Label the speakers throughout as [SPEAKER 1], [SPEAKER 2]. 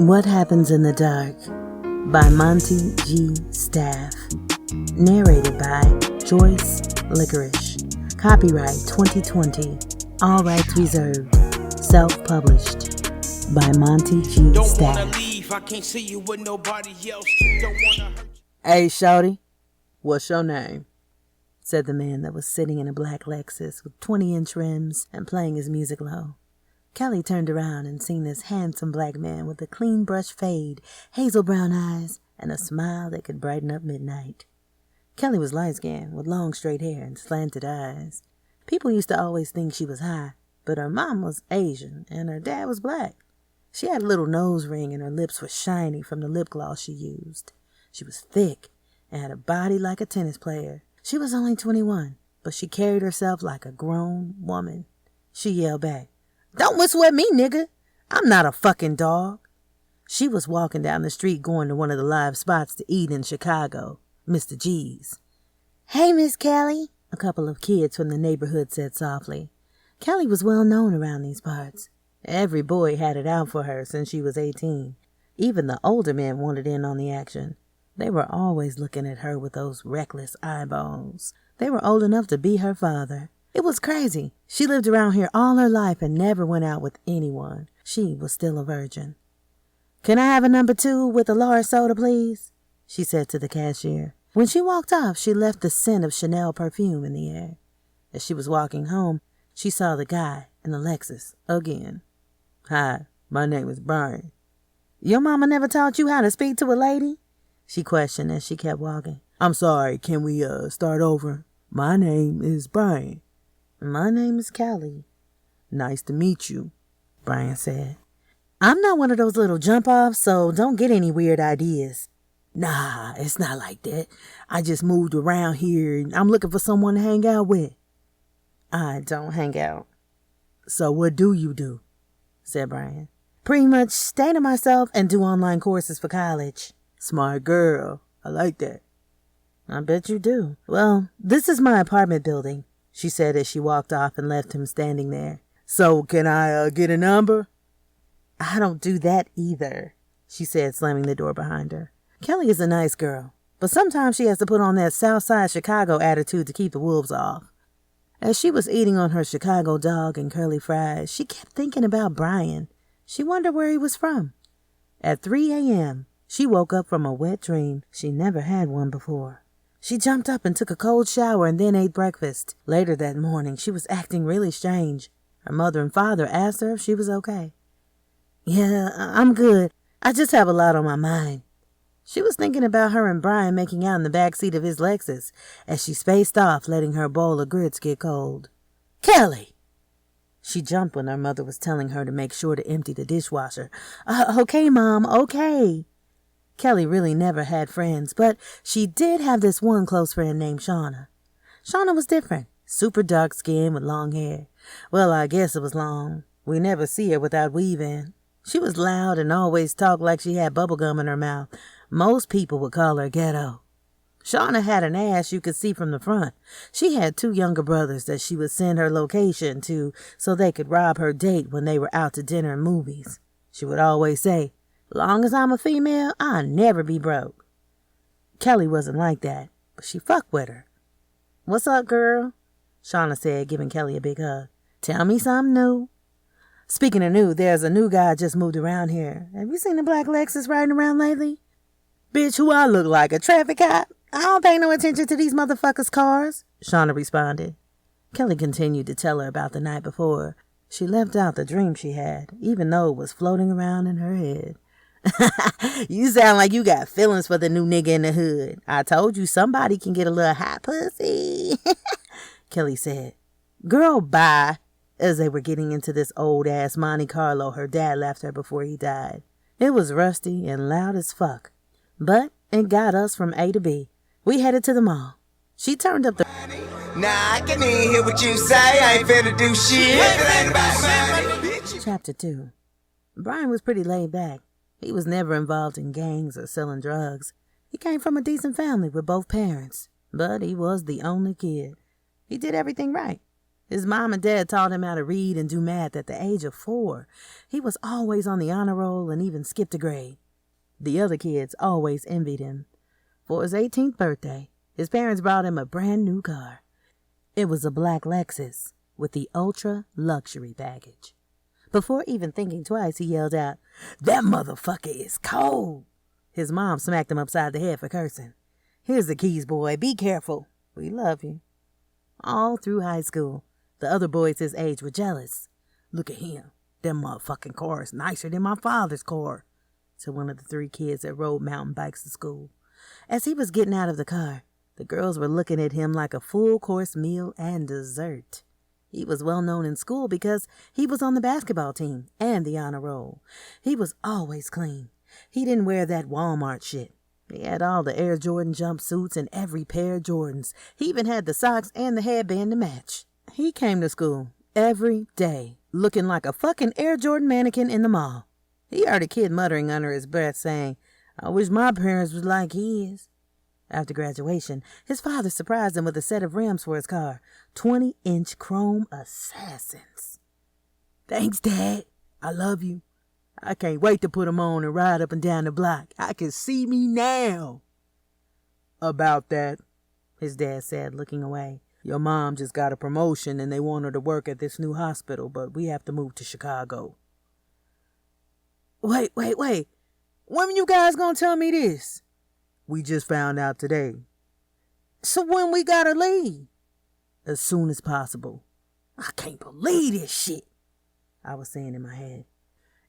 [SPEAKER 1] What Happens in the Dark by Monty G. Staff. Narrated by Joyce Licorice. Copyright 2020. All rights reserved. Self-published by Monty G.
[SPEAKER 2] Don't
[SPEAKER 1] Staff.
[SPEAKER 2] wanna leave, I can't see you with nobody else. Don't wanna hurt you.
[SPEAKER 1] Hey, shawty, what's your name? Said the man that was sitting in a black Lexus with 20-inch rims and playing his music low. Kelly turned around and seen this handsome black man with a clean brush fade, hazel brown eyes, and a smile that could brighten up midnight. Kelly was light-skinned with long straight hair and slanted eyes. People used to always think she was high, but her mom was Asian and her dad was black. She had a little nose ring and her lips were shiny from the lip gloss she used. She was thick and had a body like a tennis player. She was only 21, but she carried herself like a grown woman. She yelled back, "Don't whistle at me, nigga. I'm not a fucking dog." She was walking down the street going to one of the live spots to eat in Chicago, Mr. G's. "Hey, Miss Kelly," a couple of kids from the neighborhood said softly. Kelly was well known around these parts. Every boy had it out for her since she was 18. Even the older men wanted in on the action. They were always looking at her with those reckless eyeballs. They were old enough to be her father. It was crazy. She lived around here all her life and never went out with anyone. She was still a virgin. "Can I have a number 2 with a large soda, please?" she said to the cashier. When she walked off, she left the scent of Chanel perfume in the air. As she was walking home, she saw the guy in the Lexus again. "Hi, my name is Brian." "Your mama never taught you how to speak to a lady?" she questioned as she kept walking. "I'm sorry, can we start over? My name is Brian." "My name is Kelly." "Nice to meet you," Brian said. "I'm not one of those little jump-offs, so don't get any weird ideas." "Nah, it's not like that. I just moved around here and I'm looking for someone to hang out with." "I don't hang out." "So what do you do?" said Brian. "Pretty much stay to myself and do online courses for college." "Smart girl. I like that." "I bet you do. Well, this is my apartment building," she said as she walked off and left him standing there. "So can I get a number?" "I don't do that either," she said, slamming the door behind her. Kelly is a nice girl, but sometimes she has to put on that Southside Chicago attitude to keep the wolves off. As she was eating on her Chicago dog and curly fries, she kept thinking about Brian. She wondered where he was from. At 3 a.m., she woke up from a wet dream. She never had one before. She jumped up and took a cold shower and then ate breakfast. Later that morning, she was acting really strange. Her mother and father asked her if she was okay. "Yeah, I'm good. I just have a lot on my mind." She was thinking about her and Brian making out in the back seat of his Lexus as she spaced off, letting her bowl of grits get cold. "Kelly!" She jumped when her mother was telling her to make sure to empty the dishwasher. Okay, Mom, okay." Kelly really never had friends, but she did have this one close friend named Shauna. Shauna was different, super dark skin with long hair. Well, I guess it was long. We never see her without weaving. She was loud and always talked like she had bubble gum in her mouth. Most people would call her ghetto. Shauna had an ass you could see from the front. She had 2 younger brothers that she would send her location to so they could rob her date when they were out to dinner and movies. She would always say, "Long as I'm a female, I'll never be broke." Kelly wasn't like that, but she fucked with her. "What's up, girl?" Shauna said, giving Kelly a big hug. "Tell me something new." "Speaking of new, there's a new guy just moved around here. Have you seen the black Lexus riding around lately?" "Bitch, who I look like, a traffic cop? I don't pay no attention to these motherfuckers' cars," Shauna responded. Kelly continued to tell her about the night before. She left out the dream she had, even though it was floating around in her head. "You sound like you got feelings for the new nigga in the hood. I told you somebody can get a little hot pussy," Kelly said. "Girl, bye." As they were getting into this old-ass Monte Carlo her dad left her before he died. It was rusty and loud as fuck, but it got us from A to B. We headed to the mall. She turned up the...
[SPEAKER 3] Nah, I can even hear what you say. I ain't finna do shit.
[SPEAKER 1] Chapter 2. Brian was pretty laid back. He was never involved in gangs or selling drugs. He came from a decent family with both parents, but he was the only kid. He did everything right. His mom and dad taught him how to read and do math at the age of 4. He was always on the honor roll and even skipped a grade. The other kids always envied him. For his 18th birthday, his parents brought him a brand new car. It was a black Lexus with the ultra luxury package. Before even thinking twice, he yelled out, "That motherfucker is cold!" His mom smacked him upside the head for cursing. "Here's the keys, boy. Be careful. We love you." All through high school, the other boys his age were jealous. "Look at him. That motherfucking car is nicer than my father's car," said one of the 3 kids that rode mountain bikes to school. As he was getting out of the car, the girls were looking at him like a full-course meal and dessert. He was well known in school because he was on the basketball team and the honor roll. He was always clean. He didn't wear that Walmart shit. He had all the Air Jordan jumpsuits and every pair of Jordans. He even had the socks and the headband to match. He came to school every day looking like a fucking Air Jordan mannequin in the mall. He heard a kid muttering under his breath saying, "I wish my parents was like his." After graduation, his father surprised him with a set of rims for his car, 20-inch chrome assassins. "Thanks, Dad. I love you. I can't wait to put them on and ride up and down the block. I can see me now." "About that," his dad said, looking away. "Your mom just got a promotion and they want her to work at this new hospital, but we have to move to Chicago." Wait. When you guys gonna tell me this?" "We just found out today." "So when we gotta leave?" "As soon as possible." "I can't believe this shit," I was saying in my head.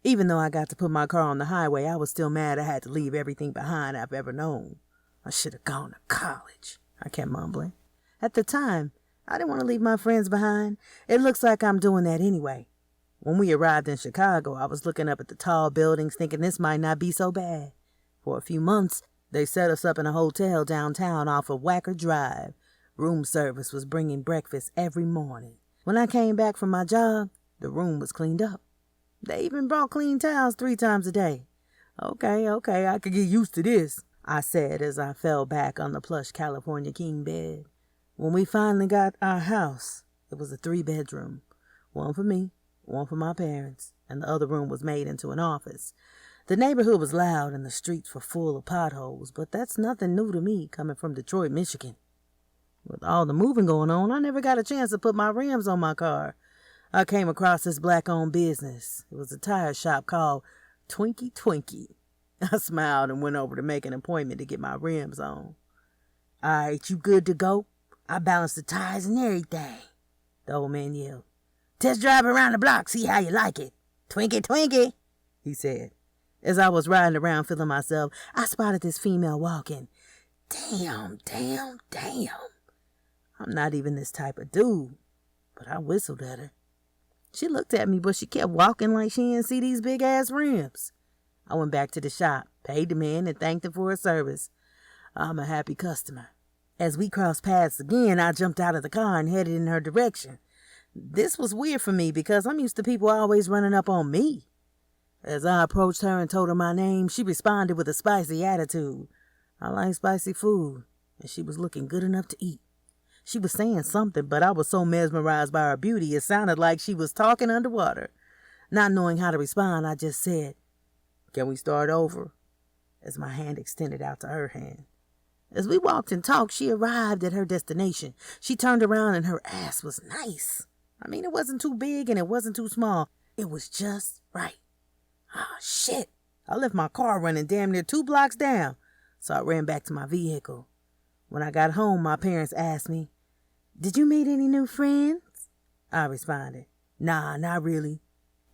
[SPEAKER 1] Even though I got to put my car on the highway, I was still mad I had to leave everything behind I've ever known. I should have gone to college, I kept mumbling. At the time, I didn't want to leave my friends behind. It looks like I'm doing that anyway. When we arrived in Chicago, I was looking up at the tall buildings thinking this might not be so bad. For a few months, they set us up in a hotel downtown off of Wacker Drive. Room service was bringing breakfast every morning. When I came back from my job, the room was cleaned up. They even brought clean towels 3 times a day. Okay, I could get used to this, I said as I fell back on the plush California king bed. When we finally got our house, it was a 3-bedroom. One for me, one for my parents, and the other room was made into an office. The neighborhood was loud and the streets were full of potholes, but that's nothing new to me coming from Detroit, Michigan. With all the moving going on, I never got a chance to put my rims on my car. I came across this black-owned business. It was a tire shop called Twinkie. I smiled and went over to make an appointment to get my rims on. "All right, you good to go? I balanced the tires and everything," the old man yelled. "Test drive around the block, see how you like it. Twinkie," he said. As I was riding around feeling myself, I spotted this female walking. Damn. I'm not even this type of dude, but I whistled at her. She looked at me, but she kept walking like she didn't see these big-ass rims. I went back to the shop, paid the man, and thanked him for his service. I'm a happy customer. As we crossed paths again, I jumped out of the car and headed in her direction. This was weird for me because I'm used to people always running up on me. As I approached her and told her my name, she responded with a spicy attitude. I like spicy food, and she was looking good enough to eat. She was saying something, but I was so mesmerized by her beauty, it sounded like she was talking underwater. Not knowing how to respond, I just said, "Can we start over?" as my hand extended out to her hand. As we walked and talked, she arrived at her destination. She turned around and her ass was nice. I mean, it wasn't too big and it wasn't too small. It was just right. Ah, shit. I left my car running damn near 2 blocks down, so I ran back to my vehicle. When I got home, my parents asked me, "Did you meet any new friends?" I responded, "Nah, not really,"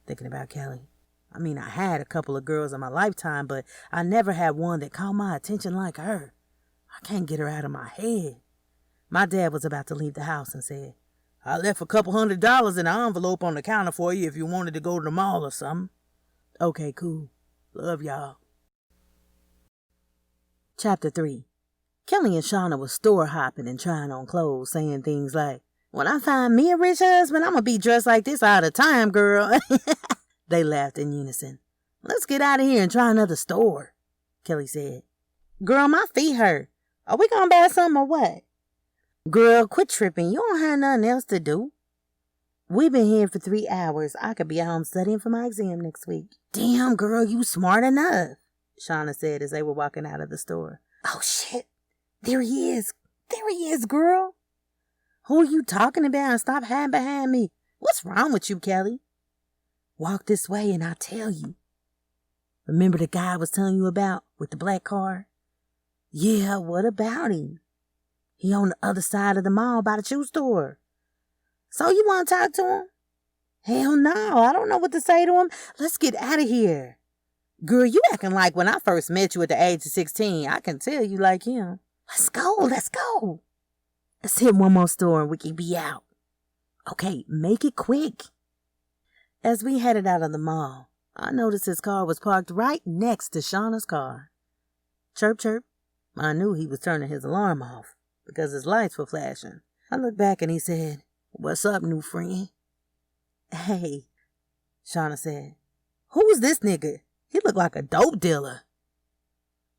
[SPEAKER 1] thinking about Kelly. I mean, I had a couple of girls in my lifetime, but I never had one that caught my attention like her. I can't get her out of my head. My dad was about to leave the house and said, "I left a couple $100 in an envelope on the counter for you if you wanted to go to the mall or something." Okay, cool. Love y'all. Chapter 3. Kelly and Shauna was store hopping and trying on clothes, saying things like, "When I find me a rich husband, I'm going to be dressed like this all the time, girl." They laughed in unison. "Let's get out of here and try another store," Kelly said. "Girl, my feet hurt. Are we going to buy something or what?" "Girl, quit tripping. You don't have nothing else to do." We've been here for 3 hours. I could be at home studying for my exam next week. Damn, girl, you smart enough, Shauna said as they were walking out of the store. Oh, shit. There he is. There he is, girl. Who are you talking about? Stop hiding behind me. What's wrong with you, Kelly? Walk this way and I'll tell you. Remember the guy I was telling you about with the black car? Yeah, what about him? He on the other side of the mall by the shoe store. So you want to talk to him? Hell no, I don't know what to say to him. Let's get out of here. Girl, you acting like when I first met you at the age of 16. I can tell you like him. Let's go, let's go. Let's hit one more store and we can be out. Okay, make it quick. As we headed out of the mall, I noticed his car was parked right next to Shauna's car. Chirp, chirp. I knew he was turning his alarm off because his lights were flashing. I looked back and he said, "What's up, new friend?" Hey, Shauna said. Who's this nigga? He looked like a dope dealer.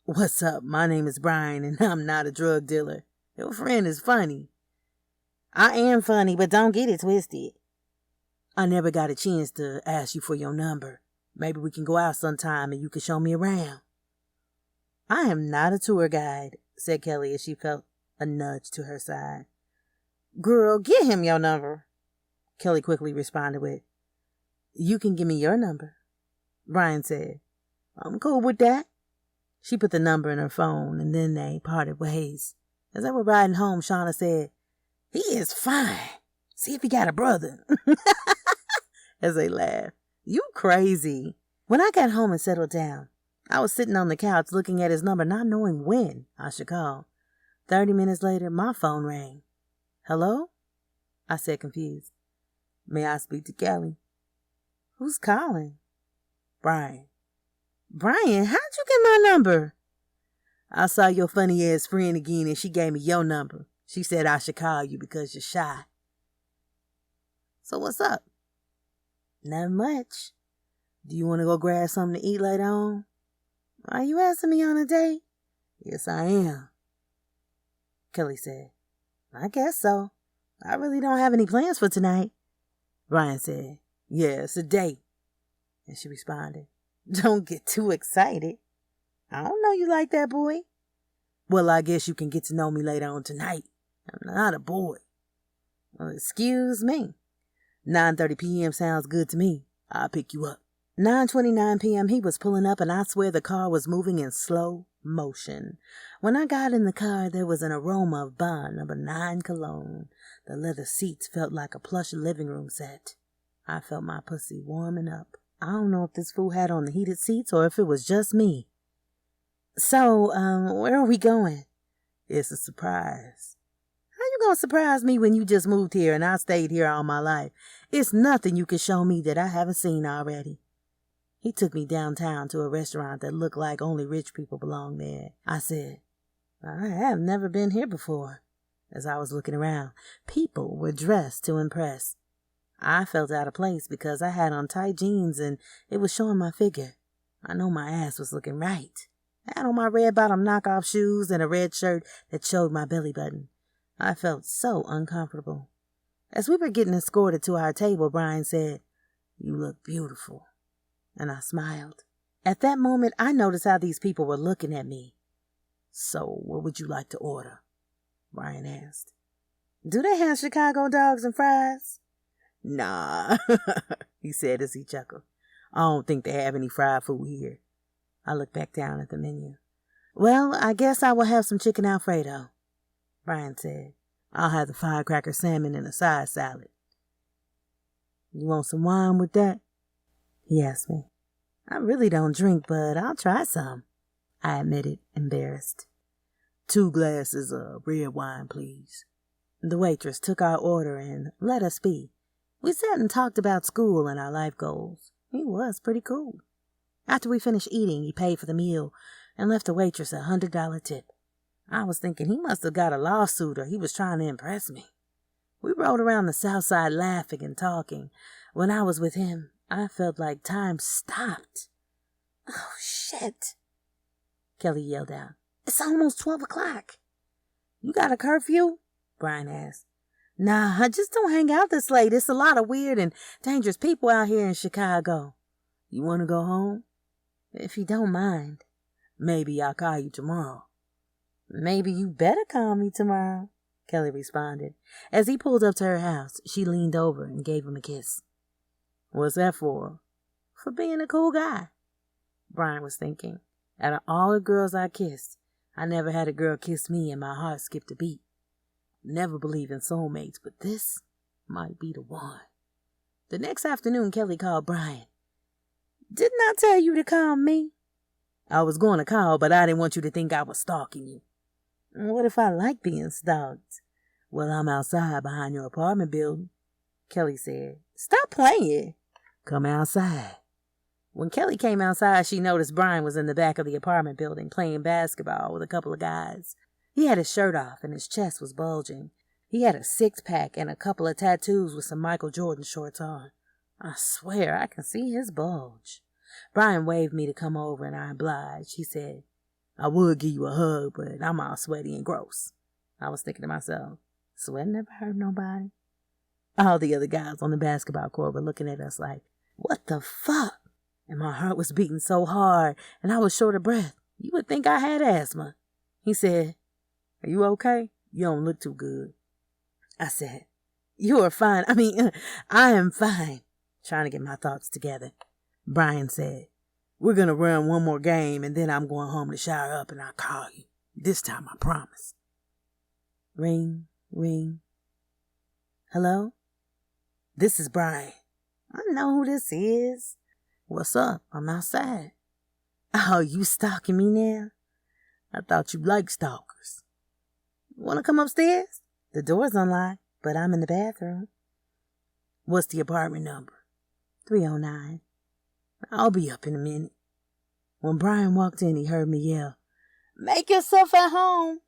[SPEAKER 1] What's up? My name is Brian and I'm not a drug dealer. Your friend is funny. I am funny, but don't get it twisted. I never got a chance to ask you for your number. Maybe we can go out sometime and you can show me around. I am not a tour guide, said Kelly as she felt a nudge to her side. Girl, get him your number, Kelly quickly responded with. You can give me your number, Brian said. I'm cool with that. She put the number in her phone and then they parted ways. As they were riding home, Shauna said, He is fine. See if he got a brother. As they laughed. You crazy. When I got home and settled down, I was sitting on the couch looking at his number, not knowing when I should call. 30 minutes later, my phone rang. Hello? I said, confused. May I speak to Kelly? Who's calling? Brian. Brian, how'd you get my number? I saw your funny ass friend again and she gave me your number. She said I should call you because you're shy. So what's up? Not much. Do you want to go grab something to eat later on? Are you asking me on a date? Yes, I am. Kelly said, I guess so. I really don't have any plans for tonight. Brian said, yeah, it's a date. And she responded, don't get too excited. I don't know you like that, boy. Well, I guess you can get to know me later on tonight. I'm not a boy. Well, excuse me. 9:30 p.m. sounds good to me. I'll pick you up. 9:29 p.m. he was pulling up and I swear the car was moving in slow motion. When I got in the car, there was an aroma of Bond No. 9 cologne. The leather seats felt like a plush living room set. I felt my pussy warming up. I don't know if this fool had on the heated seats or if it was just me. So, where are we going? It's a surprise. How you gonna surprise me when you just moved here and I stayed here all my life? It's nothing you can show me that I haven't seen already. He took me downtown to a restaurant that looked like only rich people belong there. I said, I have never been here before. As I was looking around, people were dressed to impress. I felt out of place because I had on tight jeans and it was showing my figure. I know my ass was looking right. I had on my red bottom knockoff shoes and a red shirt that showed my belly button. I felt so uncomfortable. As we were getting escorted to our table, Brian said, You look beautiful. And I smiled. At that moment, I noticed how these people were looking at me. So, what would you like to order? Brian asked. Do they have Chicago dogs and fries? Nah, he said as he chuckled. I don't think they have any fried food here. I looked back down at the menu. Well, I guess I will have some chicken Alfredo, Brian said. I'll have the firecracker salmon and a side salad. You want some wine with that? He asked me. I really don't drink, but I'll try some, I admitted, embarrassed. 2 glasses of red wine, please. The waitress took our order and let us be. We sat and talked about school and our life goals. He was pretty cool. After we finished eating, he paid for the meal and left the waitress a $100 tip. I was thinking he must have got a lawsuit or he was trying to impress me. We rode around the south side laughing and talking. When I was with him, I felt like time stopped. Oh, shit, Kelly yelled out. It's almost 12 o'clock. You got a curfew? Brian asked. Nah, I just don't hang out this late. It's a lot of weird and dangerous people out here in Chicago. You want to go home? If you don't mind. Maybe I'll call you tomorrow. Maybe you better call me tomorrow, Kelly responded. As he pulled up to her house, she leaned over and gave him a kiss. What's that for? For being a cool guy, Brian was thinking. Out of all the girls I kissed, I never had a girl kiss me and my heart skipped a beat. Never believed in soulmates, but this might be the one. The next afternoon, Kelly called Brian. Didn't I tell you to call me? I was going to call, but I didn't want you to think I was stalking you. What if I like being stalked? Well, I'm outside behind your apartment building, Kelly said. Stop playing. Come outside. When Kelly came outside, she noticed Brian was in the back of the apartment building playing basketball with a couple of guys. He had his shirt off and his chest was bulging. He had a six-pack and a couple of tattoos with some Michael Jordan shorts on. I swear I can see his bulge. Brian waved me to come over and I obliged. He said, I would give you a hug, but I'm all sweaty and gross. I was thinking to myself, sweat never hurt nobody. All the other guys on the basketball court were looking at us like, what the fuck? And my heart was beating so hard and I was short of breath. You would think I had asthma. He said, are you okay? You don't look too good. I said, you are fine. I am fine. Trying to get my thoughts together. Brian said, we're going to run one more game and then I'm going home to shower up and I'll call you. This time I promise. Ring, ring. Hello? This is Brian. I know who this is. What's up? I'm outside. Oh, you stalking me now? I thought you liked stalkers. Want to come upstairs? The door's unlocked, but I'm in the bathroom. What's the apartment number? 309. I'll be up in a minute. When Brian walked in, he heard me yell, make yourself at home.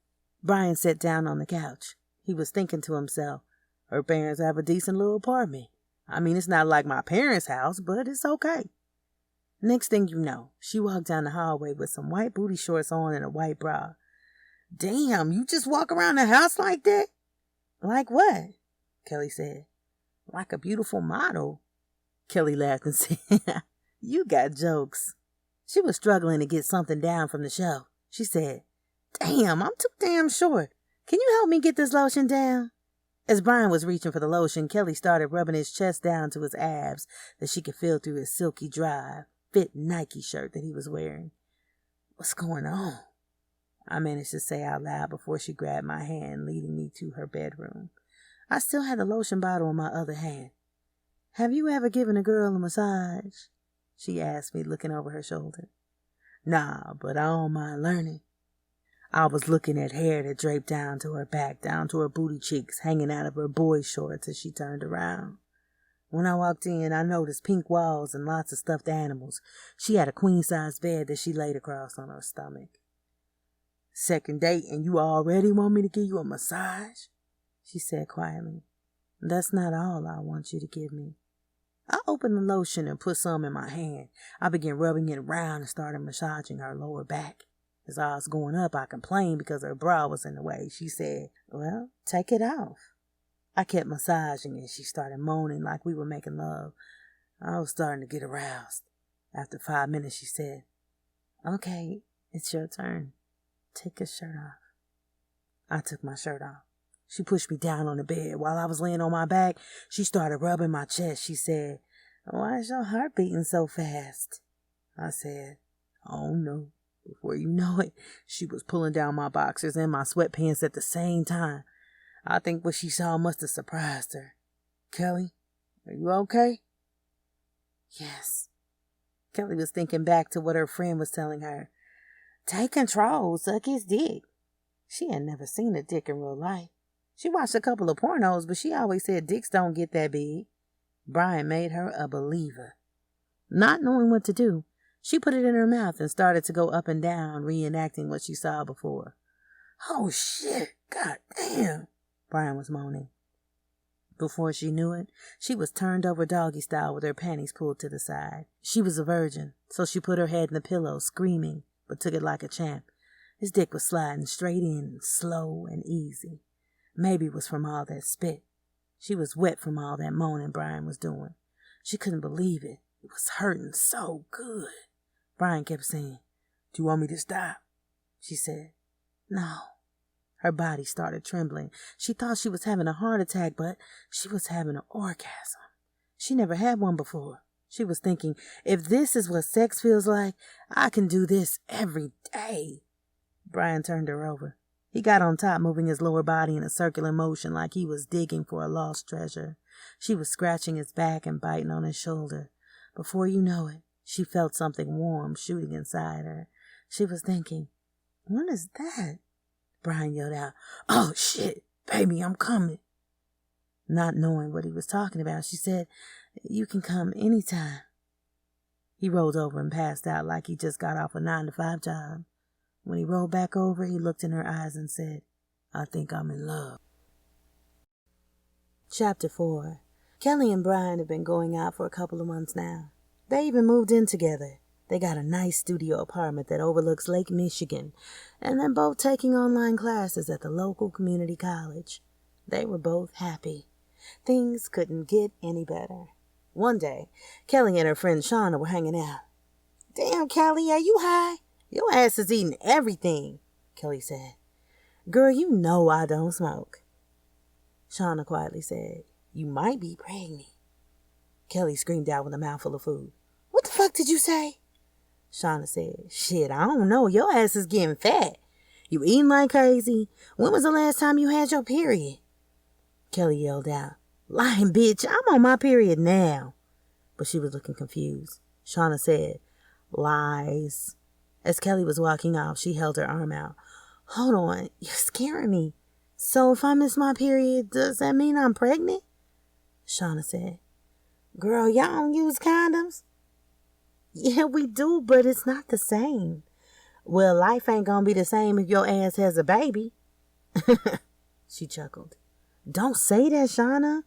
[SPEAKER 1] Brian sat down on the couch. He was thinking to himself, her parents have a decent little apartment. It's not like my parents' house, but it's okay. Next thing you know, she walked down the hallway with some white booty shorts on and a white bra. Damn, you just walk around the house like that? Like what? Kelly said. Like a beautiful model. Kelly laughed and said, you got jokes. She was struggling to get something down from the shelf. She said, damn, I'm too damn short. Can you help me get this lotion down? As Brian was reaching for the lotion, Kelly started rubbing his chest down to his abs that she could feel through his silky, dry, fit Nike shirt that he was wearing. What's going on? I managed to say out loud before she grabbed my hand, leading me to her bedroom. I still had the lotion bottle in my other hand. Have you ever given a girl a massage? She asked me, looking over her shoulder. Nah, but I don't mind learning. I was looking at hair that draped down to her back, down to her booty cheeks, hanging out of her boy shorts as she turned around. When I walked in, I noticed pink walls and lots of stuffed animals. She had a queen-size bed that she laid across on her stomach. Second date and you already want me to give you a massage? She said quietly. That's not all I want you to give me. I opened the lotion and put some in my hand. I began rubbing it around and started massaging her lower back. As I was going up, I complained because her bra was in the way. She said, well, take it off. I kept massaging and she started moaning like we were making love. I was starting to get aroused. After 5 minutes, she said, okay, it's your turn. Take your shirt off. I took my shirt off. She pushed me down on the bed. While I was laying on my back, she started rubbing my chest. She said, why is your heart beating so fast? I said, oh no. Before you know it, she was pulling down my boxers and my sweatpants at the same time. I think what she saw must have surprised her. Kelly, are you okay? Yes. Kelly was thinking back to what her friend was telling her. Take control, suck his dick. She had never seen a dick in real life. She watched a couple of pornos, but she always said dicks don't get that big. Brian made her a believer. Not knowing what to do, she put it in her mouth and started to go up and down, reenacting what she saw before. Oh shit, god damn, Brian was moaning. Before she knew it, she was turned over doggy style with her panties pulled to the side. She was a virgin, so she put her head in the pillow, screaming, but took it like a champ. His dick was sliding straight in, slow and easy. Maybe it was from all that spit. She was wet from all that moaning Brian was doing. She couldn't believe it. It was hurting so good. Brian kept saying, "Do you want me to stop?" She said, "No." Her body started trembling. She thought she was having a heart attack, but she was having an orgasm. She never had one before. She was thinking, if this is what sex feels like, I can do this every day. Brian turned her over. He got on top, moving his lower body in a circular motion like he was digging for a lost treasure. She was scratching his back and biting on his shoulder. Before you know it, she felt something warm shooting inside her. She was thinking, what is that? Brian yelled out, "Oh, shit, baby, I'm coming." Not knowing what he was talking about, she said, "You can come anytime." He rolled over and passed out like he just got off a 9-to-5 job. When he rolled back over, he looked in her eyes and said, "I think I'm in love." Chapter 4. Kelly and Brian have been going out for a couple of months now. They even moved in together. They got a nice studio apartment that overlooks Lake Michigan, and they're both taking online classes at the local community college. They were both happy. Things couldn't get any better. One day, Kelly and her friend Shauna were hanging out. "Damn, Kelly, are you high? Your ass is eating everything," Kelly said. "Girl, you know I don't smoke." Shauna quietly said, "You might be pregnant." Kelly screamed out with a mouthful of food. "What the fuck did you say?" Shauna said, "Shit, I don't know. Your ass is getting fat. You eating like crazy. When was the last time you had your period?" Kelly yelled out, "Lying bitch, I'm on my period now." But she was looking confused. Shauna said, "Lies." As Kelly was walking off, she held her arm out. "Hold on, you're scaring me. So if I miss my period, does that mean I'm pregnant?" Shauna said, "Girl, y'all don't use condoms?" "Yeah, we do, but it's not the same." "Well, life ain't gonna be the same if your ass has a baby." She chuckled. "Don't say that, Shauna."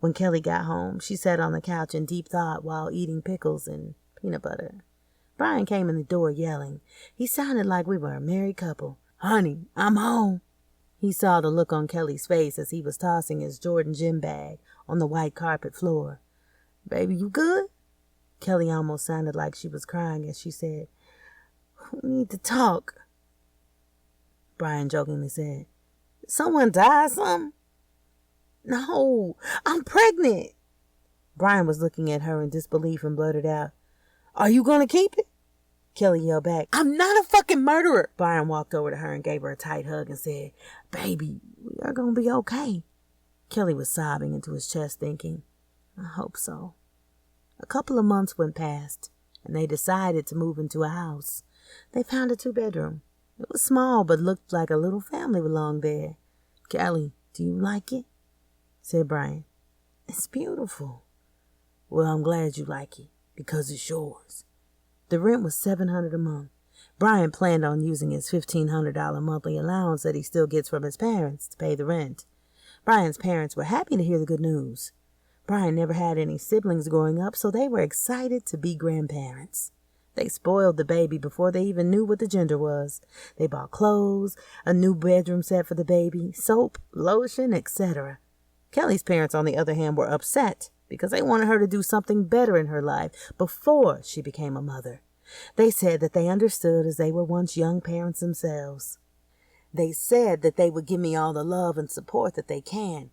[SPEAKER 1] When Kelly got home, she sat on the couch in deep thought while eating pickles and peanut butter. Brian came in the door yelling. He sounded like we were a married couple. "Honey, I'm home." He saw the look on Kelly's face as he was tossing his Jordan gym bag on the white carpet floor. "Baby, you good?" Kelly almost sounded like she was crying as she said, "We need to talk." Brian jokingly said, "Someone died, something?" "No, I'm pregnant." Brian was looking at her in disbelief and blurted out, "Are you going to keep it?" Kelly yelled back, "I'm not a fucking murderer." Brian walked over to her and gave her a tight hug and said, "Baby, we are going to be okay." Kelly was sobbing into his chest thinking, "I hope so." A couple of months went past, and they decided to move into a house. They found a 2-bedroom. It was small, but looked like a little family belonged there. "Kelly, do you like it?" said Brian. "It's beautiful." "Well, I'm glad you like it, because it's yours." The rent was $700 a month. Brian planned on using his $1,500 monthly allowance that he still gets from his parents to pay the rent. Brian's parents were happy to hear the good news. Brian never had any siblings growing up, so they were excited to be grandparents. They spoiled the baby before they even knew what the gender was. They bought clothes, a new bedroom set for the baby, soap, lotion, etc. Kelly's parents, on the other hand, were upset because they wanted her to do something better in her life before she became a mother. They said that they understood as they were once young parents themselves. They said that they would give me all the love and support that they can.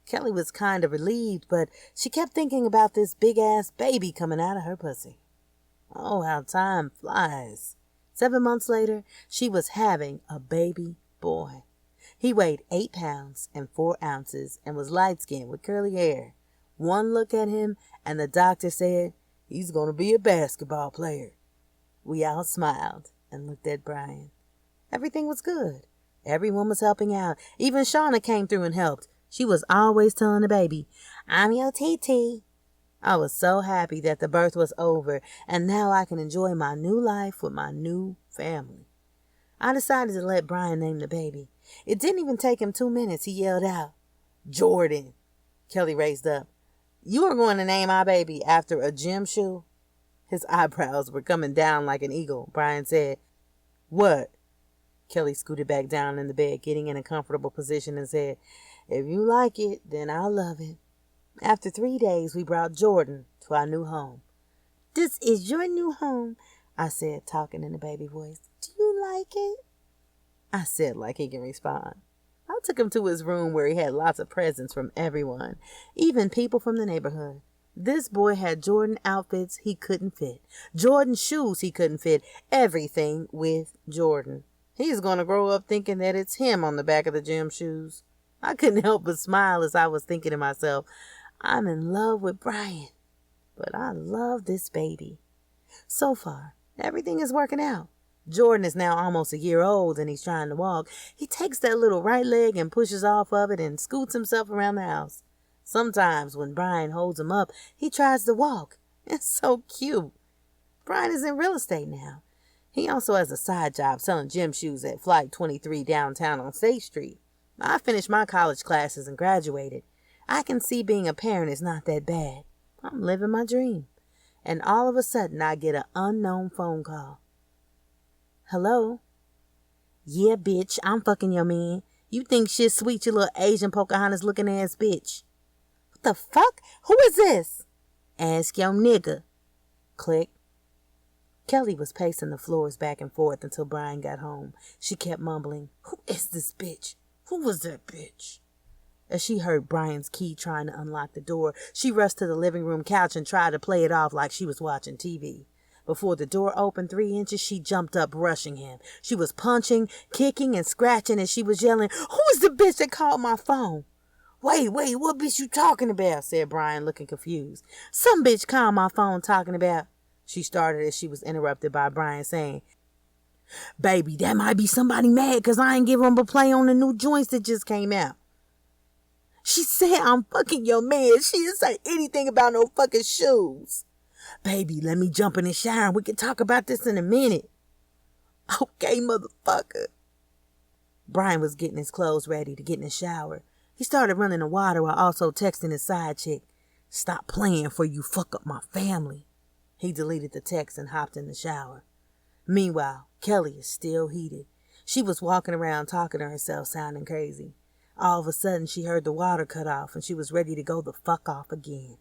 [SPEAKER 1] Kelly was kind of relieved, but she kept thinking about this big-ass baby coming out of her pussy. Oh, how time flies. 7 months later, she was having a baby boy. He weighed 8 pounds and 4 ounces and was light-skinned with curly hair. One look at him, and the doctor said, "He's going to be a basketball player." We all smiled and looked at Brian. Everything was good. Everyone was helping out. Even Shauna came through and helped. She was always telling the baby, "I'm your TT." I was so happy that the birth was over, and now I can enjoy my new life with my new family. I decided to let Brian name the baby. It didn't even take him 2 minutes. He yelled out, "Jordan." Kelly raised up. "You are going to name our baby after a gym shoe?" His eyebrows were coming down like an eagle. Brian said, "What?" Kelly scooted back down in the bed, getting in a comfortable position, and said, If you like it, then I'll love it. After 3 days, we brought Jordan to our new home. This is your new home, I said, talking in a baby voice. Do you like it? I said like he can respond. I took him to his room where he had lots of presents from everyone, even people from the neighborhood. This boy had Jordan outfits he couldn't fit, Jordan shoes he couldn't fit, everything with Jordan. He's going to grow up thinking that it's him on the back of the gym shoes. I couldn't help but smile as I was thinking to myself, I'm in love with Brian, but I love this baby. So far, everything is working out. Jordan is now almost a year old and he's trying to walk. He takes that little right leg and pushes off of it and scoots himself around the house. Sometimes when Brian holds him up, he tries to walk. It's so cute. Brian is in real estate now. He also has a side job selling gym shoes at Flight 23 downtown on State Street. I finished my college classes and graduated. I can see being a parent is not that bad. I'm living my dream. And all of a sudden I get an unknown phone call. Hello? Yeah, bitch, I'm fucking your man. You think shit's sweet, you little Asian Pocahontas looking ass bitch. What the fuck? Who is this? Ask your nigga. Click. Kelly was pacing the floors back and forth until Brian got home. She kept mumbling, Who is this bitch? Who was that bitch? As she heard Brian's key trying to unlock the door, she rushed to the living room couch and tried to play it off like she was watching TV. Before the door opened 3 inches, she jumped up, rushing him. She was punching, kicking, and scratching as she was yelling, Who is the bitch that called my phone? Wait, what bitch you talking about? Said Brian, looking confused. Some bitch called my phone talking about... She started as she was interrupted by Brian saying, Baby, that might be somebody mad because I ain't give them a play on the new joints that just came out. She said I'm fucking your man. She didn't say anything about no fucking shoes. Baby, let me jump in the shower and we can talk about this in a minute. Okay, motherfucker. Brian was getting his clothes ready to get in the shower. He started running the water while also texting his side chick. Stop playing before you fuck up my family. He deleted the text and hopped in the shower. Meanwhile, Kelly is still heated. She was walking around talking to herself, sounding crazy. All of a sudden, she heard the water cut off and she was ready to go the fuck off again.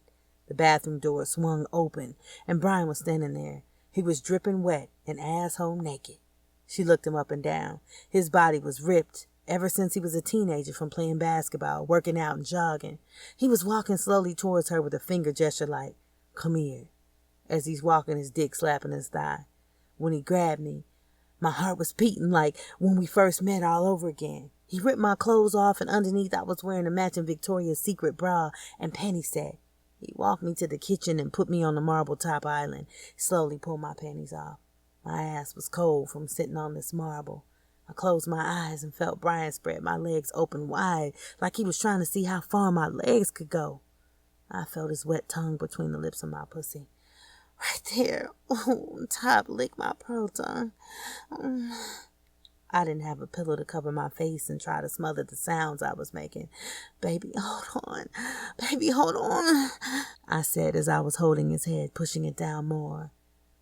[SPEAKER 1] The bathroom door swung open and Brian was standing there. He was dripping wet and asshole naked. She looked him up and down. His body was ripped ever since he was a teenager from playing basketball, working out and jogging. He was walking slowly towards her with a finger gesture like, Come here, as he's walking, his dick slapping his thigh. When he grabbed me, my heart was beating like when we first met all over again. He ripped my clothes off and underneath I was wearing a matching Victoria's Secret bra and panty set. He walked me to the kitchen and put me on the marble top island, slowly pulled my panties off. My ass was cold from sitting on this marble. I closed my eyes and felt Brian spread my legs open wide like he was trying to see how far my legs could go. I felt his wet tongue between the lips of my pussy. Right there, on top, lick my pearl tongue. I didn't have a pillow to cover my face and try to smother the sounds I was making. Baby, hold on. Baby, hold on, I said as I was holding his head, pushing it down more.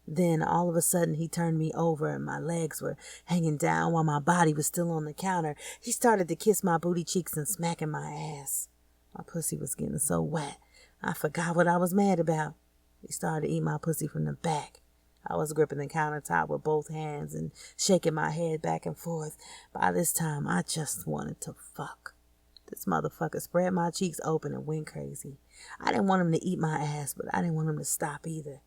[SPEAKER 1] Then, all of a sudden, he turned me over and my legs were hanging down while my body was still on the counter. He started to kiss my booty cheeks and smacking my ass. My pussy was getting so wet, I forgot what I was mad about. He started to eat my pussy from the back. I was gripping the countertop with both hands and shaking my head back and forth. By this time, I just wanted to fuck. This motherfucker spread my cheeks open and went crazy. I didn't want him to eat my ass, but I didn't want him to stop either.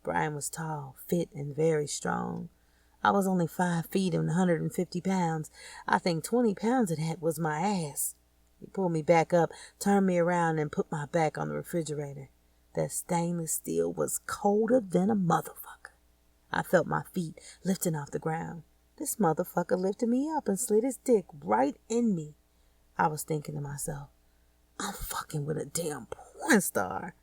[SPEAKER 1] Brian was tall, fit, and very strong. I was only 5 feet and 150 pounds. I think 20 pounds of that was my ass. He pulled me back up, turned me around, and put my back on the refrigerator. That stainless steel was colder than a motherfucker. I felt my feet lifting off the ground. This motherfucker lifted me up and slid his dick right in me. I was thinking to myself, I'm fucking with a damn porn star.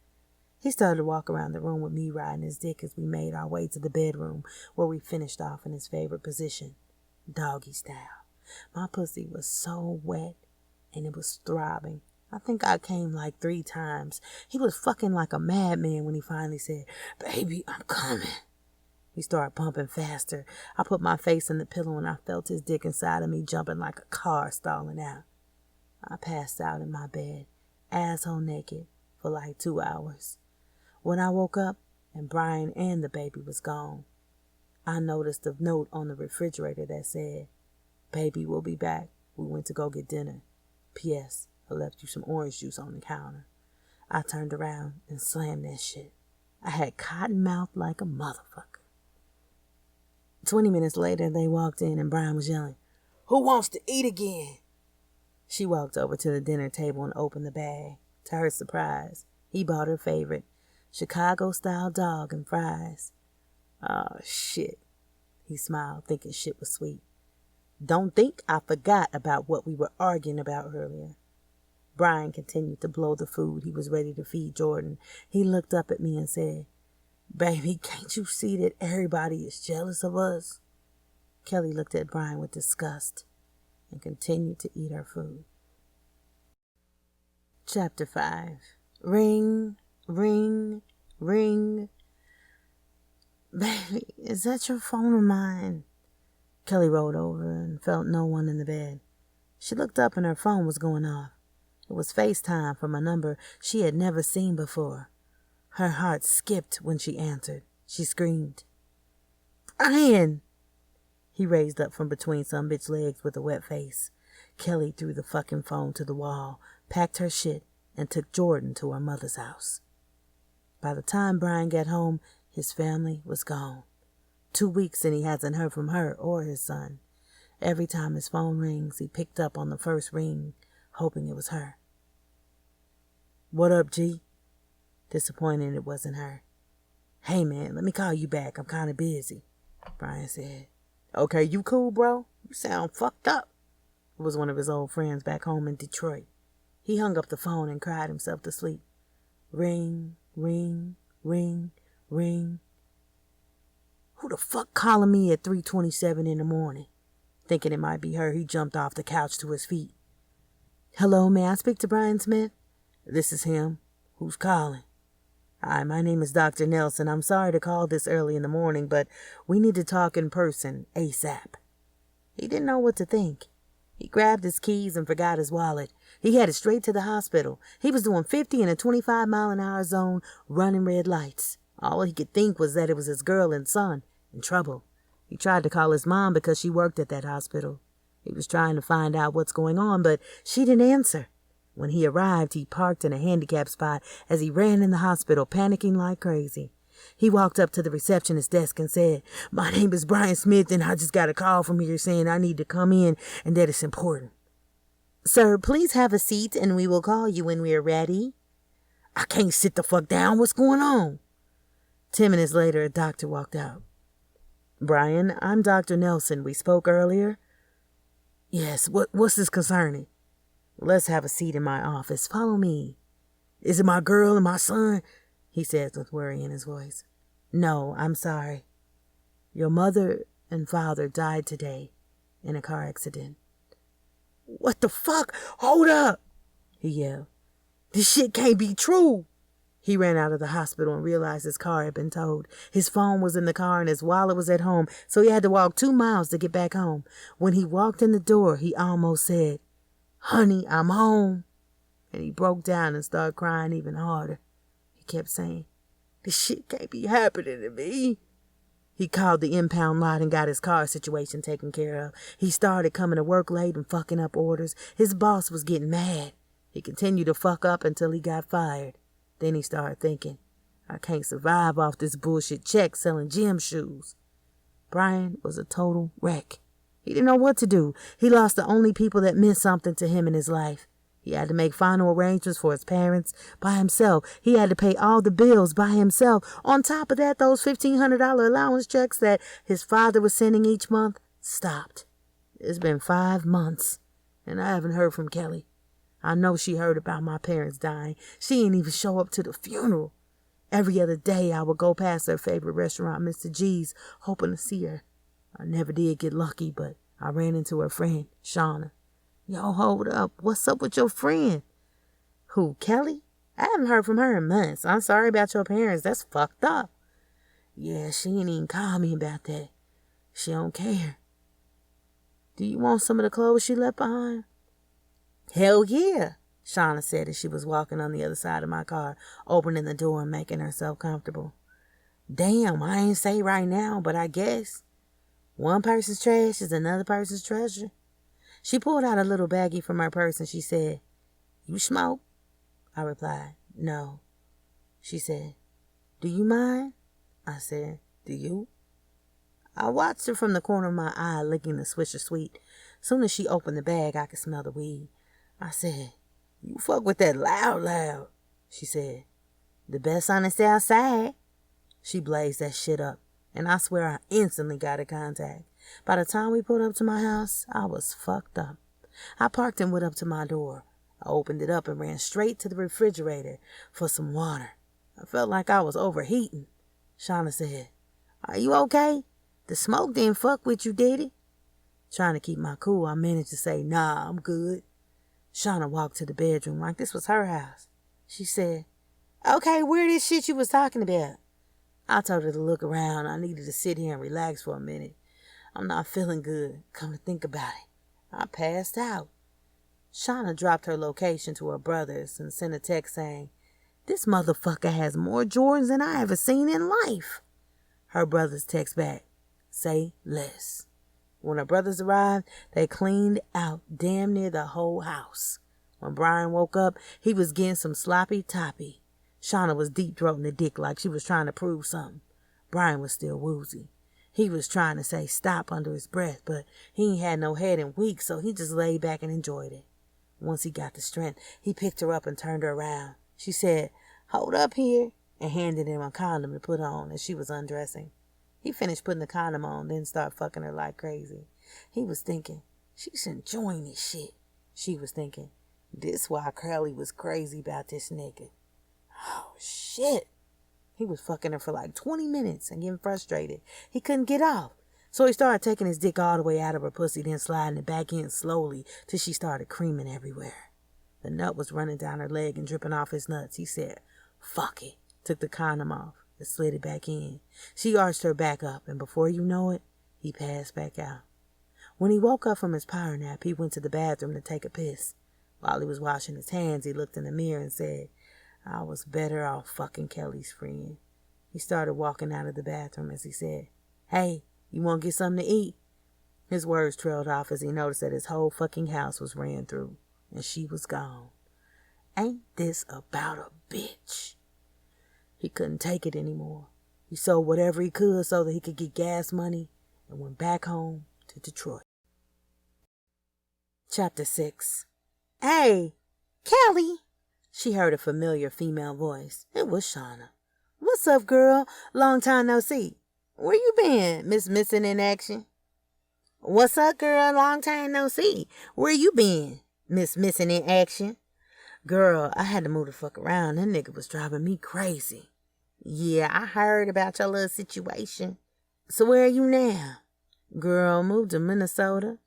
[SPEAKER 1] He started to walk around the room with me riding his dick as we made our way to the bedroom where we finished off in his favorite position, doggy style. My pussy was so wet and it was throbbing. I think I came like 3 times. He was fucking like a madman when he finally said, Baby, I'm coming. He started pumping faster. I put my face in the pillow and I felt his dick inside of me jumping like a car stalling out. I passed out in my bed, asshole naked, for like 2 hours. When I woke up and Brian and the baby was gone, I noticed a note on the refrigerator that said, "Baby will be back. We went to go get dinner. P.S. I left you some orange juice on the counter." I turned around and slammed that shit. I had cotton mouth like a motherfucker. 20 minutes later, they walked in and Brian was yelling, "Who wants to eat again?" She walked over to the dinner table and opened the bag. To her surprise, he bought her favorite, Chicago-style dog and fries. "Oh, shit," he smiled, thinking shit was sweet. "Don't think I forgot about what we were arguing about earlier." Brian continued to blow the food he was ready to feed Jordan. He looked up at me and said, "Baby, can't you see that everybody is jealous of us?" Kelly looked at Brian with disgust and continued to eat her food. Chapter 5. Ring, ring, ring. "Baby, is that your phone or mine?" Kelly rolled over and felt no one in the bed. She looked up and her phone was going off. It was FaceTime from a number she had never seen before. Her heart skipped when she answered. She screamed, "Brian!" He raised up from between some bitch legs with a wet face. Kelly threw the fucking phone to the wall, packed her shit, and took Jordan to her mother's house. By the time Brian got home, his family was gone. 2 weeks and he hasn't heard from her or his son. Every time his phone rings, he picked up on the first ring, hoping it was her. "What up, G?" Disappointed it wasn't her. "Hey, man, let me call you back. I'm kind of busy," Brian said. "Okay, you cool, bro? You sound fucked up." It was one of his old friends back home in Detroit. He hung up the phone and cried himself to sleep. Ring, ring, ring, ring. Who the fuck calling me at 3:27 in the morning? Thinking it might be her, he jumped off the couch to his feet. "Hello, may I speak to Brian Smith?" "This is him. Who's calling?" "Hi, my name is Dr. Nelson. I'm sorry to call this early in the morning, but we need to talk in person ASAP." He didn't know what to think. He grabbed his keys and forgot his wallet. He headed straight to the hospital. He was doing 50 in a 25-mile-an-hour zone, running red lights. All he could think was that it was his girl and son in trouble. He tried to call his mom because she worked at that hospital. He was trying to find out what's going on, but she didn't answer. When he arrived, he parked in a handicapped spot as he ran in the hospital, panicking like crazy. He walked up to the receptionist's desk and said, "My name is Brian Smith, and I just got a call from here saying I need to come in and that it's important." "Sir, please have a seat and we will call you when we are ready." "I can't sit the fuck down. What's going on?" 10 minutes later, a doctor walked out. "Brian, I'm Dr. Nelson. We spoke earlier." "Yes, what's this concerning?" "Let's have a seat in my office. Follow me." "Is it my girl and my son?" he said with worry in his voice. "No, I'm sorry. Your mother and father died today in a car accident." "What the fuck? Hold up!" he yelled. "This shit can't be true." He ran out of the hospital and realized his car had been towed. His phone was in the car and his wallet was at home, so he had to walk 2 miles to get back home. When he walked in the door, he almost said, "Honey, I'm home." And he broke down and started crying even harder. He kept saying, "This shit can't be happening to me." He called the impound lot and got his car situation taken care of. He started coming to work late and fucking up orders. His boss was getting mad. He continued to fuck up until he got fired. Then he started thinking, "I can't survive off this bullshit check selling gym shoes." Brian was a total wreck. He didn't know what to do. He lost the only people that meant something to him in his life. He had to make final arrangements for his parents by himself. He had to pay all the bills by himself. On top of that, those $1,500 allowance checks that his father was sending each month stopped. It's been 5 months, and I haven't heard from Kelly. I know she heard about my parents dying. She didn't even show up to the funeral. Every other day I would go past her favorite restaurant, Mr. G's, hoping to see her. I never did get lucky, but I ran into her friend, Shauna. Yo, hold up. What's up with your friend? Who, Kelly? I haven't heard from her in months. I'm sorry about your parents. That's fucked up. Yeah, she ain't even call me about that. She don't care. Do you want some of the clothes she left behind? Hell yeah, Shauna said as she was walking on the other side of my car, opening the door and making herself comfortable. Damn, I ain't say right now, but I guess. One person's trash is another person's treasure. She pulled out a little baggie from her purse and she said, "You smoke?" I replied, "No." She said, "Do you mind?" I said, "Do you?" I watched her from the corner of my eye, licking the Swisher Sweet. Soon as she opened the bag, I could smell the weed. I said, "You fuck with that loud." She said, "The best on the south side." She blazed that shit up, and I swear I instantly got in contact. By the time we pulled up to my house, I was fucked up. I parked and went up to my door. I opened it up and ran straight to the refrigerator for some water. I felt like I was overheating. Shauna said, "Are you okay? The smoke didn't fuck with you, did it?" Trying to keep my cool, I managed to say, "Nah, I'm good." Shauna walked to the bedroom like this was her house. She said, "Okay, where this shit you was talking about?" I told her to look around. I needed to sit here and relax for a minute. I'm not feeling good, come to think about it. I passed out. Shauna dropped her location to her brothers and sent a text saying, "This motherfucker has more Jordans than I ever seen in life." Her brothers text back, "Say less." When her brothers arrived, they cleaned out damn near the whole house. When Brian woke up, he was getting some sloppy toppy. Shauna was deep-throating the dick like she was trying to prove something. Brian was still woozy. He was trying to say stop under his breath, but he ain't had no head in weeks, so he just laid back and enjoyed it. Once he got the strength, he picked her up and turned her around. She said, "Hold up here," and handed him a condom to put on as she was undressing. He finished putting the condom on, then started fucking her like crazy. He was thinking, she's enjoying this shit. She was thinking, this why Curly was crazy about this nigga. Oh, shit. He was fucking her for like 20 minutes and getting frustrated. He couldn't get off. So he started taking his dick all the way out of her pussy, then sliding it back in slowly till she started creaming everywhere. The nut was running down her leg and dripping off his nuts. He said, "Fuck it," took the condom off and slid it back in. She arched her back up, and before you know it, he passed back out. When he woke up from his power nap, he went to the bathroom to take a piss. While he was washing his hands, he looked in the mirror and said, "I was better off fucking Kelly's friend." He started walking out of the bathroom as he said, "Hey, you want to get something to eat?" His words trailed off as he noticed that his whole fucking house was ran through, and she was gone. Ain't this about a bitch? He couldn't take it anymore. He sold whatever he could so that he could get gas money and went back home to Detroit. Chapter 6. "Hey, Kelly," she heard a familiar female voice. It was Shauna. "What's up, girl? Long time no see. Where you been, Miss Missing in Action?" "What's up, girl? Long time no see. Where you been, Miss Missing in Action?" "Girl, I had to move the fuck around. That nigga was driving me crazy." "Yeah, I heard about your little situation. So where are you now?" "Girl, moved to Minnesota."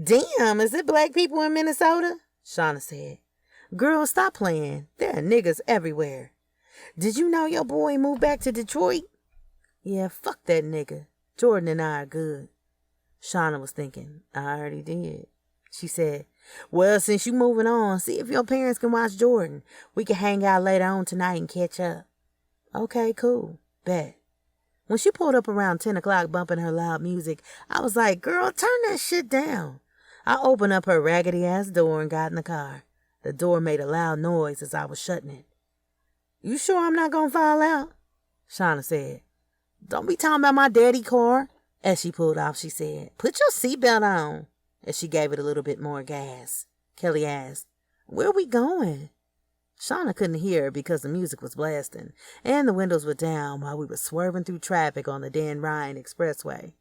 [SPEAKER 1] "Damn, is it black people in Minnesota?" Shauna said. "Girl, stop playing. There are niggas everywhere." "Did you know your boy moved back to Detroit?" "Yeah, fuck that nigga. Jordan and I are good." Shauna was thinking, I already did. She said, "Well, since you moving on, see if your parents can watch Jordan. We can hang out later on tonight and catch up." "Okay, cool. Bet." When she pulled up around 10 o'clock bumping her loud music, I was like, "Girl, turn that shit down." I opened up her raggedy-ass door and got in the car. The door made a loud noise as I was shutting it. "You sure I'm not gonna fall out?" Shauna said. "Don't be talking about my daddy car." As she pulled off, she said, "Put your seatbelt on." As she gave it a little bit more gas, Kelly asked, "Where are we going?" Shauna couldn't hear because the music was blasting, and the windows were down while we were swerving through traffic on the Dan Ryan Expressway.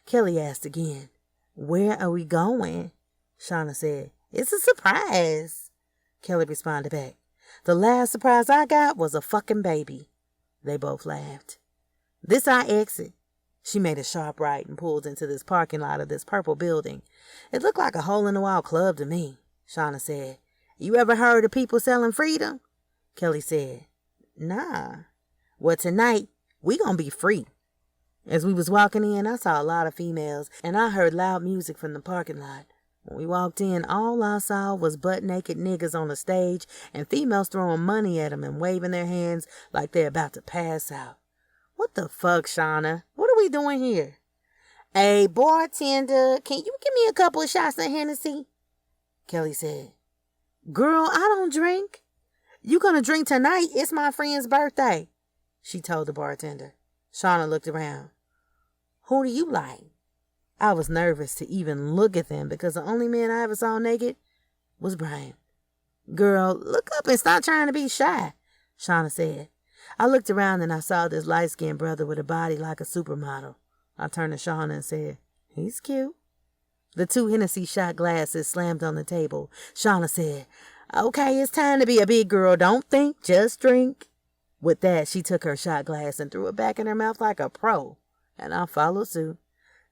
[SPEAKER 1] Kelly asked again, "Where are we going?" Shauna said, "It's a surprise." Kelly responded back, "The last surprise I got was a fucking baby." They both laughed. "This our exit." She made a sharp right and pulled into this parking lot of this purple building. It looked like a hole-in-the-wall club to me. Shauna said, "You ever heard of people selling freedom?" Kelly said, "Nah." "Well, tonight, we gonna be free." As we was walking in, I saw a lot of females, and I heard loud music from the parking lot. When we walked in, all I saw was butt-naked niggas on the stage and females throwing money at them and waving their hands like they're about to pass out. What the fuck, Shauna? What are we doing here? Hey, bartender, can you give me a couple of shots of Hennessy? Kelly said. Girl, I don't drink. You gonna drink tonight? It's my friend's birthday, she told the bartender. Shauna looked around. Who do you like? I was nervous to even look at them because the only man I ever saw naked was Brian. Girl, look up and stop trying to be shy, Shauna said. I looked around and I saw this light-skinned brother with a body like a supermodel. I turned to Shauna and said, he's cute. The 2 Hennessy shot glasses slammed on the table. Shauna said, okay, it's time to be a big girl. Don't think, just drink. With that, she took her shot glass and threw it back in her mouth like a pro, and I followed suit.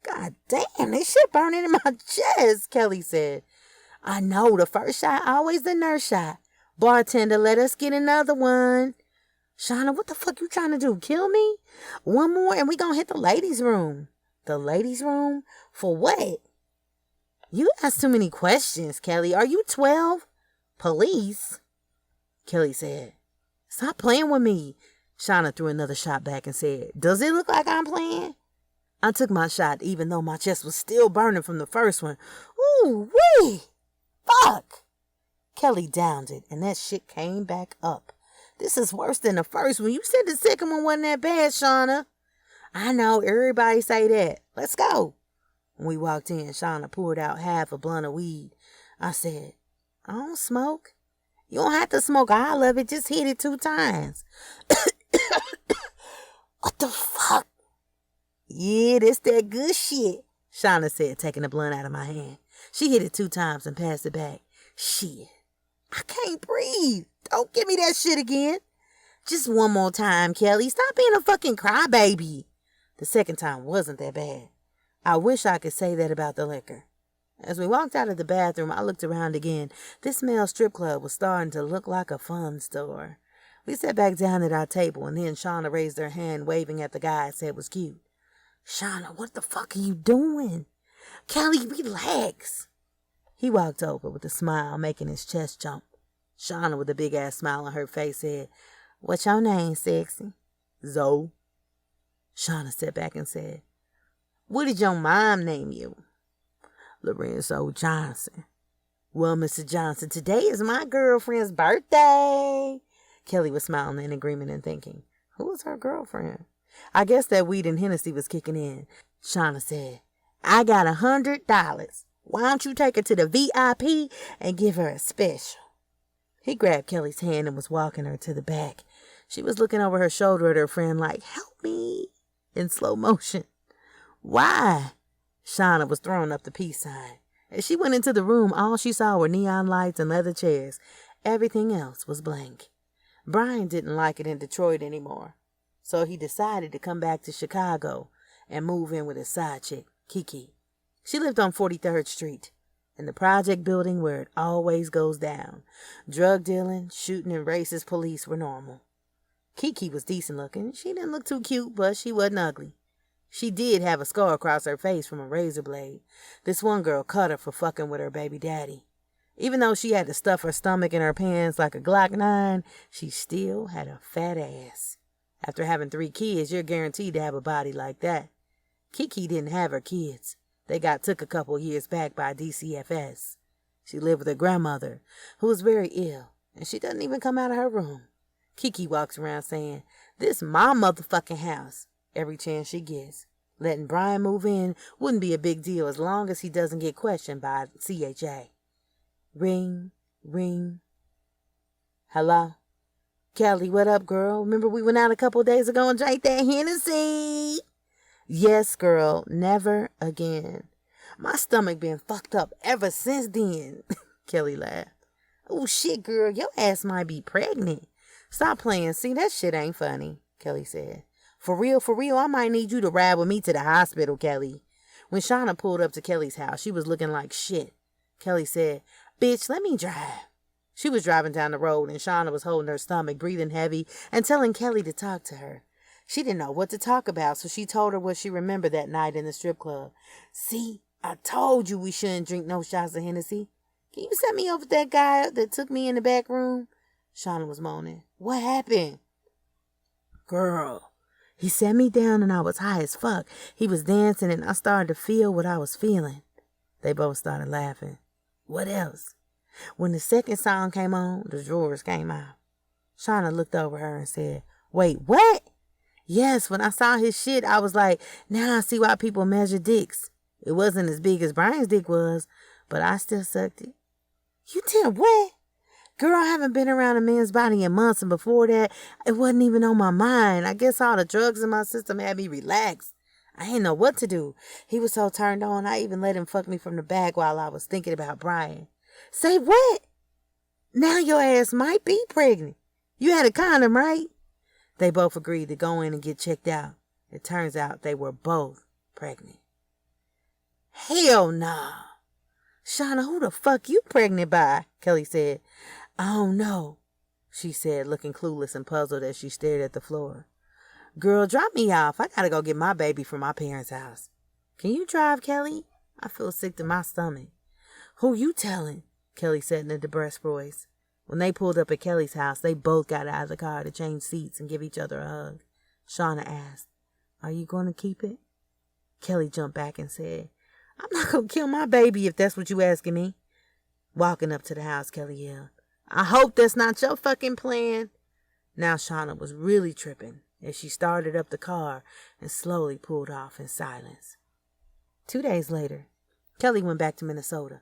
[SPEAKER 1] God damn, this shit burning in my chest, Kelly said. I know, the first shot, always the nurse shot. Bartender, let us get another one. Shauna, what the fuck you trying to do? Kill me? One more and we gonna hit the ladies' room. The ladies' room? For what? You ask too many questions, Kelly. Are you 12? Police? Kelly said. Stop playing with me. Shauna threw another shot back and said, does it look like I'm playing? I took my shot even though my chest was still burning from the first one. Ooh, wee! Fuck! Kelly downed it and that shit came back up. This is worse than the first one. You said the second one wasn't that bad, Shauna. I know, everybody say that. Let's go. When we walked in, Shauna poured out half a blunt of weed. I said, I don't smoke. You don't have to smoke all of it. Just hit it 2 times. What the fuck? Yeah, this that good shit, Shauna said, taking the blunt out of my hand. She hit it 2 times and passed it back. Shit. I can't breathe. Don't give me that shit again. Just one more time, Kelly. Stop being a fucking crybaby. The second time wasn't that bad. I wish I could say that about the liquor. As we walked out of the bathroom, I looked around again. This male strip club was starting to look like a fun store. We sat back down at our table, and then Shauna raised her hand, waving at the guy I said was cute. Shauna, what the fuck are you doing? Kelly, relax. He walked over with a smile, making his chest jump. Shauna, with a big-ass smile on her face, said, what's your name, sexy? Zoe. Shauna sat back and said, what did your mom name you? Lorenzo Johnson. Well, Mr. Johnson, today is my girlfriend's birthday. Kelly was smiling in agreement and thinking, who was her girlfriend? I guess that weed and Hennessy was kicking in. Shauna said, I got $100. Why don't you take her to the VIP and give her a special? He grabbed Kelly's hand and was walking her to the back. She was looking over her shoulder at her friend like, help me, in slow motion. Why? Shauna was throwing up the peace sign. As she went into the room, all she saw were neon lights and leather chairs. Everything else was blank. Brian didn't like it in Detroit anymore, so he decided to come back to Chicago and move in with his side chick, Kiki. She lived on 43rd Street, in the project building where it always goes down. Drug dealing, shooting, and racist police were normal. Kiki was decent looking. She didn't look too cute, but she wasn't ugly. She did have a scar across her face from a razor blade. This one girl cut her for fucking with her baby daddy. Even though she had to stuff her stomach in her pants like a Glock 9, she still had a fat ass. After having 3 kids, you're guaranteed to have a body like that. Kiki didn't have her kids. They got took a couple years back by DCFS. She lived with her grandmother, who was very ill, and she doesn't even come out of her room. Kiki walks around saying, this my motherfucking house, every chance she gets. Letting Brian move in wouldn't be a big deal as long as he doesn't get questioned by CHA. Ring, ring. Hello? Kelly, what up, girl? Remember we went out a couple days ago and drank that Hennessy? Yes, girl, never again. My stomach been fucked up ever since then. Kelly laughed. Oh, shit, girl, your ass might be pregnant. Stop playing. See, that shit ain't funny, Kelly said. For real, I might need you to ride with me to the hospital, Kelly. When Shauna pulled up to Kelly's house, she was looking like shit. Kelly said, bitch, let me drive. She was driving down the road, and Shauna was holding her stomach, breathing heavy, and telling Kelly to talk to her. She didn't know what to talk about, so she told her what she remembered that night in the strip club. See, I told you we shouldn't drink no shots of Hennessy. Can you set me over that guy that took me in the back room? Shauna was moaning. What happened? Girl, he set me down and I was high as fuck. He was dancing and I started to feel what I was feeling. They both started laughing. What else? When the second song came on, the drawers came out. Shauna looked over her and said, Wait, what? Yes, when I saw his shit, I was like, now I see why people measure dicks. It wasn't as big as Brian's dick was, but I still sucked it. You did what? Girl, I haven't been around a man's body in months, and before that, it wasn't even on my mind. I guess all the drugs in my system had me relaxed. I didn't know what to do. He was so turned on, I even let him fuck me from the back while I was thinking about Brian. Say what? Now your ass might be pregnant. You had a condom, right? They both agreed to go in and get checked out. It turns out they were both pregnant. Hell nah. Shauna, who the fuck you pregnant by? Kelly said. I don't know, she said, looking clueless and puzzled as she stared at the floor. Girl, drop me off. I gotta go get my baby from my parents' house. Can you drive, Kelly? I feel sick to my stomach. Who you telling? Kelly said in a depressed voice. When they pulled up at Kelly's house, they both got out of the car to change seats and give each other a hug. Shauna asked, Are you going to keep it? Kelly jumped back and said, I'm not going to kill my baby if that's what you asking me. Walking up to the house, Kelly yelled, I hope that's not your fucking plan. Now Shauna was really tripping as she started up the car and slowly pulled off in silence. 2 days later, Kelly went back to Minnesota.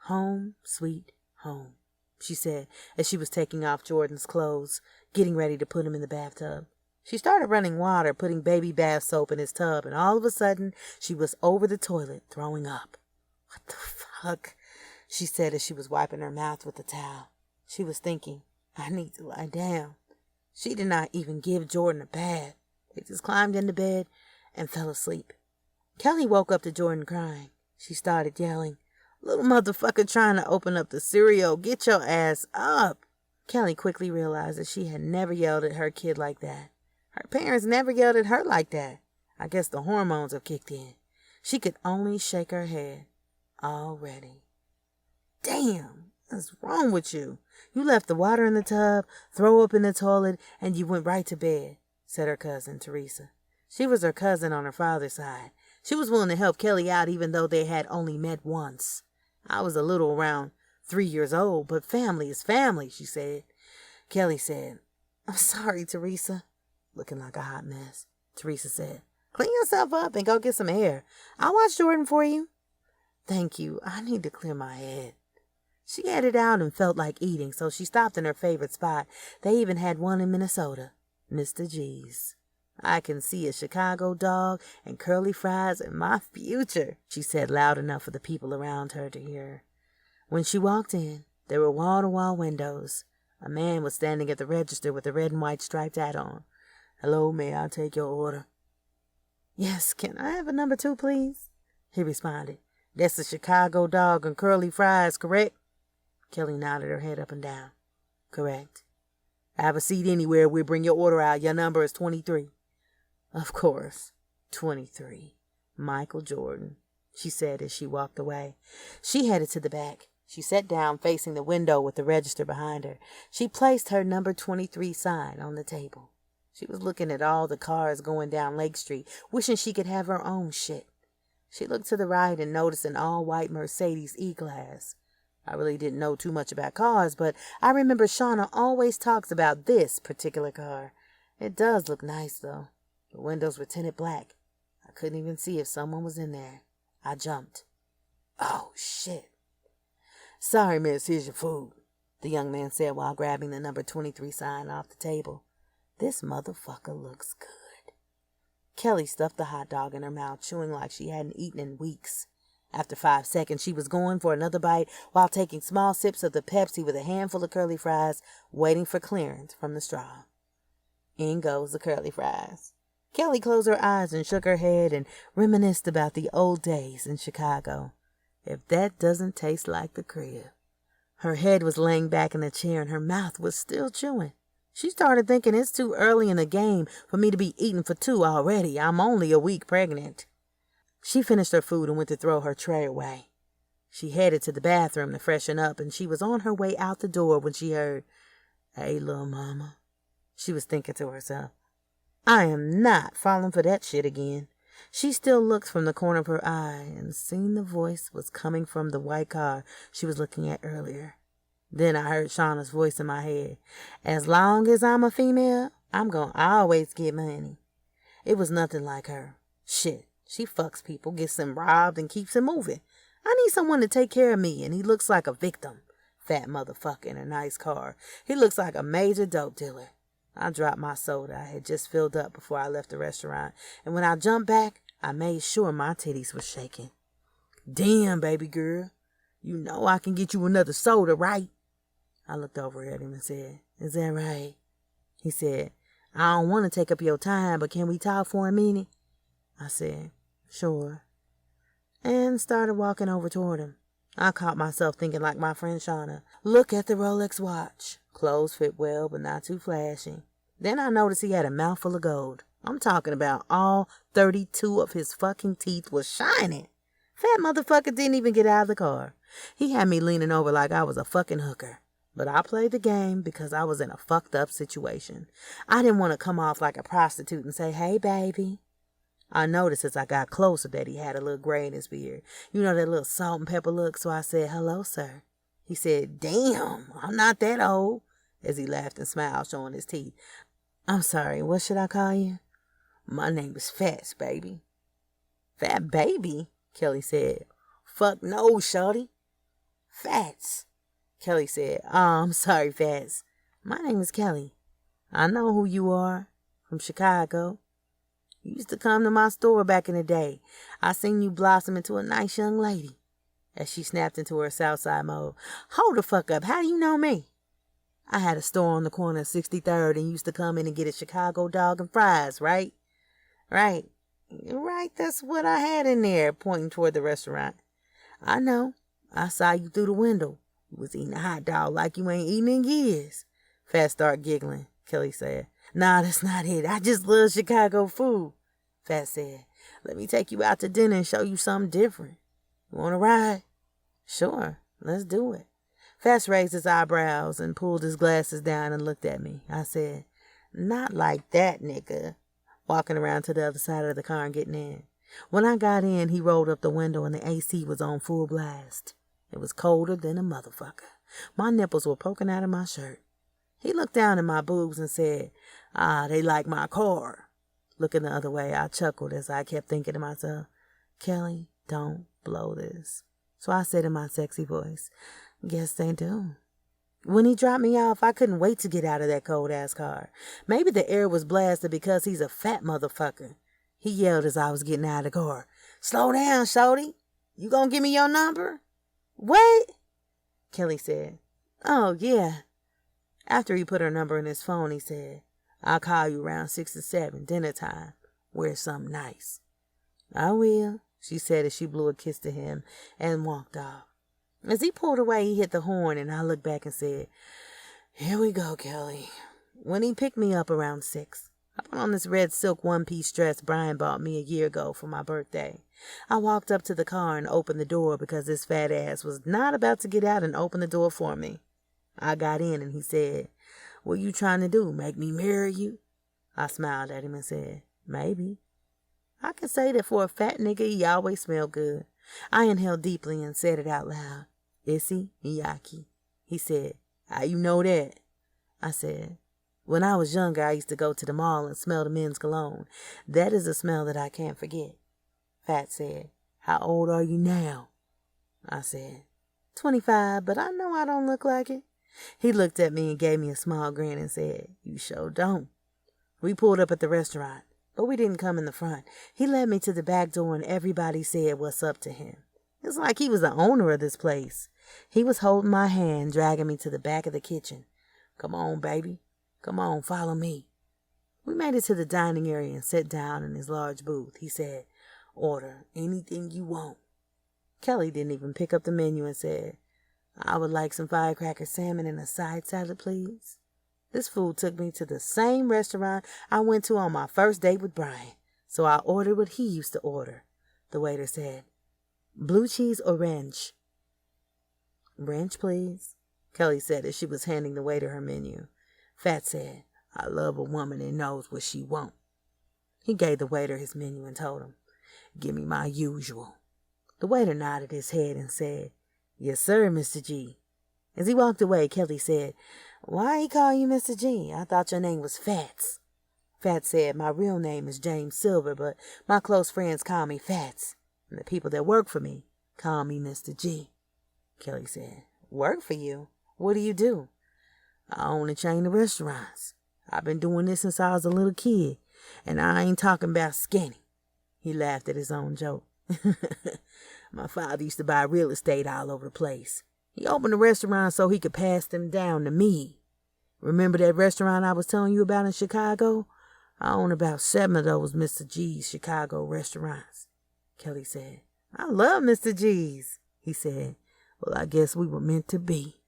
[SPEAKER 1] Home, sweet home, she said as she was taking off Jordan's clothes, getting ready to put him in the bathtub. She started running water, putting baby bath soap in his tub, and all of a sudden, she was over the toilet, throwing up. What the fuck? She said as she was wiping her mouth with the towel. She was thinking, I need to lie down. She did not even give Jordan a bath. They just climbed into bed and fell asleep. Kelly woke up to Jordan crying. She started yelling, Little motherfucker trying to open up the cereal. Get your ass up. Kelly quickly realized that she had never yelled at her kid like that. Her parents never yelled at her like that. I guess the hormones have kicked in. She could only shake her head. Already. Damn, what's wrong with you? You left the water in the tub, throw up in the toilet, and you went right to bed, said her cousin, Teresa. She was her cousin on her father's side. She was willing to help Kelly out even though they had only met once. I was a little around 3 years old, but family is family, she said. Kelly said, I'm sorry, Teresa. Looking like a hot mess. Teresa said, Clean yourself up and go get some air. I'll watch Jordan for you. Thank you. I need to clear my head. She had it out and felt like eating, so she stopped in her favorite spot. They even had one in Minnesota, Mr. G's. I can see a Chicago dog and curly fries in my future, she said loud enough for the people around her to hear. When she walked in, there were wall-to-wall windows. A man was standing at the register with a red and white striped hat on. Hello, may I take your order? Yes, can I have a number 2, please? He responded. That's a Chicago dog and curly fries, correct? Kelly nodded her head up and down. Correct. Have a seat anywhere. We'll bring your order out. Your number is 23. Of course. 23. Michael Jordan, she said as she walked away. She headed to the back. She sat down facing the window with the register behind her. She placed her number 23 sign on the table. She was looking at all the cars going down Lake Street, wishing she could have her own shit. She looked to the right and noticed an all-white Mercedes E-Class. I really didn't know too much about cars, but I remember Shauna always talks about this particular car. It does look nice, though. The windows were tinted black. I couldn't even see if someone was in there. I jumped. Oh, shit. Sorry, miss, here's your food, the young man said while grabbing the number 23 sign off the table. This motherfucker looks good. Kelly stuffed the hot dog in her mouth, chewing like she hadn't eaten in weeks. After 5 seconds, she was going for another bite while taking small sips of the Pepsi with a handful of curly fries, waiting for clearance from the straw. In goes the curly fries. Kelly closed her eyes and shook her head and reminisced about the old days in Chicago. If that doesn't taste like the crib. Her head was laying back in the chair and her mouth was still chewing. She started thinking it's too early in the game for me to be eating for 2 already. I'm only a week pregnant. She finished her food and went to throw her tray away. She headed to the bathroom to freshen up, and she was on her way out the door when she heard, "Hey, little mama." She was thinking to herself, "I am not falling for that shit again." She still looked from the corner of her eye and seen the voice was coming from the white car she was looking at earlier. Then I heard Shauna's voice in my head. "As long as I'm a female, I'm gonna always get money." It was nothing like her. Shit, she fucks people, gets them robbed, and keeps it moving. I need someone to take care of me, and he looks like a victim. Fat motherfucker in a nice car. He looks like a major dope dealer. I dropped my soda I had just filled up before I left the restaurant, and when I jumped back, I made sure my titties were shaking. "Damn, baby girl. You know I can get you another soda, right?" I looked over at him and said, "Is that right?" He said, "I don't want to take up your time, but can we talk for a minute?" I said, "Sure," and started walking over toward him. I caught myself thinking like my friend Shauna. Look at the Rolex watch. Clothes fit well, but not too flashy. Then I noticed he had a mouthful of gold. I'm talking about all 32 of his fucking teeth was shining. Fat motherfucker didn't even get out of the car. He had me leaning over like I was a fucking hooker. But I played the game because I was in a fucked up situation. I didn't want to come off like a prostitute and say, "Hey, baby." I noticed as I got closer that he had a little gray in his beard. You know, that little salt and pepper look. So I said, "Hello, sir." He said, "Damn, I'm not that old," as he laughed and smiled, showing his teeth. "I'm sorry, what should I call you?" "My name is Fats, baby." "Fat baby?" Kelly said. "Fuck no, shorty. Fats." Kelly said, "Oh, I'm sorry, Fats. My name is Kelly. I know who you are. From Chicago. You used to come to my store back in the day. I seen you blossom into a nice young lady." As she snapped into her Southside mode. "Hold the fuck up. How do you know me?" "I had a store on the corner of 63rd and used to come in and get a Chicago dog and fries, right?" "Right. Right, that's what I had in there," pointing toward the restaurant. "I know. I saw you through the window. You was eating a hot dog like you ain't eaten in years." Fat started giggling. Kelly said, "Nah, that's not it. I just love Chicago food." Fat said, "Let me take you out to dinner and show you something different. You want to ride?" "Sure, let's do it." Fat raised his eyebrows and pulled his glasses down and looked at me. I said, "Not like that, nigga," walking around to the other side of the car and getting in. When I got in, he rolled up the window and the AC was on full blast. It was colder than a motherfucker. My nipples were poking out of my shirt. He looked down at my boobs and said, "They like my car." Looking the other way, I chuckled as I kept thinking to myself, "Kelly, don't blow this." So I said in my sexy voice, "Guess they do." When he dropped me off, I couldn't wait to get out of that cold-ass car. Maybe the air was blasted because he's a fat motherfucker. He yelled as I was getting out of the car, "Slow down, shorty. You gonna give me your number?" "What?" Kelly said. "Oh, yeah." After he put her number in his phone, he said, "I'll call you around 6 or 7, dinner time. Wear something nice." "I will," she said as she blew a kiss to him and walked off. As he pulled away, he hit the horn, and I looked back and said, "Here we go, Kelly." When he picked me up around 6, I put on this red silk one-piece dress Brian bought me a year ago for my birthday. I walked up to the car and opened the door because this fat ass was not about to get out and open the door for me. I got in and he said, "What you trying to do, make me marry you?" I smiled at him and said, "Maybe." I can say that for a fat nigga, he always smelled good. I inhaled deeply and said it out loud. "Issey Miyake." He said, "How you know that?" I said, "When I was younger, I used to go to the mall and smell the men's cologne. That is a smell that I can't forget." Fat said, "How old are you now?" I said, 25, but I know I don't look like it. He looked at me and gave me a small grin and said, "You sure don't." We pulled up at the restaurant, but we didn't come in the front. He led me to the back door and everybody said what's up to him. It's like he was the owner of this place. He was holding my hand, dragging me to the back of the kitchen. "Come on, baby. Come on, follow me." We made it to the dining area and sat down in his large booth. He said, "Order anything you want." Kelly didn't even pick up the menu and said, "I would like some firecracker salmon and a side salad, please." This food took me to the same restaurant I went to on my first date with Brian, so I ordered what he used to order. the waiter said. Blue cheese or ranch? Ranch, please, Kelly said as she was handing the waiter her menu. Fat said, I love a woman that knows what she wants. He gave the waiter his menu and told him, Give me my usual. The waiter nodded his head and said, Yes, sir, Mr. G. As he walked away, Kelly said, Why he call you Mr. G? I thought your name was Fats. Fats said, My real name is James Silver, but my close friends call me Fats, and the people that work for me call me Mr. G. Kelly said, Work for you? What do you do? I own a chain of restaurants. I've been doing this since I was a little kid, and I ain't talking about skinny. He laughed at his own joke. My father used to buy real estate all over the place. He opened a restaurant so he could pass them down to me. Remember that restaurant I was telling you about in Chicago? I own about 7 of those Mr. G's Chicago restaurants. Kelly said, I love Mr. G's. He said, Well, I guess we were meant to be.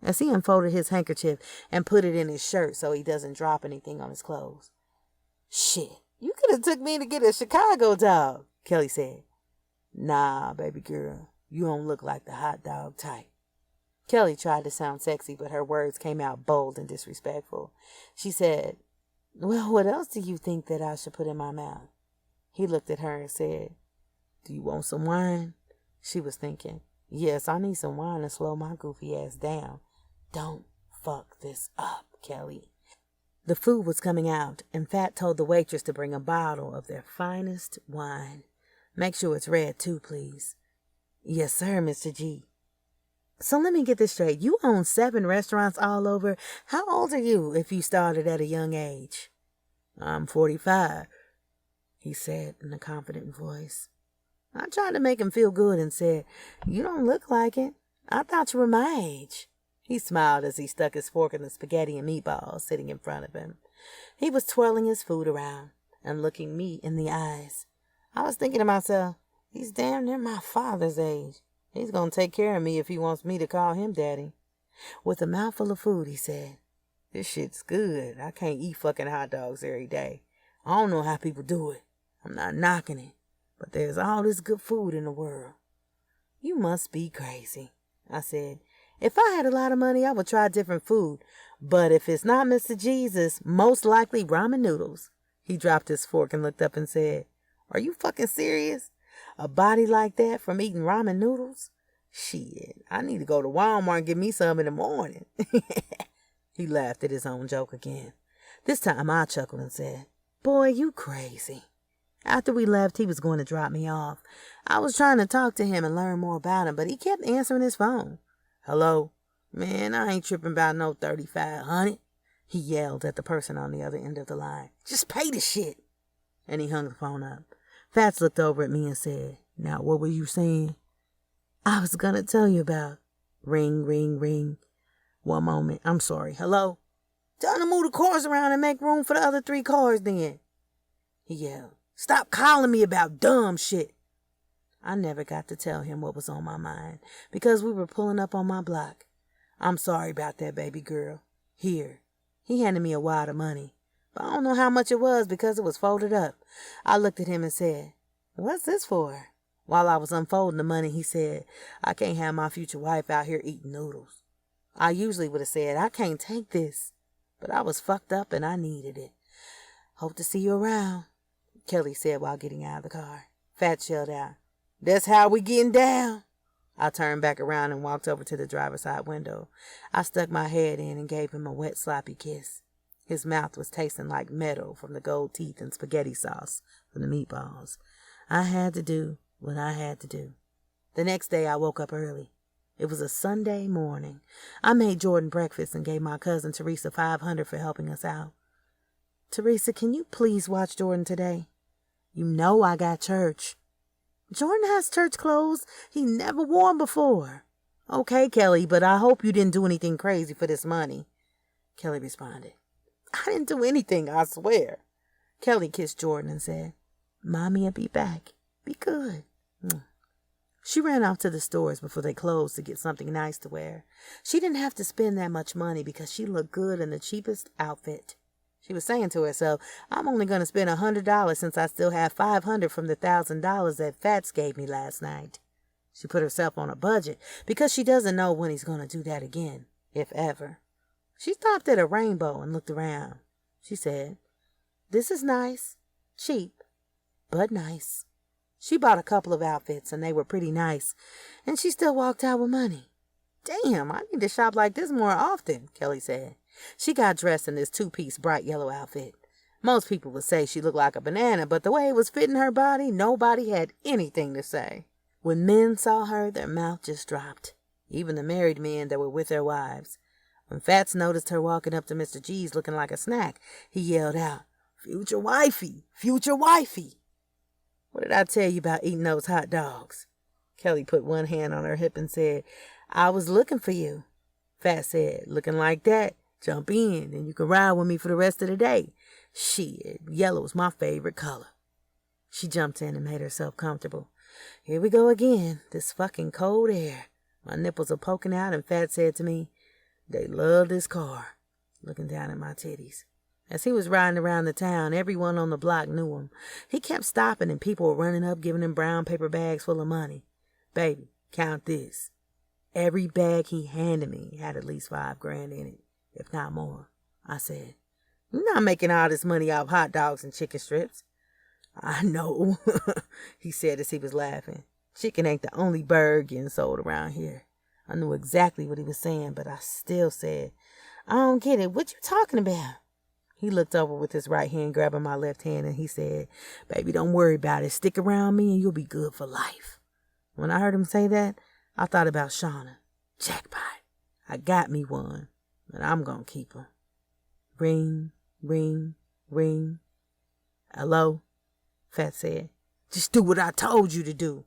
[SPEAKER 1] As he unfolded his handkerchief and put it in his shirt so he doesn't drop anything on his clothes. Shit, you could have took me to get a Chicago dog, Kelly said. Nah, baby girl, you don't look like the hot dog type. Kelly tried to sound sexy, but her words came out bold and disrespectful. She said, Well, what else do you think that I should put in my mouth? He looked at her and said, Do you want some wine? She was thinking, Yes, I need some wine to slow my goofy ass down. Don't fuck this up, Kelly. The food was coming out, and Fat told the waitress to bring a bottle of their finest wine. Make sure it's red, too, please. Yes, sir, Mr. G. So let me get this straight. You own 7 restaurants all over. How old are you if you started at a young age? I'm 45, he said in a confident voice. I tried to make him feel good and said, You don't look like it. I thought you were my age. He smiled as he stuck his fork in the spaghetti and meatballs sitting in front of him. He was twirling his food around and looking me in the eyes. I was thinking to myself, he's damn near my father's age. He's going to take care of me if he wants me to call him daddy. With a mouthful of food, he said, This shit's good. I can't eat fucking hot dogs every day. I don't know how people do it. I'm not knocking it. But there's all this good food in the world. You must be crazy, I said. If I had a lot of money, I would try different food. But if it's not Mr. G's, it's most likely ramen noodles. He dropped his fork and looked up and said, Are you fucking serious? A body like that from eating ramen noodles? Shit, I need to go to Walmart and get me some in the morning. He laughed at his own joke again. This time I chuckled and said, Boy, you crazy. After we left, he was going to drop me off. I was trying to talk to him and learn more about him, but he kept answering his phone. Hello? Man, I ain't tripping about no 3,500. He yelled at the person on the other end of the line. Just pay the shit. And he hung the phone up. Fats looked over at me and said, Now, what were you saying? I was going to tell you about. Ring, ring, ring. One moment. I'm sorry. Hello? Tell him to move the cars around and make room for the other 3 cars then. He yelled. Stop calling me about dumb shit. I never got to tell him what was on my mind because we were pulling up on my block. I'm sorry about that, baby girl. Here. He handed me a wad of money, but I don't know how much it was because it was folded up. I looked at him and said, What's this for? While I was unfolding the money, he said, I can't have my future wife out here eating noodles. I usually would have said, I can't take this, but I was fucked up and I needed it. Hope to see you around, Kelly said while getting out of the car. Fat yelled out, That's how we getting down. I turned back around and walked over to the driver's side window. I stuck my head in and gave him a wet, sloppy kiss. His mouth was tasting like metal from the gold teeth and spaghetti sauce from the meatballs. I had to do what I had to do. The next day I woke up early. It was a Sunday morning. I made Jordan breakfast and gave my cousin Teresa $500 for helping us out. Teresa, can you please watch Jordan today? You know I got church. Jordan has church clothes he never worn before. Okay, Kelly, but I hope you didn't do anything crazy for this money. Kelly responded. I didn't do anything, I swear. Kelly kissed Jordan and said, Mommy'll be back. Be good. She ran off to the stores before they closed to get something nice to wear. She didn't have to spend that much money because she looked good in the cheapest outfit. She was saying to herself, I'm only going to spend $100 since I still have $500 from the $1,000 that Fats gave me last night. She put herself on a budget because she doesn't know when he's going to do that again, if ever. She stopped at a Rainbow and looked around. She said, this is nice, cheap, but nice. She bought a couple of outfits and they were pretty nice, and she still walked out with money. Damn, I need to shop like this more often, Kelly said. She got dressed in this two-piece bright yellow outfit. Most people would say she looked like a banana, but the way it was fitting her body, nobody had anything to say. When men saw her, their mouth just dropped. Even the married men that were with their wives. When Fats noticed her walking up to Mr. G's looking like a snack, he yelled out, future wifey, future wifey. What did I tell you about eating those hot dogs? Kelly put one hand on her hip and said, I was looking for you. Fats said, looking like that, jump in and you can ride with me for the rest of the day. Shit, yellow's my favorite color. She jumped in and made herself comfortable. Here we go again, this fucking cold air. My nipples are poking out and Fats said to me, they love this car, looking down at my titties. As he was riding around the town, everyone on the block knew him. He kept stopping and people were running up giving him brown paper bags full of money. Baby, count this. Every bag he handed me had at least $5,000 in it, if not more. I said, you're not making all this money off hot dogs and chicken strips. I know, he said as he was laughing. Chicken ain't the only bird getting sold around here. I knew exactly what he was saying, but I still said, I don't get it. What you talking about? He looked over with his right hand, grabbing my left hand, and he said, baby, don't worry about it. Stick around me and you'll be good for life. When I heard him say that, I thought about Shauna. Jackpot. I got me one, and I'm going to keep her. Ring, ring, ring. Hello? Fat said. Just do what I told you to do,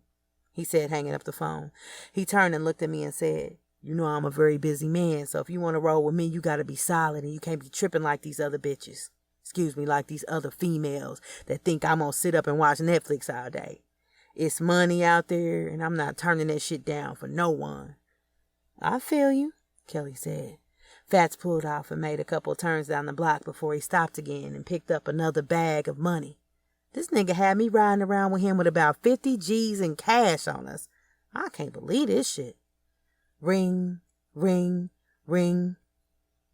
[SPEAKER 1] he said, hanging up the phone. He turned and looked at me and said, you know I'm a very busy man, so if you want to roll with me, you got to be solid, and you can't be tripping like these other bitches. Excuse me, like these other females that think I'm going to sit up and watch Netflix all day. It's money out there, and I'm not turning that shit down for no one. I feel you, Kelly said. Fats pulled off and made a couple of turns down the block before he stopped again and picked up another bag of money. This nigga had me riding around with him with about 50 G's in cash on us. I can't believe this shit. Ring, ring, ring.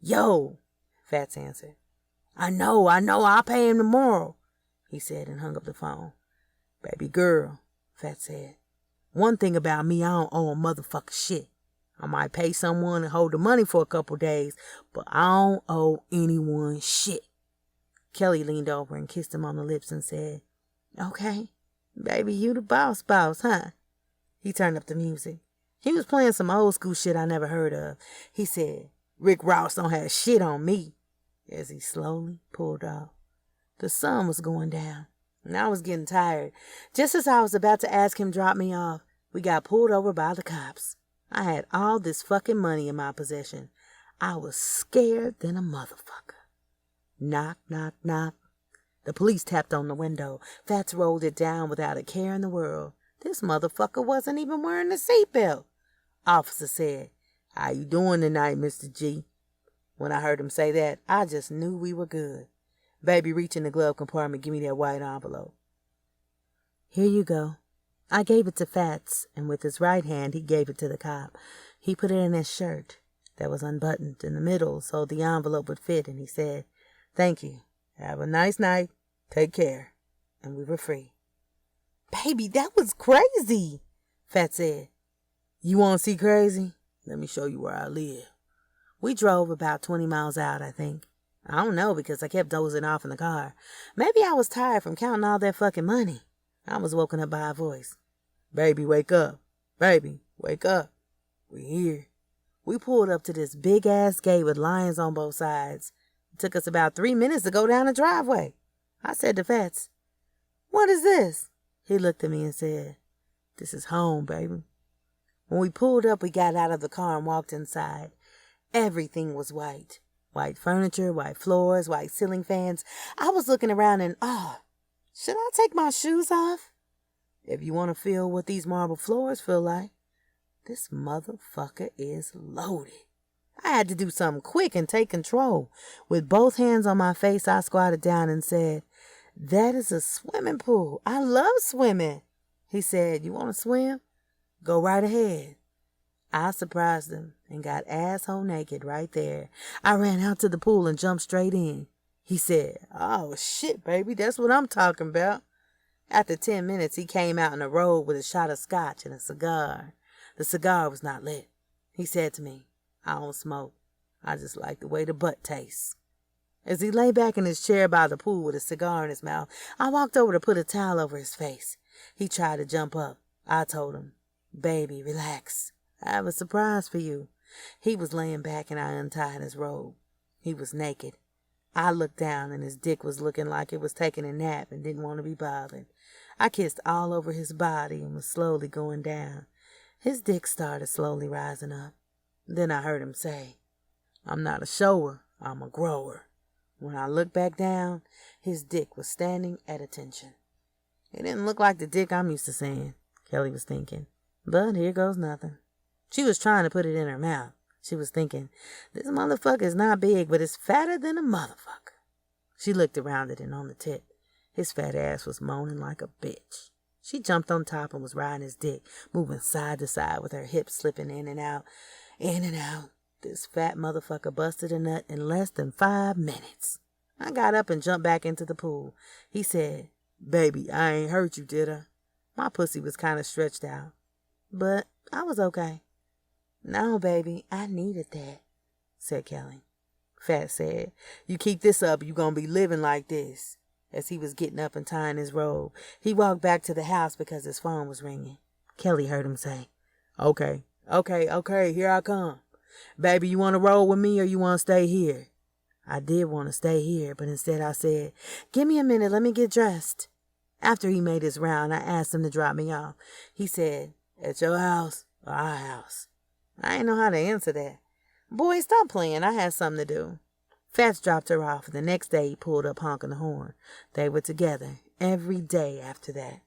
[SPEAKER 1] Yo, Fats answered. I know, I'll pay him tomorrow, he said and hung up the phone. Baby girl, Fats said. One thing about me, I don't owe a motherfucker shit. I might pay someone and hold the money for a couple days, but I don't owe anyone shit. Kelly leaned over and kissed him on the lips and said, okay, baby, you the boss, huh? He turned up the music. He was playing some old school shit I never heard of. He said, Rick Ross don't have shit on me, as he slowly pulled off. The sun was going down, and I was getting tired. Just as I was about to ask him to drop me off, we got pulled over by the cops. I had all this fucking money in my possession. I was scared than a motherfucker. Knock, knock, knock. The police tapped on the window. Fats rolled it down without a care in the world. This motherfucker wasn't even wearing a seatbelt. Officer said, how you doing tonight, Mr. G? When I heard him say that, I just knew we were good. Baby, reach in the glove compartment, give me that white envelope. Here you go. I gave it to Fats, and with his right hand, he gave it to the cop. He put it in his shirt that was unbuttoned in the middle so the envelope would fit, and he said, thank you. Have a nice night. Take care. And we were free. Baby, that was crazy, Fats said. You want to see crazy? Let me show you where I live. We drove about 20 miles out, I think. I don't know because I kept dozing off in the car. Maybe I was tired from counting all that fucking money. I was woken up by a voice. Baby, wake up. Baby, wake up. We here. We pulled up to this big-ass gate with lions on both sides. It took us about 3 minutes to go down the driveway. I said to Fats, what is this? He looked at me and said, this is home, baby. When we pulled up, we got out of the car and walked inside. Everything was white. White furniture, white floors, white ceiling fans. I was looking around and, should I take my shoes off? If you want to feel what these marble floors feel like, this motherfucker is loaded. I had to do something quick and take control. With both hands on my face, I squatted down and said, "That is a swimming pool. I love swimming." He said, "You want to swim? Go right ahead." I surprised him and got asshole naked right there. I ran out to the pool and jumped straight in. He said, "Oh, shit, baby, that's what I'm talking about." After 10 minutes, he came out in a robe with a shot of scotch and a cigar. The cigar was not lit. He said to me, "I don't smoke. I just like the way the butt tastes." As he lay back in his chair by the pool with a cigar in his mouth, I walked over to put a towel over his face. He tried to jump up. I told him, "Baby, relax. I have a surprise for you." He was laying back and I untied his robe. He was naked. I looked down and his dick was looking like it was taking a nap and didn't want to be bothered. I kissed all over his body and was slowly going down. His dick started slowly rising up. Then I heard him say, "I'm not a shower, I'm a grower." When I looked back down, his dick was standing at attention. It didn't look like the dick I'm used to seeing, Kelly was thinking. But here goes nothing. She was trying to put it in her mouth. She was thinking, "This motherfucker is not big, but it's fatter than a motherfucker." She looked around it and on the tip. His fat ass was moaning like a bitch. She jumped on top and was riding his dick, moving side to side with her hips slipping in and out, in and out. This fat motherfucker busted a nut in less than 5 minutes. I got up and jumped back into the pool. He said, "Baby, I ain't hurt you, did I?" My pussy was kind of stretched out, but I was okay. "No, baby, I needed that," said Kelly. Fat said, "You keep this up, you gonna be living like this." As he was getting up and tying his robe, he walked back to the house because his phone was ringing. Kelly heard him say, Okay, here I come. Baby, you want to roll with me or you want to stay here?" I did want to stay here, but instead I said, "Give me a minute, let me get dressed." After he made his round, I asked him to drop me off. He said, "At your house or our house?" I didn't know how to answer that. "Boy, stop playing. I had something to do." Fats dropped her off, and the next day he pulled up honking the horn. They were together every day after that.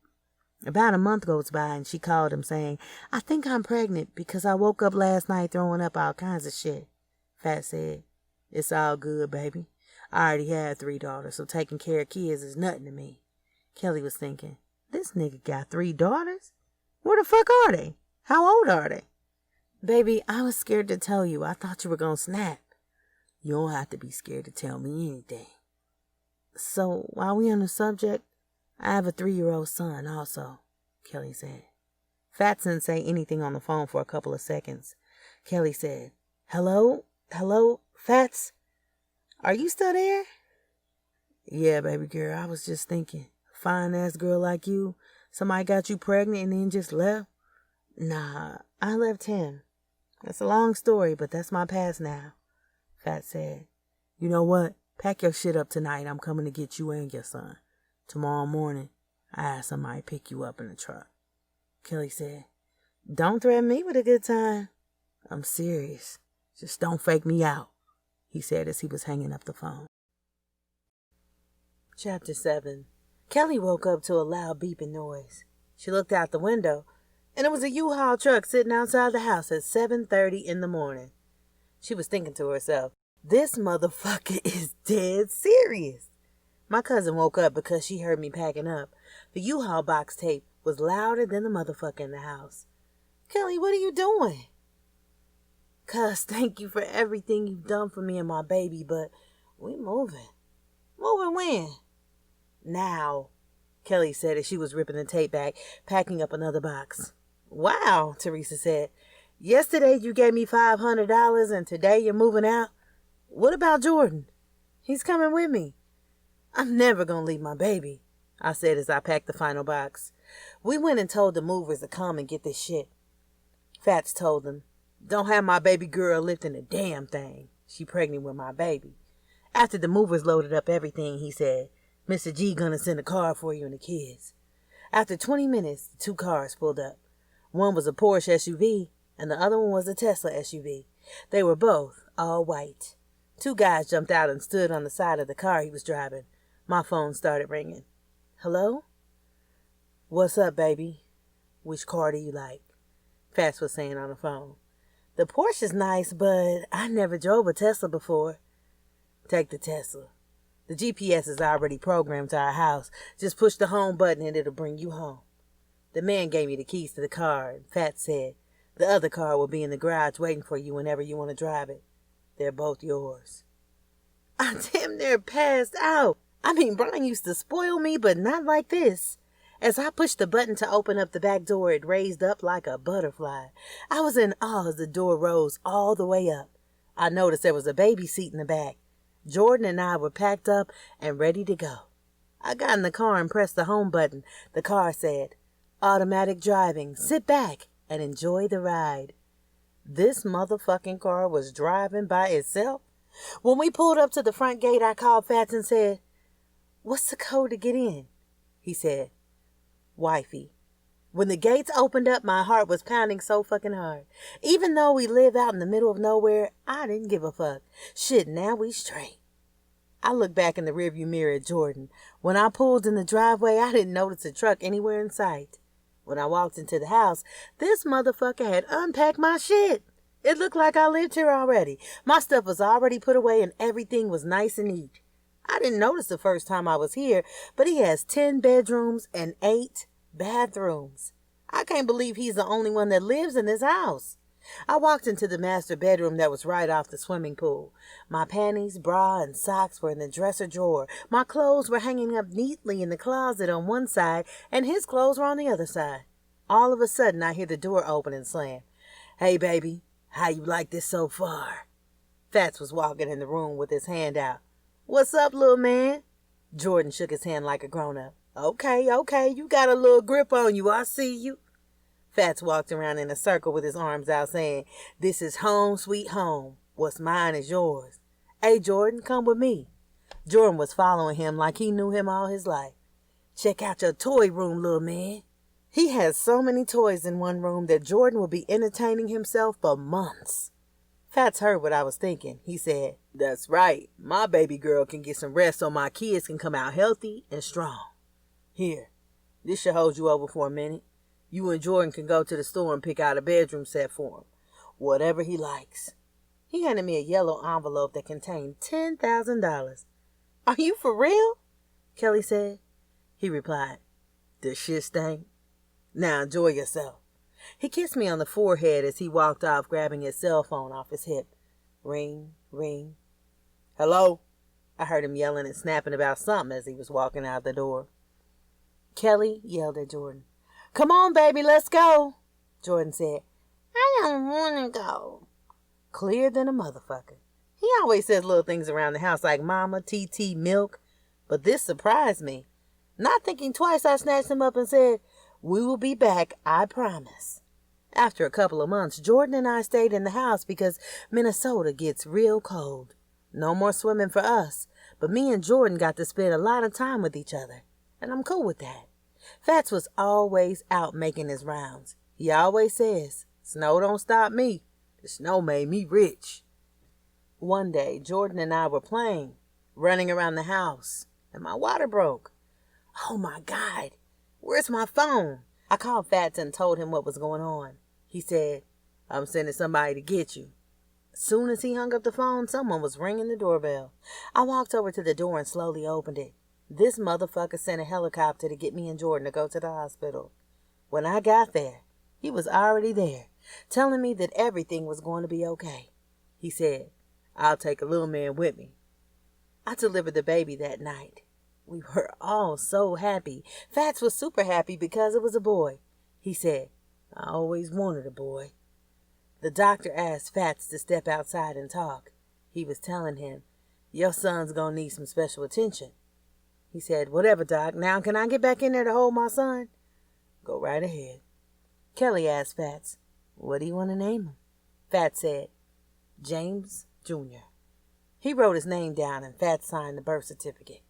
[SPEAKER 1] About a month goes by, and she called him saying, "I think I'm pregnant because I woke up last night throwing up all kinds of shit." Fats said, "It's all good, baby. I already had 3 daughters, so taking care of kids is nothing to me." Kelly was thinking, this nigga got 3 daughters? Where the fuck are they? How old are they? "Baby, I was scared to tell you. I thought you were gonna snap." "You don't have to be scared to tell me anything." "So, while we on the subject, I have a 3-year-old son also," Kelly said. Fats didn't say anything on the phone for a couple of seconds. Kelly said, Hello, Fats? Are you still there?" "Yeah, baby girl, I was just thinking. Fine-ass girl like you, somebody got you pregnant and then just left?" "Nah, I left him. It's a long story, but that's my past now," Fat said. "You know what? Pack your shit up tonight. I'm coming to get you and your son. Tomorrow morning, I have somebody pick you up in the truck." Kelly said, "Don't threaten me with a good time." "I'm serious. Just don't fake me out," he said as he was hanging up the phone. Chapter 7. Kelly woke up to a loud beeping noise. She looked out the window, and it was a U-Haul truck sitting outside the house at 7:30 in the morning. She was thinking to herself, this motherfucker is dead serious. My cousin woke up because she heard me packing up. The U-Haul box tape was louder than the motherfucker in the house. "Kelly, what are you doing?" "Cuz, thank you for everything you've done for me and my baby, but we moving." "Moving when?" "Now," Kelly said as she was ripping the tape back, packing up another box. "Wow," Teresa said. "Yesterday you gave me $500 and today you're moving out? What about Jordan? He's coming with me." "I'm never going to leave my baby," I said as I packed the final box. "We went and told the movers to come and get this shit." Fats told them, "Don't have my baby girl lifting a damn thing. She pregnant with my baby." After the movers loaded up everything, he said, "Mr. G gonna send a car for you and the kids." After 20 minutes, the 2 cars pulled up. One was a Porsche SUV, and the other one was a Tesla SUV. They were both all white. 2 guys jumped out and stood on the side of the car he was driving. My phone started ringing. "Hello?" "What's up, baby? Which car do you like?" Fats was saying on the phone. The Porsche's nice, but I never drove a Tesla before. Take the Tesla. The GPS is already programmed to our house. Just push the home button and it'll bring you home. The man gave me the keys to the car, and Fat said the other car will be in the garage waiting for you whenever you want to drive it. They're both yours. I damn near passed out. I mean, Brian used to spoil me, but not like this. As I pushed the button to open up the back door, it raised up like a butterfly. I was in awe as the door rose all the way up. I noticed there was a baby seat in the back. Jordan and I were packed up and ready to go. I got in the car and pressed the home button. The car said, "Automatic driving. Sit back and enjoy the ride." This motherfucking car was driving by itself. When we pulled up to the front gate, I called Fats and said, "What's the code to get in?" He said, "Wifey." When the gates opened up, my heart was pounding so fucking hard. Even though we live out in the middle of nowhere, I didn't give a fuck. Shit, now we straight. I looked back in the rearview mirror at Jordan. When I pulled in the driveway, I didn't notice a truck anywhere in sight. When I walked into the house, this motherfucker had unpacked my shit. It looked like I lived here already. My stuff was already put away and everything was nice and neat. I didn't notice the first time I was here, but he has 10 bedrooms and 8 bathrooms. I can't believe he's the only one that lives in this house. I walked into the master bedroom that was right off the swimming pool. My panties, bra, and socks were in the dresser drawer. My clothes were hanging up neatly in the closet on one side, and his clothes were on the other side. All of a sudden, I hear the door open and slam. "Hey, baby, how you like this so far?" Fats was walking in the room with his hand out. "What's up, little man?" Jordan shook his hand like a grown-up. Okay, you got a little grip on you, I see you." Fats walked around in a circle with his arms out saying, "This is home sweet home. What's mine is yours. Hey, Jordan, come with me." Jordan was following him like he knew him all his life. "Check out your toy room, little man." He has so many toys in one room that Jordan will be entertaining himself for months. Fats heard what I was thinking. He said, "That's right. My baby girl can get some rest so my kids can come out healthy and strong. Here, this should hold you over for a minute. You and Jordan can go to the store and pick out a bedroom set for him. Whatever he likes." He handed me a yellow envelope that contained $10,000. "Are you for real?" Kelly said. He replied, "The shit stank. Now enjoy yourself." He kissed me on the forehead as he walked off, grabbing his cell phone off his hip. Ring, ring. "Hello?" I heard him yelling and snapping about something as he was walking out the door. Kelly yelled at Jordan. "Come on, baby, let's go." Jordan said, "I don't want to go." Clear than a motherfucker. He always says little things around the house like mama, TT, milk. But this surprised me. Not thinking twice, I snatched him up and said, "We will be back, I promise." After a couple of months, Jordan and I stayed in the house because Minnesota gets real cold. No more swimming for us, but me and Jordan got to spend a lot of time with each other, and I'm cool with that. Fats was always out making his rounds. He always says, "Snow don't stop me. The snow made me rich." One day, Jordan and I were playing, running around the house, and my water broke. Oh my God, where's my phone? I called Fats and told him what was going on. He said, "I'm sending somebody to get you." As soon as he hung up the phone, someone was ringing the doorbell. I walked over to the door and slowly opened it. This motherfucker sent a helicopter to get me and Jordan to go to the hospital. When I got there, he was already there, telling me that everything was going to be okay. He said, "I'll take a little man with me." I delivered the baby that night. We were all so happy. Fats was super happy because it was a boy. He said, "I always wanted a boy." The doctor asked Fats to step outside and talk. He was telling him, "Your son's gonna need some special attention." He said, "Whatever, Doc. Now can I get back in there to hold my son?" "Go right ahead." Kelly asked Fats, "What do you want to name him?" Fats said, "James Jr." He wrote his name down and Fats signed the birth certificate.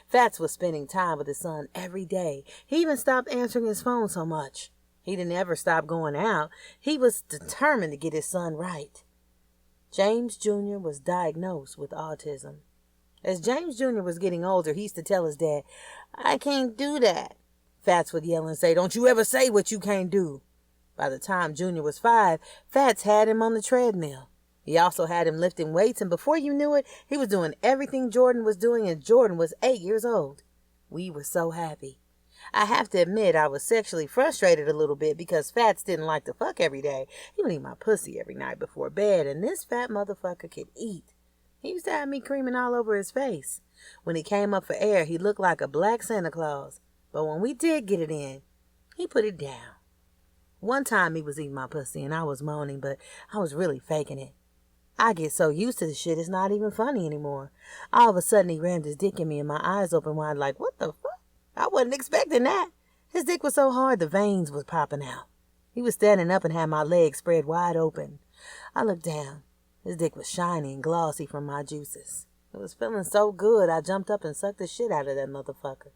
[SPEAKER 1] Fats was spending time with his son every day. He even stopped answering his phone so much. He didn't ever stop going out. He was determined to get his son right. James Jr. was diagnosed with autism. As James Jr. was getting older, he used to tell his dad, "I can't do that." Fats would yell and say, "Don't you ever say what you can't do." By the time Junior was 5, Fats had him on the treadmill. He also had him lifting weights, and before you knew it, he was doing everything Jordan was doing, and Jordan was 8 years old. We were so happy. I have to admit I was sexually frustrated a little bit because Fats didn't like to fuck every day. He would eat my pussy every night before bed, and this fat motherfucker could eat. He used to have me creaming all over his face. When he came up for air, he looked like a black Santa Claus. But when we did get it in, he put it down. One time he was eating my pussy and I was moaning, but I was really faking it. I get so used to the shit, it's not even funny anymore. All of a sudden he rammed his dick in me and my eyes open wide like, what the fuck? I wasn't expecting that. His dick was so hard the veins was popping out. He was standing up and had my legs spread wide open. I looked down. His dick was shiny and glossy from my juices. It was feeling so good I jumped up and sucked the shit out of that motherfucker.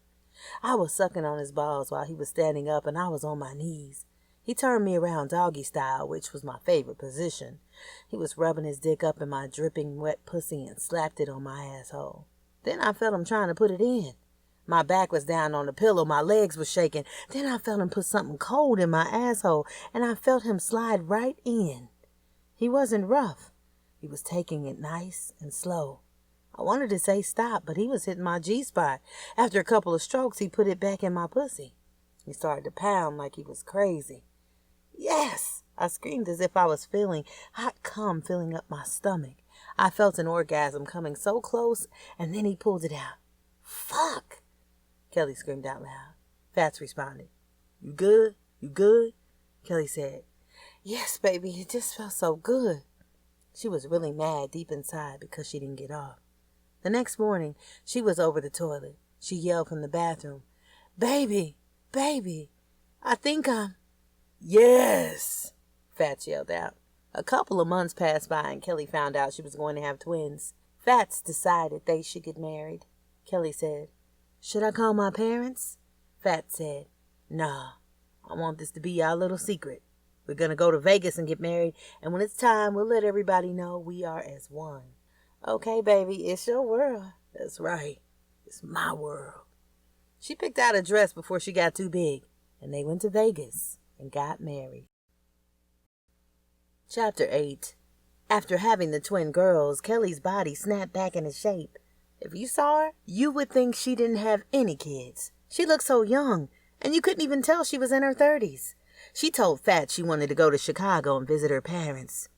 [SPEAKER 1] I was sucking on his balls while he was standing up and I was on my knees. He turned me around doggy style, which was my favorite position. He was rubbing his dick up in my dripping wet pussy and slapped it on my asshole. Then I felt him trying to put it in. My back was down on the pillow, my legs were shaking. Then I felt him put something cold in my asshole and I felt him slide right in. He wasn't rough. He was taking it nice and slow. I wanted to say stop, but he was hitting my G-spot. After a couple of strokes, he put it back in my pussy. He started to pound like he was crazy. Yes! I screamed as if I was feeling hot cum filling up my stomach. I felt an orgasm coming so close, and then he pulled it out. Fuck! Kelly screamed out loud. Fats responded. You good? You good? Kelly said. Yes, baby, it just felt so good. She was really mad deep inside because she didn't get off. The next morning, she was over the toilet. She yelled from the bathroom, Baby, baby, I think I'm... Yes, Fats yelled out. A couple of months passed by and Kelly found out she was going to have twins. Fats decided they should get married. Kelly said, Should I call my parents? Fats said, Nah, I want this to be our little secret. We're going to go to Vegas and get married, and when it's time, we'll let everybody know we are as one. Okay, baby, it's your world. That's right. It's my world. She picked out a dress before she got too big, and they went to Vegas and got married. Chapter 8. After having the twin girls, Kelly's body snapped back into shape. If you saw her, you would think she didn't have any kids. She looked so young, and you couldn't even tell she was in her 30s. She told Fats she wanted to go to Chicago and visit her parents.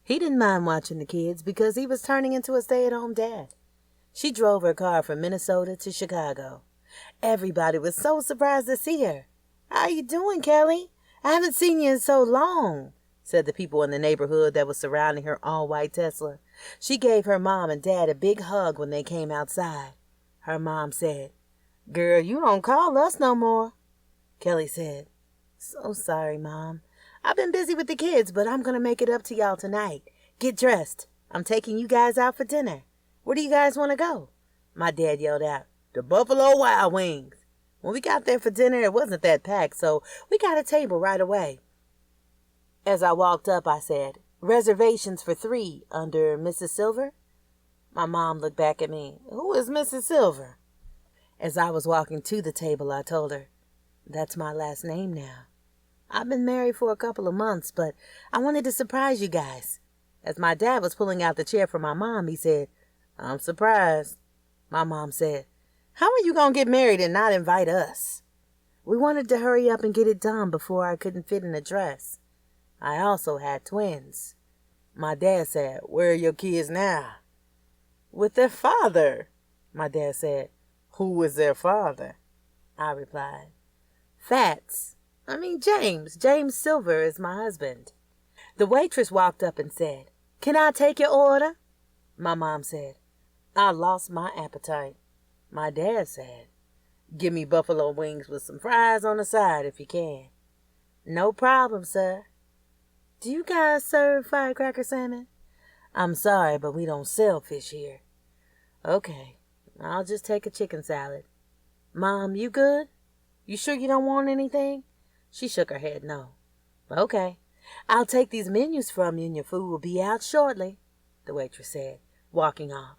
[SPEAKER 1] He didn't mind watching the kids because he was turning into a stay-at-home dad. She drove her car from Minnesota to Chicago. Everybody was so surprised to see her. How you doing, Kelly? I haven't seen you in so long, said the people in the neighborhood that was surrounding her all-white Tesla. She gave her mom and dad a big hug when they came outside. Her mom said, Girl, you don't call us no more. Kelly said, So sorry, Mom. I've been busy with the kids, but I'm going to make it up to y'all tonight. Get dressed. I'm taking you guys out for dinner. Where do you guys want to go? My dad yelled out, The Buffalo Wild Wings. When we got there for dinner, it wasn't that packed, so we got a table right away. As I walked up, I said, Reservations for 3 under Mrs. Silver? My mom looked back at me. Who is Mrs. Silver? As I was walking to the table, I told her, That's my last name now. I've been married for a couple of months, but I wanted to surprise you guys. As my dad was pulling out the chair for my mom, he said, I'm surprised. My mom said, How are you going to get married and not invite us? We wanted to hurry up and get it done before I couldn't fit in a dress. I also had twins. My dad said, Where are your kids now? With their father. My dad said, Who is their father? I replied, James. James Silver is my husband. The waitress walked up and said, Can I take your order? My mom said, I lost my appetite. My dad said, Give me buffalo wings with some fries on the side if you can. No problem, sir. Do you guys serve firecracker salmon? I'm sorry, but we don't sell fish here. Okay, I'll just take a chicken salad. Mom, you good? You sure you don't want anything? She shook her head no. Okay, I'll take these menus from you and your food will be out shortly, the waitress said, walking off.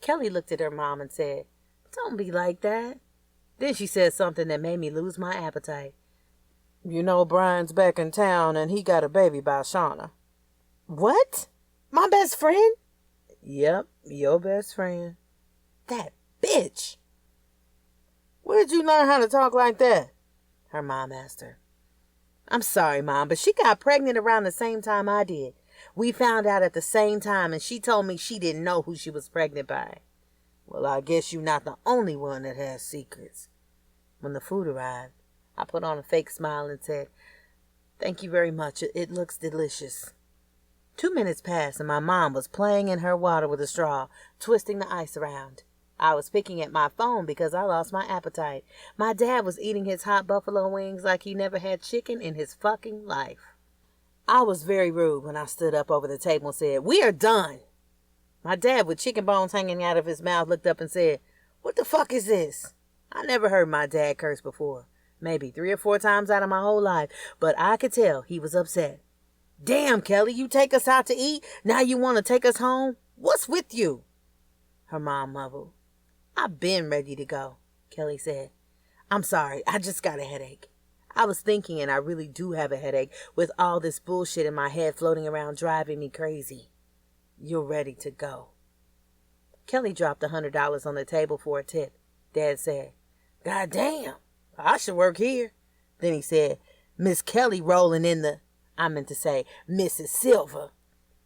[SPEAKER 1] Kelly looked at her mom and said, Don't be like that. Then she said something that made me lose my appetite. You know Brian's back in town and he got a baby by Shauna.
[SPEAKER 4] What? My best friend?
[SPEAKER 1] Yep, your best friend.
[SPEAKER 4] That bitch.
[SPEAKER 1] Where'd you learn how to talk like that? Her mom asked her.
[SPEAKER 4] I'm sorry, Mom, but she got pregnant around the same time I did. We found out at the same time, and she told me she didn't know who she was pregnant by.
[SPEAKER 1] Well, I guess you're not the only one that has secrets. When the food arrived, I put on a fake smile and said, "Thank you very much. It looks delicious." 2 minutes passed and my mom was playing in her water with a straw, twisting the ice around. I was picking at my phone because I lost my appetite. My dad was eating his hot buffalo wings like he never had chicken in his fucking life. I was very rude when I stood up over the table and said, "We are done." My dad, with chicken bones hanging out of his mouth, looked up and said, "What the fuck is this?" I never heard my dad curse before. Maybe 3 or 4 times out of my whole life, but I could tell he was upset. "Damn, Kelly, you take us out to eat? Now you want to take us home? What's with you?" Her mom mumbled. "I've been ready to go," Kelly said. "I'm sorry, I just got a headache." I was thinking, and I really do have a headache, with all this bullshit in my head floating around driving me crazy. "You're ready to go." Kelly dropped $100 on the table for a tip. Dad said, "God damn, I should work here." Then he said, "Miss Kelly rolling in the," I meant to say, "Mrs. Silver."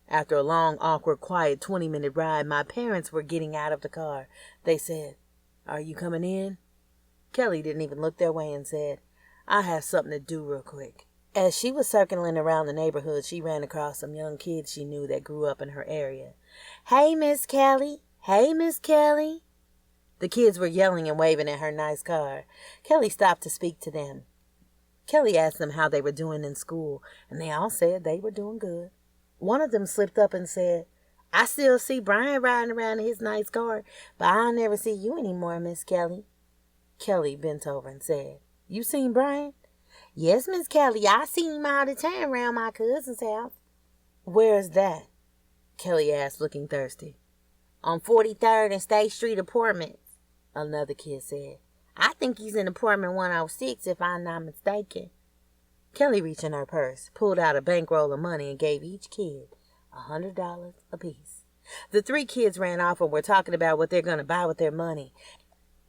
[SPEAKER 1] After a long, awkward, quiet 20-minute ride, my parents were getting out of the car. They said, "Are you coming in?" Kelly didn't even look their way and said, "I have something to do real quick." As she was circling around the neighborhood, she ran across some young kids she knew that grew up in her area. "Hey, Miss Kelly. Hey, Miss Kelly." The kids were yelling and waving at her nice car. Kelly stopped to speak to them. Kelly asked them how they were doing in school, and they all said they were doing good. One of them slipped up and said, "I still see Brian riding around in his nice car, but I'll never see you anymore, Miss Kelly." Kelly bent over and said, "You seen Brian?" "Yes, Miss Kelly, I seen him all the time around my cousin's house." "Where's that?" Kelly asked, looking thirsty. "On 43rd and State Street Apartments," another kid said. "I think he's in apartment 106 if I'm not mistaken." Kelly reached in her purse, pulled out a bankroll of money, and gave each kid $100 apiece. The 3 kids ran off and were talking about what they're going to buy with their money.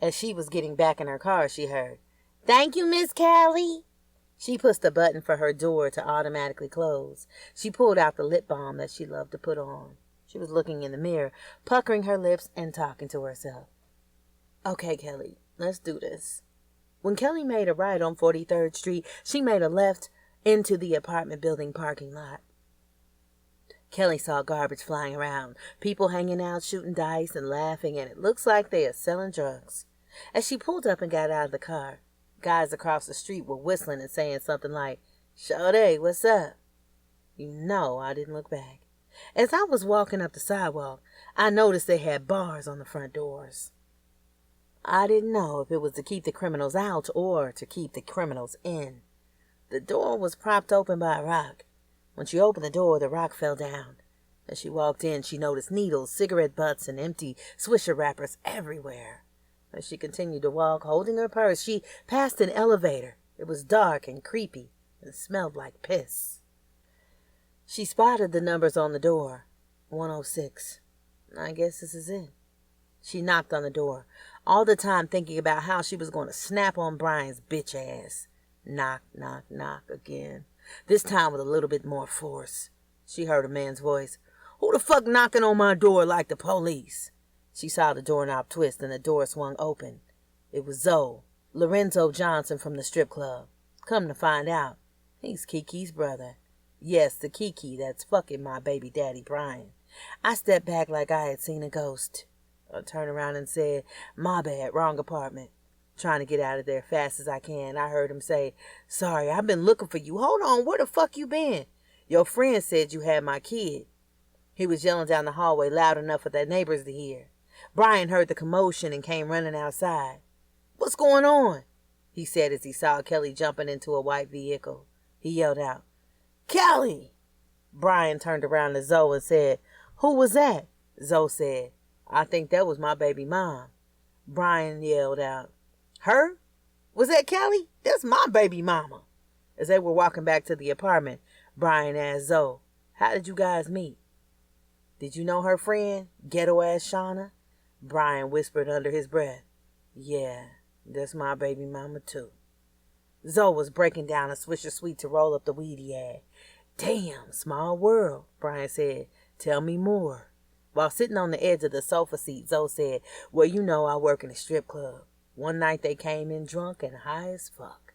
[SPEAKER 1] As she was getting back in her car, she heard, "Thank you, Miss Kelly." She pushed the button for her door to automatically close. She pulled out the lip balm that she loved to put on. She was looking in the mirror, puckering her lips and talking to herself. "Okay, Kelly, let's do this." When Kelly made a right on 43rd Street, she made a left into the apartment building parking lot. Kelly saw garbage flying around, people hanging out, shooting dice and laughing, and it looks like they are selling drugs. As she pulled up and got out of the car, guys across the street were whistling and saying something like, "Shawty, what's up?" You know I didn't look back. As I was walking up the sidewalk, I noticed they had bars on the front doors. I didn't know if it was to keep the criminals out or to keep the criminals in. The door was propped open by a rock. When she opened the door, the rock fell down. As she walked in, she noticed needles, cigarette butts, and empty Swisher wrappers everywhere. As she continued to walk, holding her purse, she passed an elevator. It was dark and creepy and smelled like piss. She spotted the numbers on the door. 106. I guess this is it. She knocked on the door, all the time thinking about how she was going to snap on Brian's bitch ass. Knock, knock, knock again. This time with a little bit more force. She heard a man's voice. "Who the fuck knocking on my door like the police?" She saw the doorknob twist and the door swung open. It was Zoe, Lorenzo Johnson from the strip club. Come to find out, he's Kiki's brother. Yes, the Kiki that's fucking my baby daddy Brian. I stepped back like I had seen a ghost. I turned around and said, "My bad, wrong apartment." Trying to get out of there fast as I can, I heard him say, "Sorry, I've been looking for you. Hold on, where the fuck you been? Your friend said you had my kid." He was yelling down the hallway loud enough for the neighbors to hear. Brian heard the commotion and came running outside. "What's going on?" he said as he saw Kelly jumping into a white vehicle. He yelled out, "Kelly!" Brian turned around to Zoe and said, "Who was that?" Zoe said, "I think that was my baby mom." Brian yelled out, "Her? Was that Kelly? That's my baby mama."
[SPEAKER 4] As they were walking back to the apartment, Brian asked Zoe, "How did you guys meet?" "Did you know her friend, ghetto-ass Shauna?" Brian whispered under his breath. "Yeah, that's my baby mama too." Zoe was breaking down a Swisher Sweet to roll up the weed he had. "Damn, small world," Brian said. "Tell me more." While sitting on the edge of the sofa seat, Zoe said, "Well, you know I work in a strip club. One night they came in drunk and high as fuck."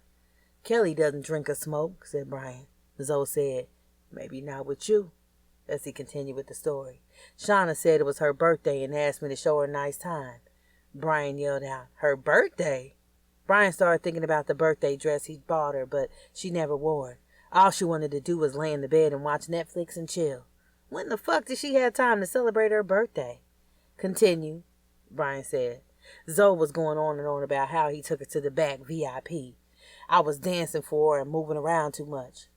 [SPEAKER 4] "Kelly doesn't drink or smoke," said Brian. Zoe said, "Maybe not with you," as he continued with the story. "Shauna said it was her birthday and asked me to show her a nice time." Brian yelled out, "Her birthday?" Brian started thinking about the birthday dress he'd bought her, but she never wore it. All she wanted to do was lay in the bed and watch Netflix and chill. When the fuck did she have time to celebrate her birthday? "Continue," Brian said. Zoe was going on and on about how he took her to the back VIP. "I was dancing for her and moving around too much.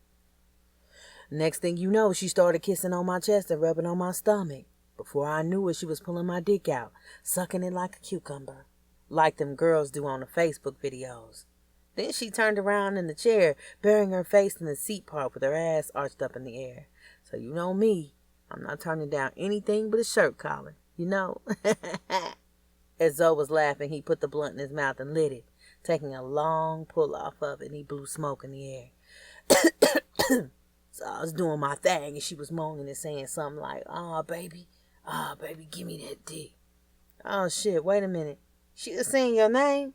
[SPEAKER 4] Next thing you know, she started kissing on my chest and rubbing on my stomach. Before I knew it, she was pulling my dick out, sucking it like a cucumber, like them girls do on the Facebook videos. Then she turned around in the chair, burying her face in the seat part with her ass arched up in the air. So you know me, I'm not turning down anything but a shirt collar, you know." As Zoe was laughing, he put the blunt in his mouth and lit it. Taking a long pull off of it, he blew smoke in the air. So I was doing my thing, and she was moaning and saying something like, "Ah, baby, give me that dick." "Oh, shit, wait a minute. She was saying your name?"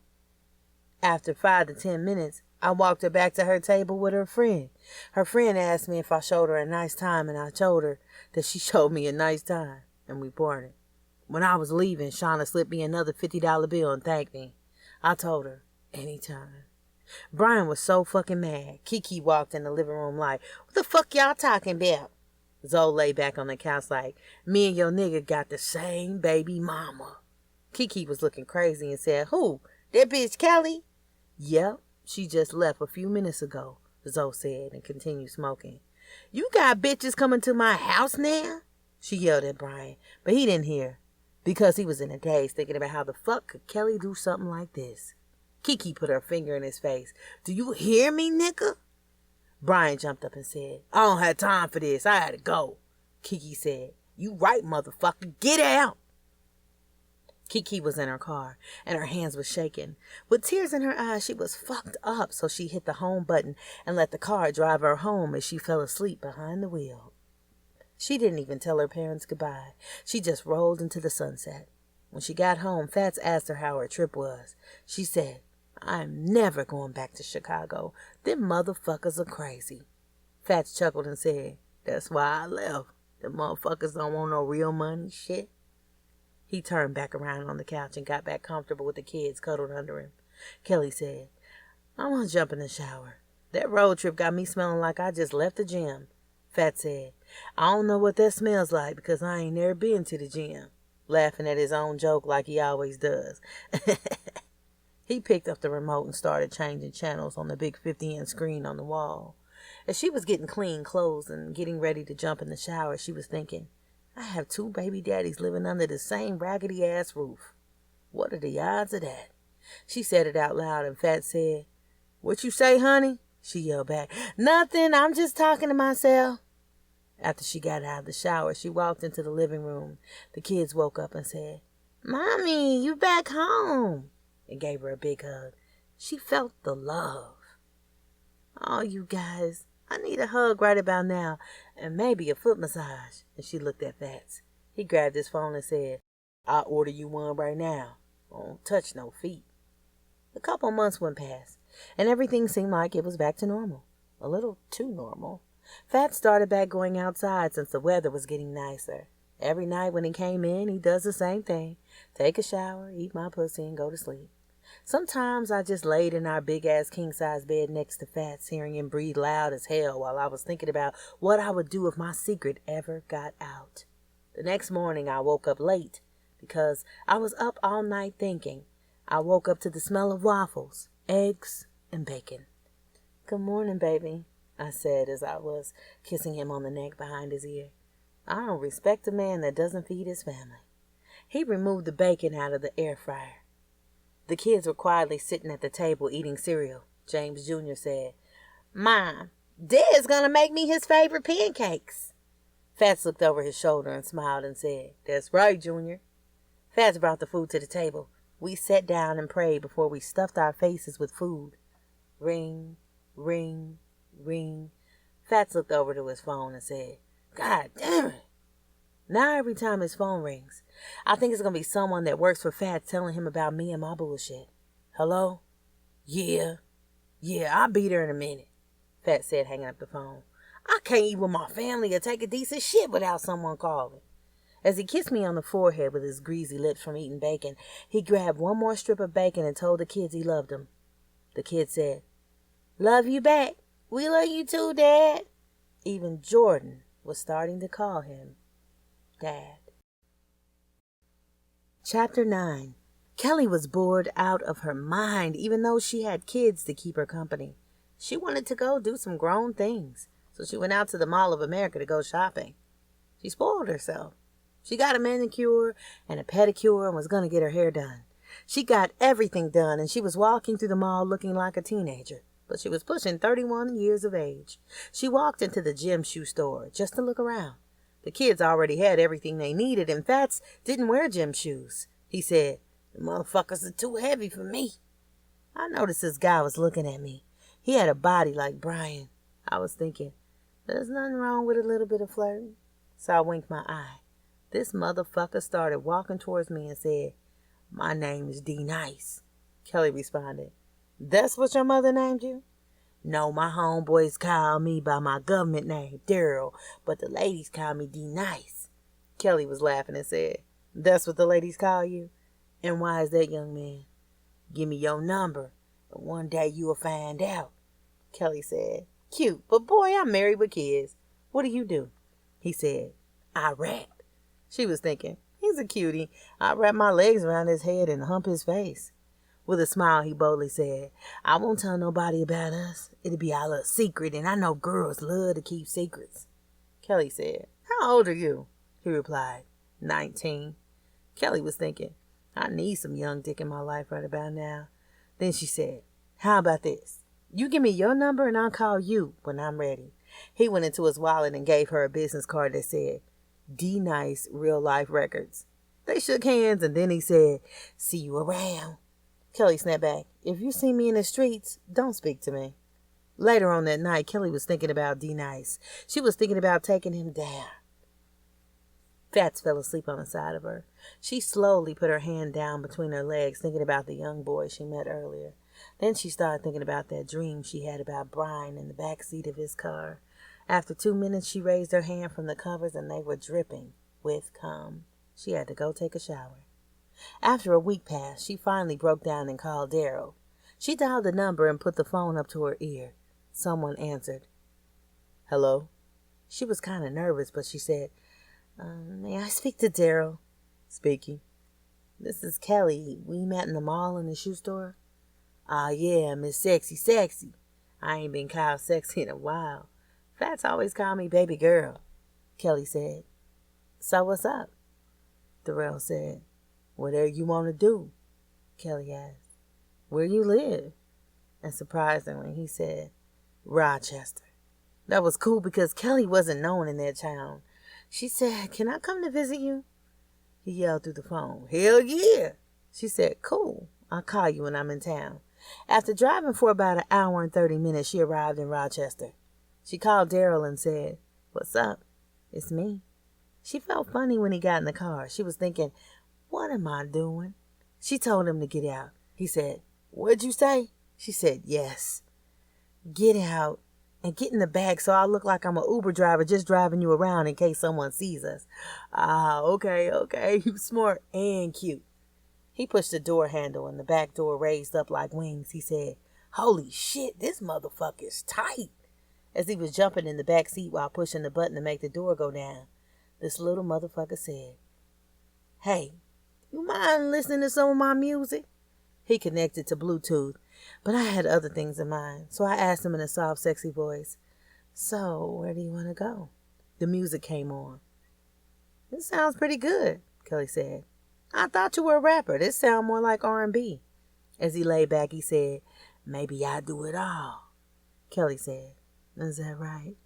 [SPEAKER 4] After 5 to 10 minutes, I walked her back to her table with her friend. Her friend asked me if I showed her a nice time, and I told her that she showed me a nice time, and we parted. When I was leaving, Shauna slipped me another $50 bill and thanked me. I told her, "Anytime." Brian was so fucking mad. Kiki walked in the living room like, "What the fuck y'all talking about?" Zoe lay back on the couch like, "Me and your nigga got the same baby mama." Kiki was looking crazy and said, "Who? That bitch Kelly?" "Yep, she just left a few minutes ago," Zoe said and continued smoking. "You got bitches coming to my house now?" she yelled at Brian, but he didn't hear because he was in a daze thinking about how the fuck could Kelly do something like this. Kiki put her finger in his face. "Do you hear me, nigga?" Brian jumped up and said, "I don't have time for this. I had to go." Kiki said, "You right, motherfucker. Get out." Kiki was in her car, and her hands were shaking. With tears in her eyes, she was fucked up, so she hit the home button and let the car drive her home as she fell asleep behind the wheel. She didn't even tell her parents goodbye. She just rolled into the sunset. When she got home, Fats asked her how her trip was. She said, "I'm never going back to Chicago. Them motherfuckers are crazy." Fats chuckled and said, "That's why I left. Them motherfuckers don't want no real money shit." He turned back around on the couch and got back comfortable with the kids cuddled under him. Kelly said, "I want to jump in the shower. That road trip got me smelling like I just left the gym." Fats said, "I don't know what that smells like because I ain't never been to the gym," laughing at his own joke like he always does. He picked up the remote and started changing channels on the big 50-inch screen on the wall. As she was getting clean clothes and getting ready to jump in the shower, she was thinking, I have 2 baby daddies living under the same raggedy-ass roof. What are the odds of that? She said it out loud, and Fat said, "What you say, honey?" She yelled back, "Nothing, I'm just talking to myself." After she got out of the shower, she walked into the living room. The kids woke up and said, "Mommy, you back home," and gave her a big hug. She felt the love. "Oh, you guys, I need a hug right about now, and maybe a foot massage." And she looked at Fats. He grabbed his phone and said, "I'll order you one right now. Don't touch no feet." A couple months went past, and everything seemed like it was back to normal. A little too normal. Fats started back going outside since the weather was getting nicer. Every night when he came in, he does the same thing. Take a shower, eat my pussy, and go to sleep. Sometimes I just laid in our big-ass king-size bed next to Fats, hearing him breathe loud as hell while I was thinking about what I would do if my secret ever got out. The next morning I woke up late because I was up all night thinking. I woke up to the smell of waffles, eggs, and bacon. "Good morning, baby," I said as I was kissing him on the neck behind his ear. I don't respect a man that doesn't feed his family. He removed the bacon out of the air fryer. The kids were quietly sitting at the table eating cereal. James Jr. said, Mom, Dad's gonna make me his favorite pancakes. Fats looked over his shoulder and smiled and said, That's right, Junior. Fats brought the food to the table. We sat down and prayed before we stuffed our faces with food. Ring, ring, ring. Fats looked over to his phone and said, God damn it. Now every time his phone rings, I think it's going to be someone that works for Fats telling him about me and my bullshit. Hello? Yeah, I'll be there in a minute, Fats said, hanging up the phone. I can't eat with my family or take a decent shit without someone calling. As he kissed me on the forehead with his greasy lips from eating bacon, he grabbed one more strip of bacon and told the kids he loved them. The kids said, Love you back. We love you too, Dad. Even Jordan was starting to call him Dad. Chapter 9. Kelly was bored out of her mind, even though she had kids to keep her company. She wanted to go do some grown things, so she went out to the Mall of America to go shopping. She spoiled herself. She got a manicure and a pedicure and was going to get her hair done. She got everything done, and she was walking through the mall looking like a teenager, but she was pushing 31 years of age. She walked into the gym shoe store just to look around. The kids already had everything they needed, and Fats didn't wear gym shoes. He said, The motherfuckers are too heavy for me. I noticed this guy was looking at me. He had a body like Brian. I was thinking, there's nothing wrong with a little bit of flirting. So I winked my eye. This motherfucker started walking towards me and said, My name is D Nice. Kelly responded, That's what your mother named you? No, my homeboys call me by my government name, Daryl, but the ladies call me D Nice. Kelly was laughing and said, That's what the ladies call you? And why is that, young man? Give me your number, and one day you will find out. Kelly said, Cute, but boy, I'm married with kids. What do you do? He said, I rap. She was thinking, He's a cutie. I wrap my legs around his head and hump his face. With a smile, he boldly said, I won't tell nobody about us. It'll be our little secret, and I know girls love to keep secrets. Kelly said, How old are you? He replied, 19. Kelly was thinking, I need some young dick in my life right about now. Then she said, How about this? You give me your number and I'll call you when I'm ready. He went into his wallet and gave her a business card that said, D Nice Real Life Records. They shook hands and then he said, See you around. Kelly snapped back, If you see me in the streets, don't speak to me. Later on that night, Kelly was thinking about D Nice. She was thinking about taking him down. Fats fell asleep on the side of her. She slowly put her hand down between her legs, thinking about the young boy she met earlier. Then she started thinking about that dream she had about Brian in the back seat of his car. After 2 minutes, she raised her hand from the covers and they were dripping with cum. She had to go take a shower. After a week passed, she finally broke down and called Daryl. She dialed the number and put the phone up to her ear. Someone answered. Hello? She was kind of nervous, but she said, May I speak to Daryl? Speaking. This is Kelly. We met in the mall in the shoe store. Yeah, Miss Sexy. I ain't been called sexy in a while. Fats always call me baby girl. Kelly said, So what's up? Darrell said, Whatever you want to do. Kelly asked, Where you live? And surprisingly, he said, Rochester. That was cool because Kelly wasn't known in that town. She said, Can I come to visit you? He yelled through the phone, Hell yeah. She said, Cool. I'll call you when I'm in town. After driving for about an hour and 30 minutes, she arrived in Rochester. She called Daryl and said, What's up? It's me. She felt funny when he got in the car. She was thinking, What am I doing? She told him to get out. He said, What'd you say? She said, Yes. Get out and get in the back so I look like I'm an Uber driver just driving you around in case someone sees us. Okay. You smart and cute. He pushed the door handle and the back door raised up like wings. He said, Holy shit, this motherfucker's tight. As he was jumping in the back seat while pushing the button to make the door go down, this little motherfucker said, Hey, you mind listening to some of my music? He connected to Bluetooth, but I had other things in mind, so I asked him in a soft, sexy voice, So, where do you want to go? The music came on. It sounds pretty good, Kelly said. I thought you were a rapper. This sounds more like R&B. As he lay back, he said, Maybe I do it all. Kelly said. Is that right?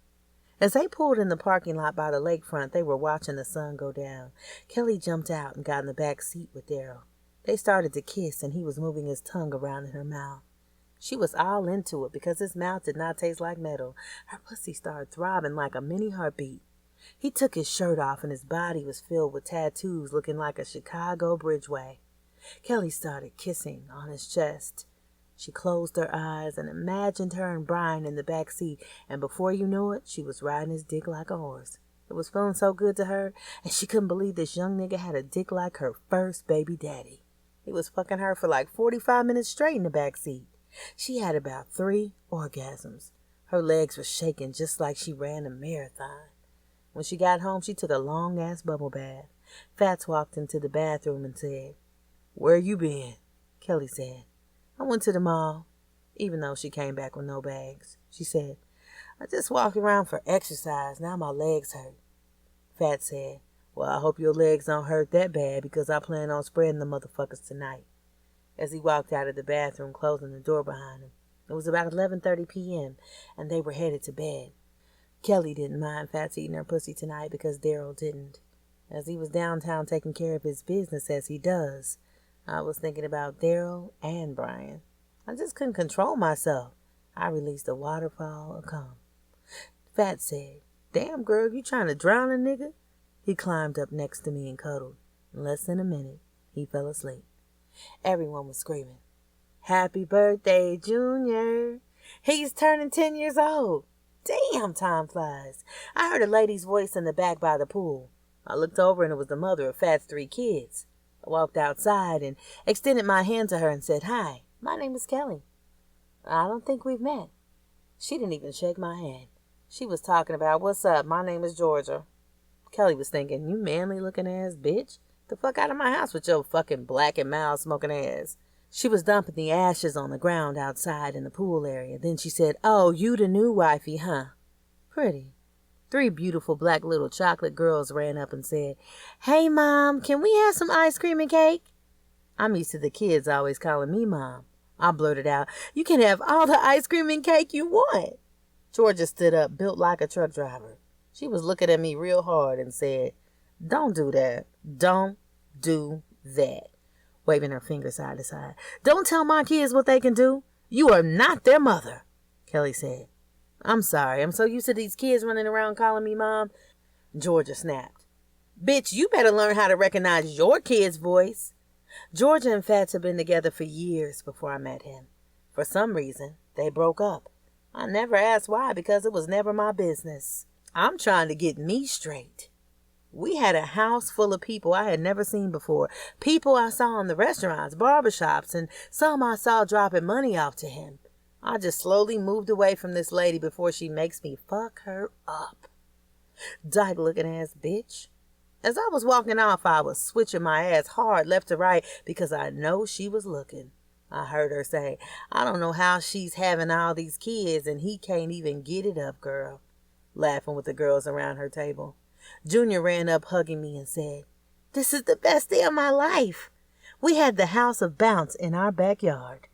[SPEAKER 4] As they pulled in the parking lot by the lakefront, they were watching the sun go down. Kelly jumped out and got in the back seat with Daryl. They started to kiss, and he was moving his tongue around in her mouth. She was all into it because his mouth did not taste like metal. Her pussy started throbbing like a mini heartbeat. He took his shirt off, and his body was filled with tattoos looking like a Chicago bridgeway. Kelly started kissing on his chest. She closed her eyes and imagined her and Brian in the back seat, and before you knew it, she was riding his dick like a horse. It was feeling so good to her, and she couldn't believe this young nigga had a dick like her first baby daddy. He was fucking her for like 45 minutes straight in the back seat. She had about 3 orgasms. Her legs were shaking just like she ran a marathon. When she got home, she took a long-ass bubble bath. Fats walked into the bathroom and said, "Where you been?" Kelly said, "I went to the mall," even though she came back with no bags. She said, "I just walked around for exercise. Now my legs hurt." Fats said, "Well, I hope your legs don't hurt that bad because I plan on spreading the motherfuckers tonight." As he walked out of the bathroom, closing the door behind him. It was about 11:30 p.m., and they were headed to bed. Kelly didn't mind Fats eating her pussy tonight because Daryl didn't. As he was downtown taking care of his business as he does, I was thinking about Daryl and Brian. I just couldn't control myself. I released a waterfall of cum. Fats said, "Damn, girl, you trying to drown a nigga?" He climbed up next to me and cuddled. In less than a minute, he fell asleep. Everyone was screaming, "Happy birthday, Junior. He's turning 10 years old." Damn, time flies. I heard a lady's voice in the back by the pool. I looked over and it was the mother of Fat's 3 kids. I walked outside and extended my hand to her and said, "Hi, my name is Kelly. I don't think we've met." She didn't even shake my hand. She was talking about, "What's up? My name is Georgia." Kelly was thinking, "You manly looking ass bitch. The fuck out of my house with your fucking black and mild smoking ass." She was dumping the ashes on the ground outside in the pool area. Then she said, "Oh, you the new wifey, huh? Pretty." 3 beautiful black little chocolate girls ran up and said, "Hey, Mom, can we have some ice cream and cake?" I'm used to the kids always calling me Mom. I blurted out, "You can have all the ice cream and cake you want." Georgia stood up, built like a truck driver. She was looking at me real hard and said, "Don't do that. Don't do that." Waving her finger side to side. "Don't tell my kids what they can do. You are not their mother." Kelly said, "I'm sorry. I'm so used to these kids running around calling me Mom." Georgia snapped, "Bitch, you better learn how to recognize your kid's voice." Georgia and Fats had been together for years before I met him. For some reason, they broke up. I never asked why because it was never my business. I'm trying to get me straight. We had a house full of people I had never seen before. People I saw in the restaurants, barbershops, and some I saw dropping money off to him. I just slowly moved away from this lady before she makes me fuck her up. Dyke-looking ass bitch. As I was walking off, I was switching my ass hard left to right because I know she was looking. I heard her say, "I don't know how she's having all these kids and he can't even get it up, girl," laughing with the girls around her table. Junior ran up hugging me and said, "This is the best day of my life." We had the house of bounce in our backyard.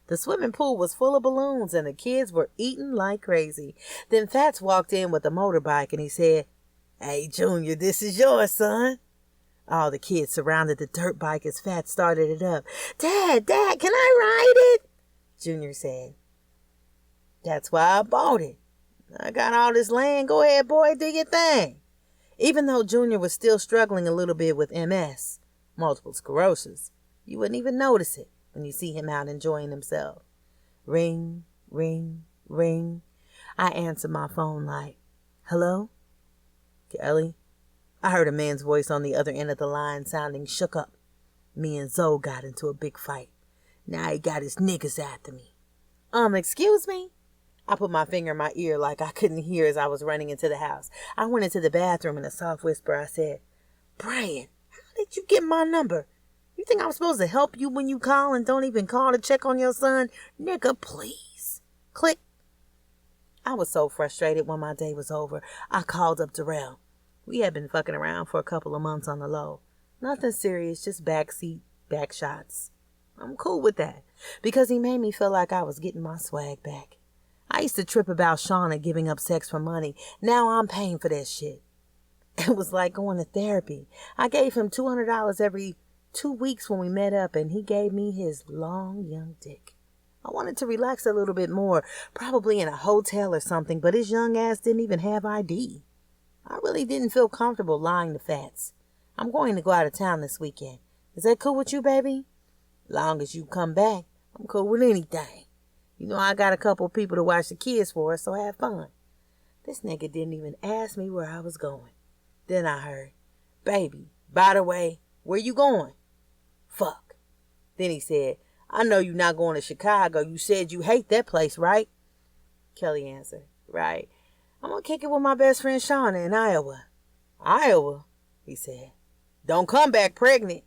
[SPEAKER 4] The swimming pool was full of balloons and the kids were eating like crazy. Then Fats walked in with a motorbike and he said, "Hey, Junior, this is yours, son." All the kids surrounded the dirt bike as Fats started it up. Dad, can I ride it?" Junior said, "That's why I bought it. I got all this land. Go ahead, boy, do your thing." Even though Junior was still struggling a little bit with MS, multiple sclerosis, you wouldn't even notice it when you see him out enjoying himself. Ring, ring, ring. I answered my phone like, "Hello? Kelly?" I heard a man's voice on the other end of the line sounding shook up. Me and Zoe got into a big fight. Now he got his niggas after me. Excuse me?" I put my finger in my ear like I couldn't hear as I was running into the house. I went into the bathroom in a soft whisper. I said, "Brian, how did you get my number? You think I'm supposed to help you when you call and don't even call to check on your son? Nigga, please." Click. I was so frustrated when my day was over. I called up Darrell. We had been fucking around for a couple of months on the low. Nothing serious, just backseat, back shots. I'm cool with that because he made me feel like I was getting my swag back. I used to trip about Shauna giving up sex for money. Now I'm paying for that shit. It was like going to therapy. I gave him $200 every 2 weeks when we met up, and he gave me his long, young dick. I wanted to relax a little bit more, probably in a hotel or something, but his young ass didn't even have ID. I really didn't feel comfortable lying to Fats. I'm going to go out of town this weekend. Is that cool with you, baby? Long as you come back, I'm cool with anything. You know I got a couple of people to watch the kids for us, so have fun. This nigga didn't even ask me where I was going. Then I heard, baby, by the way, where you going? Fuck. Then he said, I know you're not going to Chicago. You said you hate that place, right? Kelly answered, right. I'm going to kick it with my best friend Shauna in Iowa. Iowa? He said. Don't come back pregnant.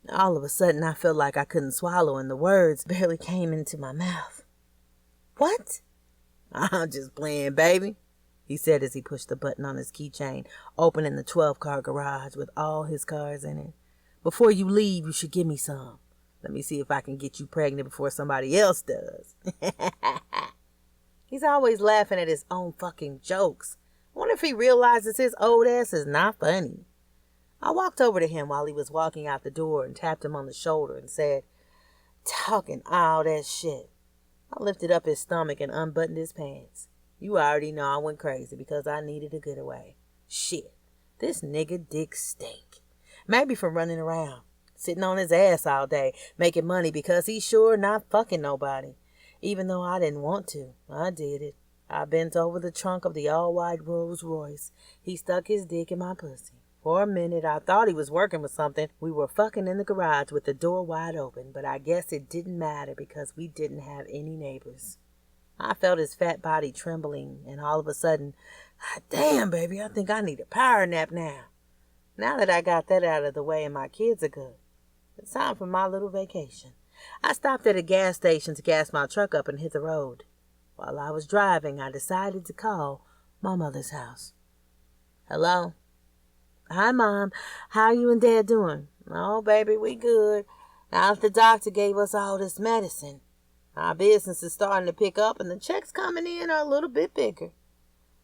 [SPEAKER 4] All of a sudden, I felt like I couldn't swallow and the words barely came into my mouth. What? I'm just playing, baby, he said as he pushed the button on his keychain, opening the 12-car garage with all his cars in it. Before you leave, you should give me some. Let me see if I can get you pregnant before somebody else does. He's always laughing at his own fucking jokes. I wonder if he realizes his old ass is not funny. I walked over to him while he was walking out the door and tapped him on the shoulder and said, talking all that shit. I lifted up his stomach and unbuttoned his pants. You already know I went crazy because I needed a getaway. Shit, this nigga dick stink. Maybe from running around, sitting on his ass all day, making money because he's sure not fucking nobody. Even though I didn't want to, I did it. I bent over the trunk of the all-white Rolls Royce. He stuck his dick in my pussy. For a minute, I thought he was working with something. We were fucking in the garage with the door wide open, but I guess it didn't matter because we didn't have any neighbors. I felt his fat body trembling, and all of a sudden, damn, baby, I think I need a power nap now. Now that I got that out of the way and my kids are good, it's time for my little vacation. I stopped at a gas station to gas my truck up and hit the road. While I was driving, I decided to call my mother's house. Hello? Hi, Mom. How are you and Dad doing? Oh, baby, we good. Now that the doctor gave us all this medicine, our business is starting to pick up and the checks coming in are a little bit bigger.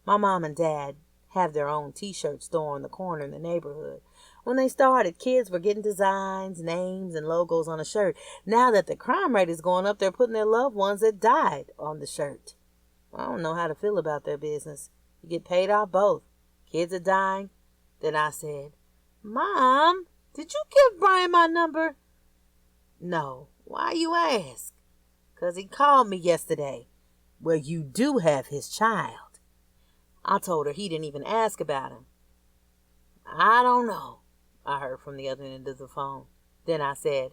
[SPEAKER 4] My mom and Dad have their own t-shirt store on the corner in the neighborhood. When they started, kids were getting designs, names, and logos on a shirt. Now that the crime rate is going up, they're putting their loved ones that died on the shirt. I don't know how to feel about their business. You get paid off both. Kids are dying. Then I said, Mom, did you give Brian my number? No. Why you ask? 'Cause he called me yesterday. Well, you do have his child. I told her he didn't even ask about him. I don't know, I heard from the other end of the phone. Then I said,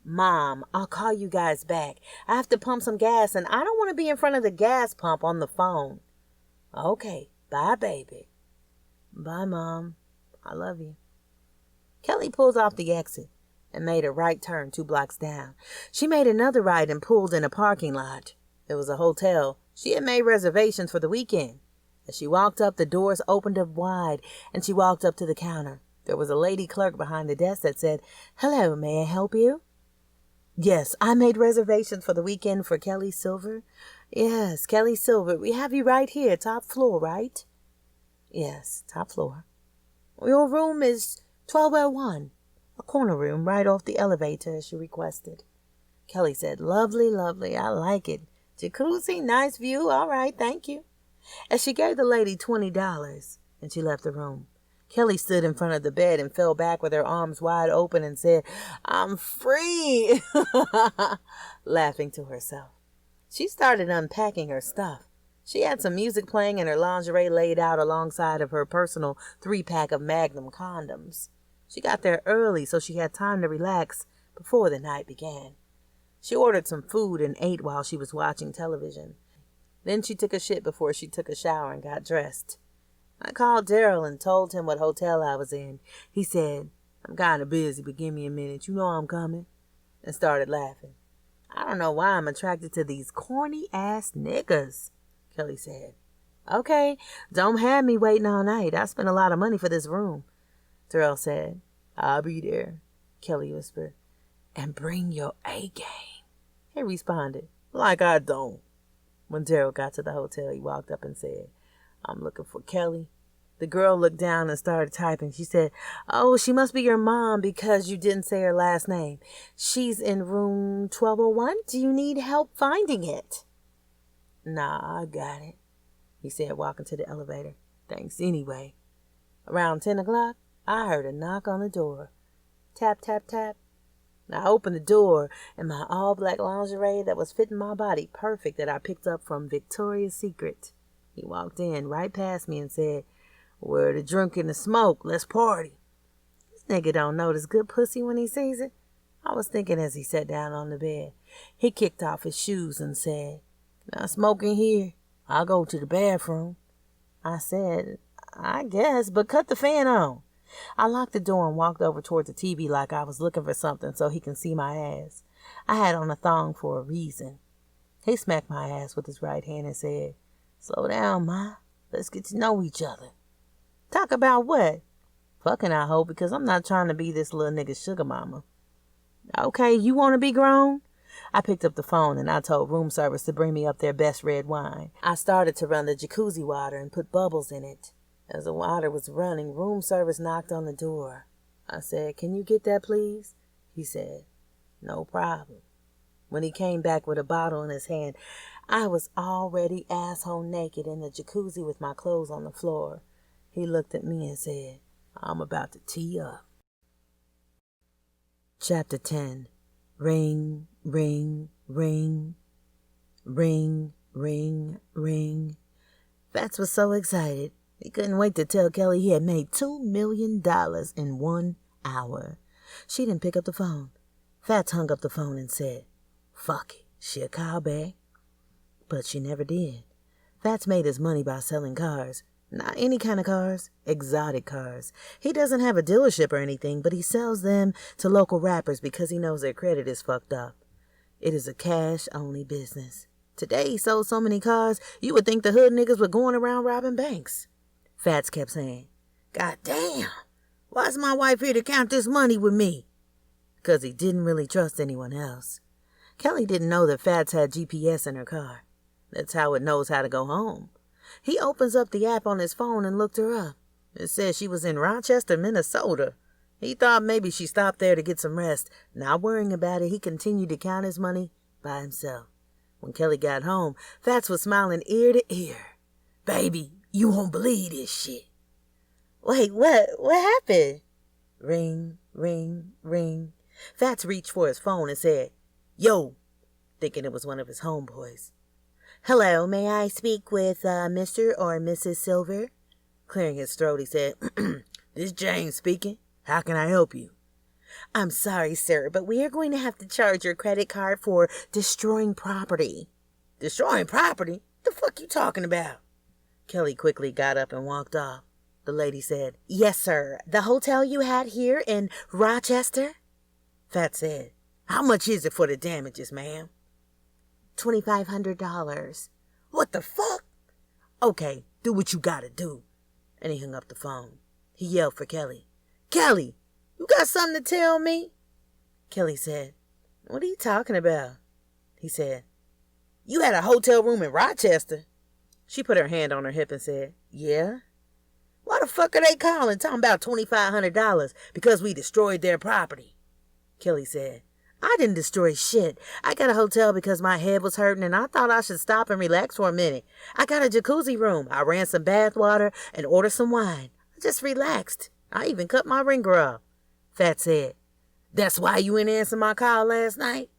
[SPEAKER 4] Mom, I'll call you guys back. I have to pump some gas and I don't want to be in front of the gas pump on the phone. Okay, bye, baby. Bye, Mom. I love you. Kelly pulled off the exit and made a right turn 2 blocks down. She made another right and pulled in a parking lot. It was a hotel. She had made reservations for the weekend. As she walked up, the doors opened up wide, and she walked up to the counter. There was a lady clerk behind the desk that said, Hello, may I help you? Yes, I made reservations for the weekend for Kelly Silver. Yes, Kelly Silver. We have you right here, top floor, right? Yes, top floor. Your room is 1201, a corner room right off the elevator as you requested. Kelly said, Lovely, lovely, I like it. Jacuzzi, nice view, all right, thank you. As she gave the lady $20, and she left the room, Kelly stood in front of the bed and fell back with her arms wide open and said, I'm free, laughing to herself. She started unpacking her stuff. She had some music playing and her lingerie laid out alongside of her personal 3-pack of Magnum condoms. She got there early so she had time to relax before the night began. She ordered some food and ate while she was watching television. Then she took a shit before she took a shower and got dressed. I called Daryl and told him what hotel I was in. He said, I'm kind of busy, but give me a minute. You know I'm coming. And started laughing. I don't know why I'm attracted to these corny-ass niggas, Kelly said. Okay, don't have me waiting all night. I spent a lot of money for this room. Daryl said, I'll be there, Kelly whispered. And bring your A game. He responded, like I don't. When Daryl got to the hotel, he walked up and said, "I'm looking for Kelly." The girl looked down and started typing. She said, "Oh, she must be your mom because you didn't say her last name. She's in room 1201. Do you need help finding it?" "Nah, I got it," he said, walking to the elevator. "Thanks anyway." Around 10 o'clock, I heard a knock on the door. Tap, tap, tap. I opened the door in my all-black lingerie that was fitting my body perfect that I picked up from Victoria's Secret. He walked in right past me and said, "Where the drink and the smoke? Let's party." This nigga don't notice good pussy when he sees it. I was thinking as he sat down on the bed. He kicked off his shoes and said, "Can I smoke in here? I'll go to the bathroom." I said, "I guess, but cut the fan on." I locked the door and walked over toward the TV like I was looking for something so he can see my ass. I had on a thong for a reason. He smacked my ass with his right hand and said, "Slow down, Ma. Let's get to know each other." "Talk about what?" "Fucking, I hope, because I'm not trying to be this little nigga's sugar mama." "Okay, you want to be grown?" I picked up the phone and I told room service to bring me up their best red wine. I started to run the jacuzzi water and put bubbles in it. As the water was running, room service knocked on the door. I said, "Can you get that, please?" He said, "No problem." When he came back with a bottle in his hand, I was already asshole naked in the jacuzzi with my clothes on the floor. He looked at me and said, "I'm about to tee up." Chapter 10. Ring, ring, ring. Ring, ring, ring. Fats was so excited. He couldn't wait to tell Kelly he had made $2 million in 1 hour. She didn't pick up the phone. Fats hung up the phone and said, "Fuck it, she'll call back." But she never did. Fats made his money by selling cars. Not any kind of cars, exotic cars. He doesn't have a dealership or anything, but he sells them to local rappers because he knows their credit is fucked up. It is a cash-only business. Today he sold so many cars, you would think the hood niggas were going around robbing banks. Fats kept saying, "God damn, why's my wife here to count this money with me?" Because he didn't really trust anyone else. Kelly didn't know that Fats had GPS in her car. That's how it knows how to go home. He opens up the app on his phone and looked her up. It says she was in Rochester, Minnesota. He thought maybe she stopped there to get some rest. Not worrying about it, he continued to count his money by himself. When Kelly got home, Fats was smiling ear to ear. "Baby, you won't believe this shit." "Wait, what? What happened?" Ring, ring, ring. Fats reached for his phone and said, "Yo," thinking it was one of his homeboys. "Hello, may I speak with Mr. or Mrs. Silver?" Clearing his throat, he said, "This James speaking. How can I help you?" "I'm sorry, sir, but we are going to have to charge your credit card for destroying property." "Destroying property? The fuck you talking about?" Kelly quickly got up and walked off. The lady said, "Yes, sir. The hotel you had here in Rochester?" Fat said, "How much is it for the damages, ma'am?" $2,500. "What the fuck?" "Okay, do what you gotta do." And he hung up the phone. He yelled for Kelly. "Kelly, you got something to tell me?" Kelly said, "What are you talking about?" He said, "You had a hotel room in Rochester." She put her hand on her hip and said, "Yeah." "Why the fuck are they calling, talking about $2,500 because we destroyed their property?" Kelly said, "I didn't destroy shit. I got a hotel because my head was hurting and I thought I should stop and relax for a minute. I got a jacuzzi room. I ran some bath water and ordered some wine. I just relaxed. I even cut my ringer off." Fat said, "That's why you didn't answer my call last night?"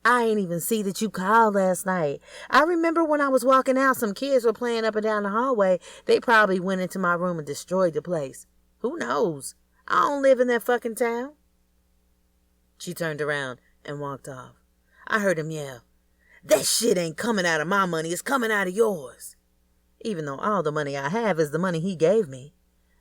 [SPEAKER 4] "I ain't even see that you called last night. I remember when I was walking out, some kids were playing up and down the hallway. They probably went into my room and destroyed the place. Who knows? I don't live in that fucking town." She turned around and walked off. I heard him yell, "That shit ain't coming out of my money, it's coming out of yours." Even though all the money I have is the money he gave me.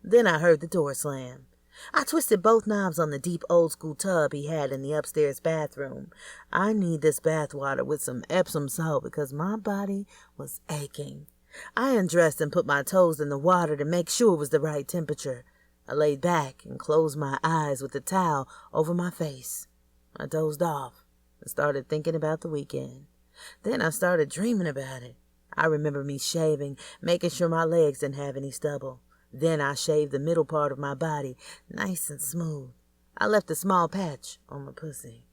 [SPEAKER 4] Then I heard the door slam. I twisted both knobs on the deep old-school tub he had in the upstairs bathroom. I need this bath water with some Epsom salt because my body was aching. I undressed and put my toes in the water to make sure it was the right temperature. I laid back and closed my eyes with the towel over my face. I dozed off and started thinking about the weekend. Then I started dreaming about it. I remember me shaving, making sure my legs didn't have any stubble. Then I shaved the middle part of my body, nice and smooth. I left a small patch on my pussy.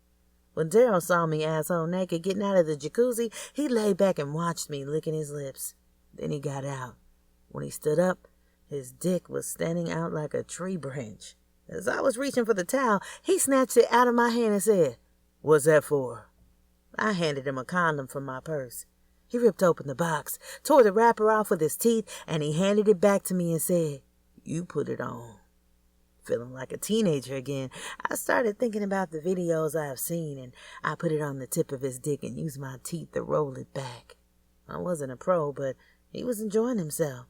[SPEAKER 4] When Daryl saw me asshole naked getting out of the jacuzzi, he lay back and watched me licking his lips. Then he got out. When he stood up, his dick was standing out like a tree branch. As I was reaching for the towel, he snatched it out of my hand and said, "What's that for?" I handed him a condom from my purse. He ripped open the box, tore the wrapper off with his teeth, and he handed it back to me and said, "You put it on." Feeling like a teenager again, I started thinking about the videos I have seen, and I put it on the tip of his dick and used my teeth to roll it back. I wasn't a pro, but he was enjoying himself.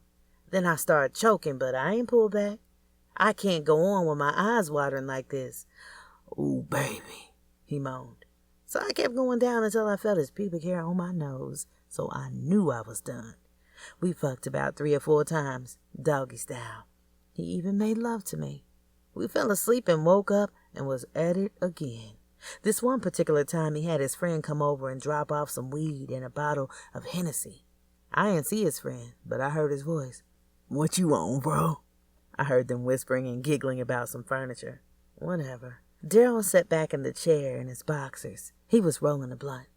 [SPEAKER 4] Then I started choking, but I ain't pulled back. I can't go on with my eyes watering like this. "Ooh, baby," he moaned. So I kept going down until I felt his pubic hair on my nose, so I knew I was done. We fucked about 3 or 4 times, doggy style. He even made love to me. We fell asleep and woke up and was at it again. This one particular time he had his friend come over and drop off some weed and a bottle of Hennessy. I didn't see his friend, but I heard his voice. "What you on, bro?" I heard them whispering and giggling about some furniture. Whatever. Daryl sat back in the chair in his boxers. He was rolling a blunt.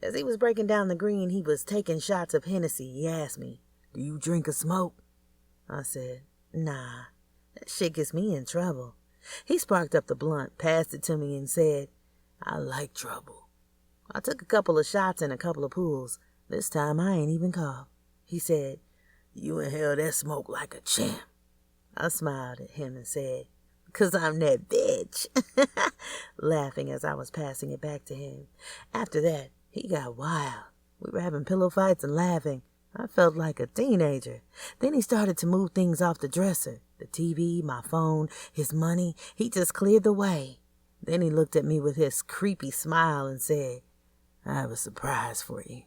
[SPEAKER 4] As he was breaking down the green, he was taking shots of Hennessy. He asked me, "Do you drink or smoke?" I said, "Nah, that shit gets me in trouble." He sparked up the blunt, passed it to me, and said, "I like trouble." I took a couple of shots and a couple of pulls. This time I ain't even coughed. He said, "You inhale that smoke like a champ." I smiled at him and said, "'Cause I'm that bitch," laughing as I was passing it back to him. After that, he got wild. We were having pillow fights and laughing. I felt like a teenager. Then he started to move things off the dresser. The TV, my phone, his money. He just cleared the way. Then he looked at me with his creepy smile and said, "I have a surprise for you."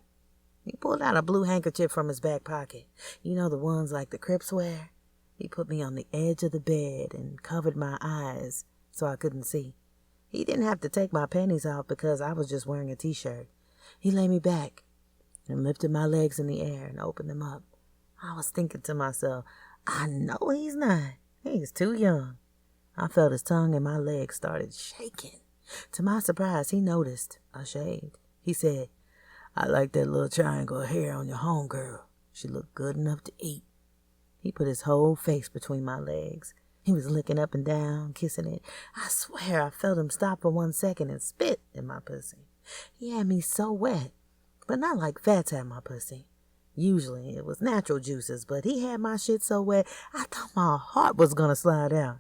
[SPEAKER 4] He pulled out a blue handkerchief from his back pocket. You know, the ones like the Crips wear? He put me on the edge of the bed and covered my eyes so I couldn't see. He didn't have to take my panties off because I was just wearing a t-shirt. He lay me back and lifted my legs in the air and opened them up. I was thinking to myself, I know he's not. He's too young. I felt his tongue and my legs started shaking. To my surprise, he noticed I shaved. He said, "I like that little triangle of hair on your homegirl. She looked good enough to eat." He put his whole face between my legs. He was licking up and down, kissing it. I swear I felt him stop for 1 second and spit in my pussy. He had me so wet, but not like Fats had my pussy. Usually it was natural juices, but he had my shit so wet I thought my heart was gonna slide out.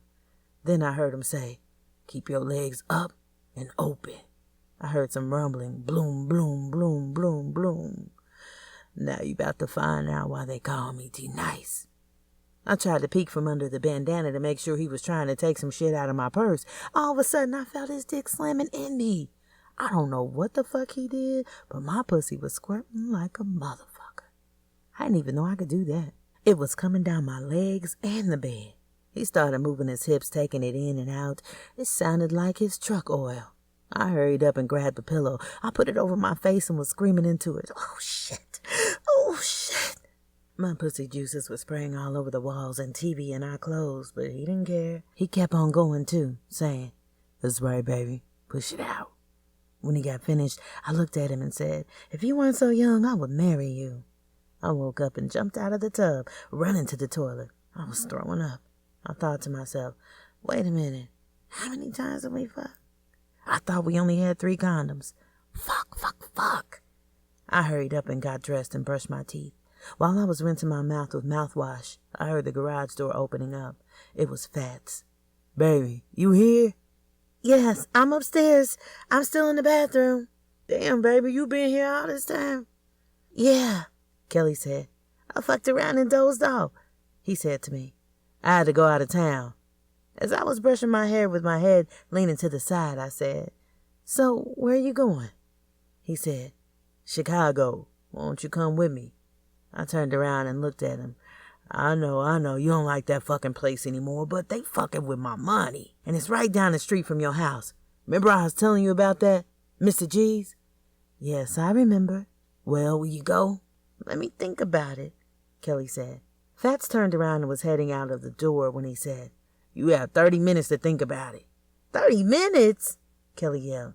[SPEAKER 4] Then I heard him say, "Keep your legs up and open." I heard some rumbling, bloom, bloom, bloom, bloom, bloom. Now you about to find out why they call me T-Nice. I tried to peek from under the bandana to make sure he was trying to take some shit out of my purse. All of a sudden, I felt his dick slamming in me. I don't know what the fuck he did, but my pussy was squirting like a motherfucker. I didn't even know I could do that. It was coming down my legs and the bed. He started moving his hips, taking it in and out. It sounded like his truck oil. I hurried up and grabbed the pillow. I put it over my face and was screaming into it. "Oh, shit. Oh, shit." My pussy juices were spraying all over the walls and TV and our clothes, but he didn't care. He kept on going, too, saying, "That's right, baby. Push it out." When he got finished, I looked at him and said, "If you weren't so young, I would marry you." I woke up and jumped out of the tub, running to the toilet. I was throwing up. I thought to myself, wait a minute, how many times have we fucked? I thought we only had 3 condoms. Fuck, fuck, fuck. I hurried up and got dressed and brushed my teeth. While I was rinsing my mouth with mouthwash, I heard the garage door opening up. It was Fats. "Baby, you here?" "Yes, I'm upstairs. I'm still in the bathroom." "Damn, baby, you been here all this time?" "Yeah," Kelly said. "I fucked around and dozed off," he said to me. "I had to go out of town." As I was brushing my hair with my head leaning to the side, I said, "So, where are you going?" He said, "Chicago. Won't you come with me?" I turned around and looked at him. I know, you don't like that fucking place anymore, but they fucking with my money. And it's right down the street from your house. Remember I was telling you about that, Mr. G's?" "Yes, I remember." Well, will you go? Let me think about it, Kelly said. Fats turned around and was heading out of the door when he said, You have 30 minutes to think about it. 30 minutes? Kelly yelled.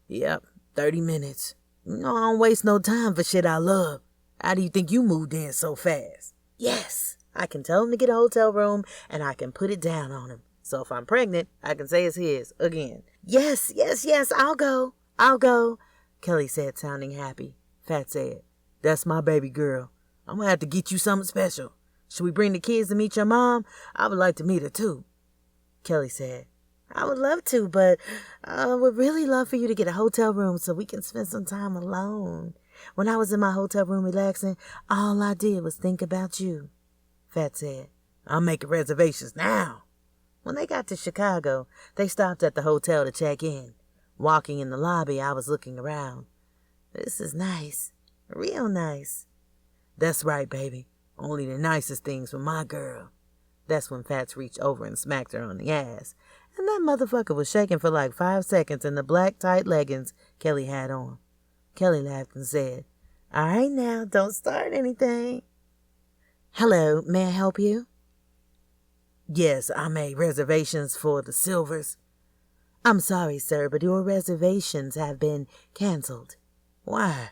[SPEAKER 4] Yep, 30 minutes. No, I don't waste no time for shit I love. How do you think you moved in so fast? Yes, I can tell him to get a hotel room and I can put it down on him. So if I'm pregnant, I can say it's his again. Yes, I'll go, Kelly said, sounding happy. Fat said, That's my baby girl. I'm gonna have to get you something special. Should we bring the kids to meet your mom? I would like to meet her too. Kelly said, I would love to, but I would really love for you to get a hotel room so we can spend some time alone. When I was in my hotel room relaxing, all I did was think about you. Fat said, I'm making reservations now. When they got to Chicago, they stopped at the hotel to check in. Walking in the lobby, I was looking around. This is nice. Real nice. That's right, baby. Only the nicest things for my girl. That's when Fats reached over and smacked her on the ass. And that motherfucker was shaking for like 5 seconds in the black tight leggings Kelly had on. Kelly laughed and said, All right now, don't start anything. Hello, may I help you? Yes, I made reservations for the Silvers. I'm sorry, sir, but your reservations have been canceled. Why?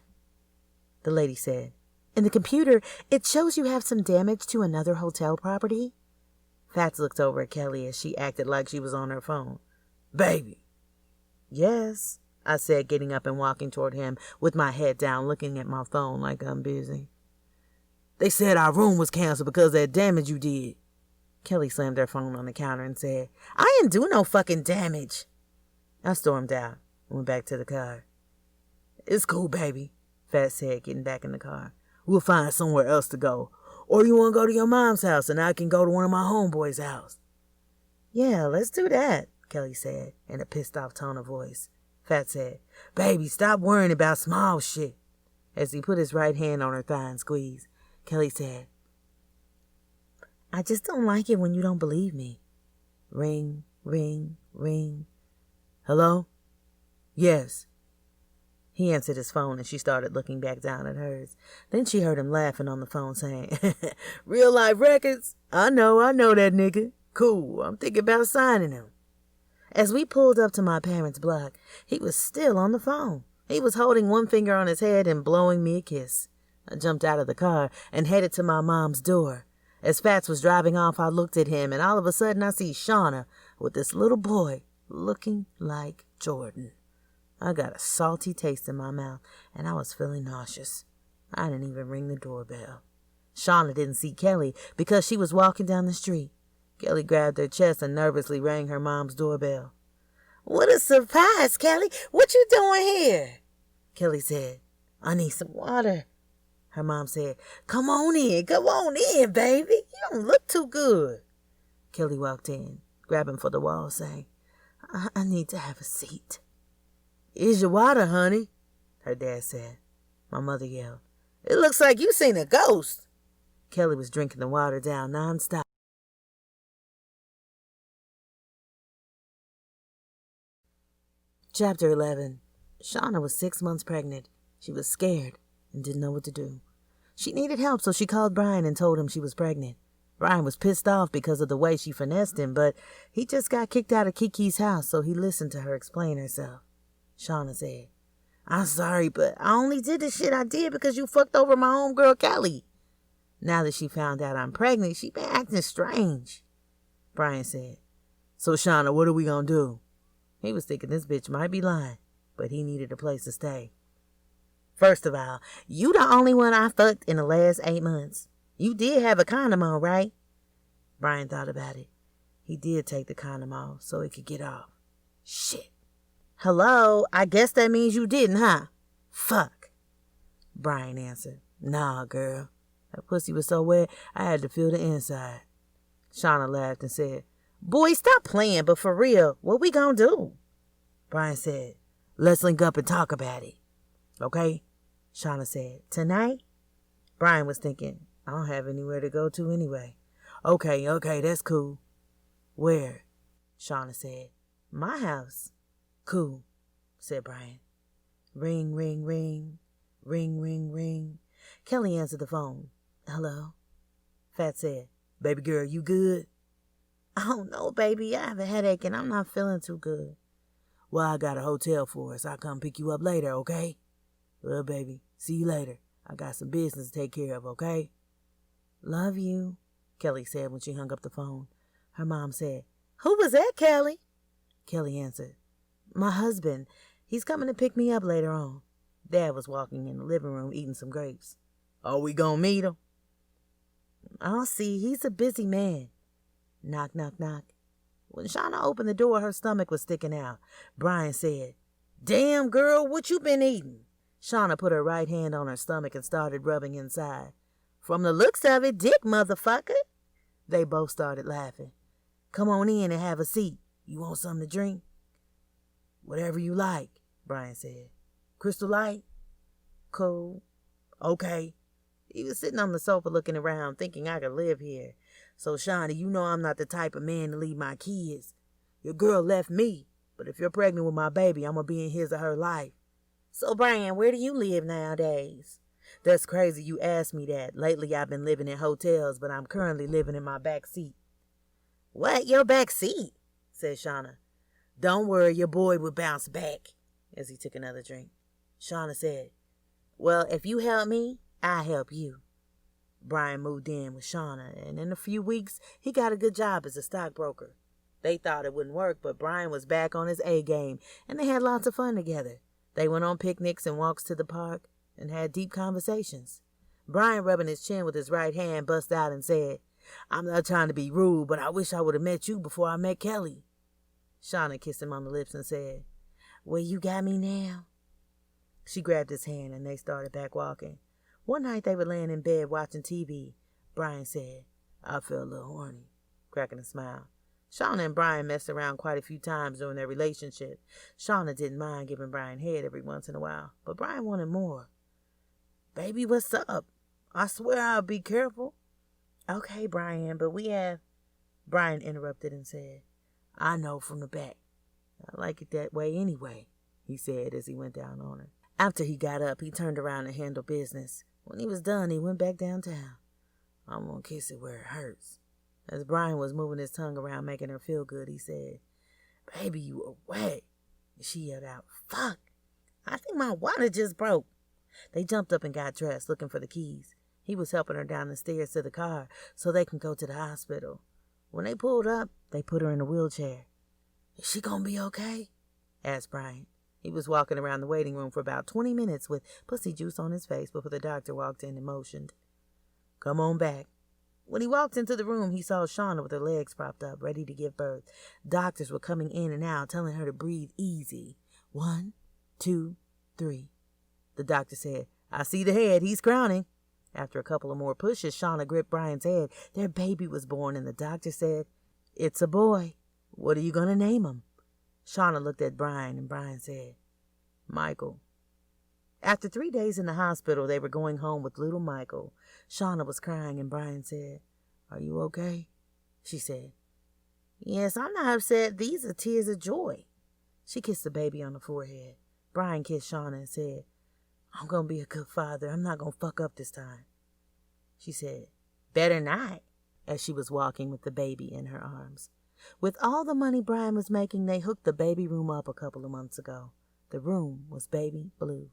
[SPEAKER 4] The lady said, In the computer, it shows you have some damage to another hotel property. Fats looked over at Kelly as she acted like she was on her phone. Baby. Yes, I said, getting up and walking toward him with my head down, looking at my phone like I'm busy. They said our room was canceled because of that damage you did. Kelly slammed her phone on the counter and said, I didn't do no fucking damage. I stormed out and went back to the car. It's cool, baby, Fats said, getting back in the car. We'll find somewhere else to go. Or you want to go to your mom's house and I can go to one of my homeboys' house? Yeah, let's do that, Kelly said, in a pissed off tone of voice. Fats said, Baby, stop worrying about small shit. As he put his right hand on her thigh and squeezed, Kelly said, I just don't like it when you don't believe me. Ring, ring, ring. Hello? Yes. He answered his phone and she started looking back down at hers. Then she heard him laughing on the phone saying, Real Life Records? I know that nigga. Cool, I'm thinking about signing him. As we pulled up to my parents' block, he was still on the phone. He was holding one finger on his head and blowing me a kiss. I jumped out of the car and headed to my mom's door. As Fats was driving off, I looked at him and all of a sudden I see Shauna with this little boy looking like Jordan. I got a salty taste in my mouth and I was feeling nauseous. I didn't even ring the doorbell. Shauna didn't see Kelly because she was walking down the street. Kelly grabbed her chest and nervously rang her mom's doorbell. What a surprise, Kelly. What you doing here? Kelly said, I need some water. Her mom said, Come on in, baby. You don't look too good. Kelly walked in, grabbing for the wall, saying, I need to have a seat. Here's your water, honey, her dad said. My mother yelled, It looks like you seen a ghost. Kelly was drinking the water down nonstop. Chapter 11. Shauna was 6 months pregnant. She was scared and didn't know what to do. She needed help, so she called Brian and told him she was pregnant. Brian was pissed off because of the way she finessed him, but he just got kicked out of Kiki's house, so he listened to her explain herself. Shauna said, I'm sorry, but I only did the shit I did because you fucked over my homegirl Kelly. Now that she found out I'm pregnant, she been acting strange. Brian said, So, Shauna, what are we gonna do? He was thinking this bitch might be lying, but he needed a place to stay. First of all, you the only one I fucked in the last 8 months. You did have a condom on, right? Brian thought about it. He did take the condom off so it could get off. Shit. Hello, I guess that means you didn't, huh? Fuck. Brian answered, Nah, girl. That pussy was so wet, I had to feel the inside. Shauna laughed and said, Boy, stop playing, but for real, what we gonna do? Brian said, Let's link up and talk about it. Okay? Shauna said, Tonight? Brian was thinking, I don't have anywhere to go to anyway. Okay, that's cool. Where? Shauna said, My house. Cool, said Brian. Ring, ring, ring. Ring, ring, ring. Kelly answered the phone. Hello? Fat said, Baby girl, you good? I don't know, baby. I have a headache and I'm not feeling too good. Well, I got a hotel for us. I'll come pick you up later, okay? Well, baby, see you later. I got some business to take care of, okay? Love you, Kelly said when she hung up the phone. Her mom said, Who was that, Kelly? Kelly answered, My husband. He's coming to pick me up later on. Dad was walking in the living room eating some grapes. Are we gonna meet him? I'll see. He's a busy man. Knock, knock, knock. When Shauna opened the door, her stomach was sticking out. Brian said, Damn, girl, what you been eating? Shauna put her right hand on her stomach and started rubbing inside. From the looks of it, dick, motherfucker. They both started laughing. Come on in and have a seat. You want something to drink? Whatever you like, Brian said. Crystal Light? Cool. Okay. He was sitting on the sofa looking around, thinking I could live here. So, Shawnee, you know I'm not the type of man to leave my kids. Your girl left me, but if you're pregnant with my baby, I'm going to be in his or her life. So, Brian, where do you live nowadays? That's crazy you asked me that. Lately, I've been living in hotels, but I'm currently living in my back seat. What, your back seat? Said Shauna. Don't worry, your boy will bounce back, as he took another drink. Shauna said, Well, if you help me, I help you. Brian moved in with Shauna, and in a few weeks, he got a good job as a stockbroker. They thought it wouldn't work, but Brian was back on his A game, and they had lots of fun together. They went on picnics and walks to the park and had deep conversations. Brian, rubbing his chin with his right hand, bust out and said, I'm not trying to be rude, but I wish I would have met you before I met Kelly. Shauna kissed him on the lips and said, Well, you got me now? She grabbed his hand and they started back walking. One night they were laying in bed watching TV. Brian said, I feel a little horny, cracking a smile. Shauna and Brian messed around quite a few times during their relationship. Shauna didn't mind giving Brian head every once in a while, but Brian wanted more. Baby, what's up? I swear I'll be careful. Okay, Brian, but we have... Brian interrupted and said, I know from the back. I like it that way anyway, he said as he went down on her. After he got up, he turned around and handled business. When he was done, he went back downtown. I'm gonna kiss it where it hurts. As Brian was moving his tongue around, making her feel good, he said, Baby, you are wet. She yelled out, Fuck, I think my water just broke. They jumped up and got dressed, looking for the keys. He was helping her down the stairs to the car so they can go to the hospital. When they pulled up, they put her in a wheelchair. Is she gonna be okay? Asked Brian. He was walking around the waiting room for about 20 minutes with pussy juice on his face before the doctor walked in and motioned. Come on back. When he walked into the room, he saw Shauna with her legs propped up, ready to give birth. Doctors were coming in and out, telling her to breathe easy. 1, 2, 3. The doctor said, I see the head. He's crowning. After a couple of more pushes, Shauna gripped Brian's head. Their baby was born, and the doctor said, It's a boy. What are you going to name him? Shauna looked at Brian, and Brian said, Michael. After 3 days in the hospital, they were going home with little Michael. Shauna was crying, and Brian said, Are you okay? She said, Yes, I'm not upset. These are tears of joy. She kissed the baby on the forehead. Brian kissed Shauna and said, I'm going to be a good father. I'm not going to fuck up this time. She said, Better not, as she was walking with the baby in her arms. With all the money Brian was making, they hooked the baby room up a couple of months ago. The room was baby blue.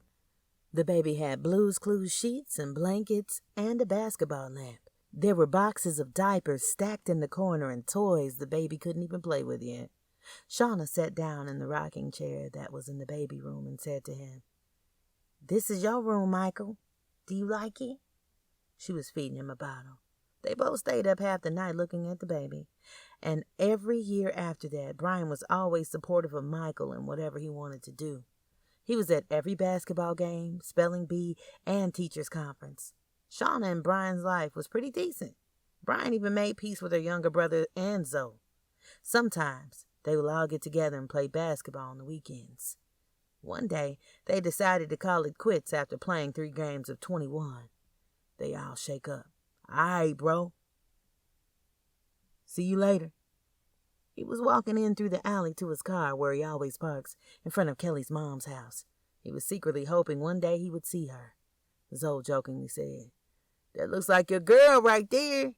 [SPEAKER 4] The baby had Blue's Clues sheets and blankets and a basketball lamp. There were boxes of diapers stacked in the corner and toys the baby couldn't even play with yet. Shauna sat down in the rocking chair that was in the baby room and said to him, This is your room, Michael. Do you like it? She was feeding him a bottle. They both stayed up half the night looking at the baby. And every year after that, Brian was always supportive of Michael in whatever he wanted to do. He was at every basketball game, spelling bee, and teacher's conference. Shauna and Brian's life was pretty decent. Brian even made peace with her younger brother and Zoe. Sometimes they would all get together and play basketball on the weekends. One day, they decided to call it quits after playing 3 games of 21. They all shake up. All right, bro. See you later. He was walking in through the alley to his car where he always parks, in front of Kelly's mom's house. He was secretly hoping one day he would see her. Zoe jokingly said. That looks like your girl right there.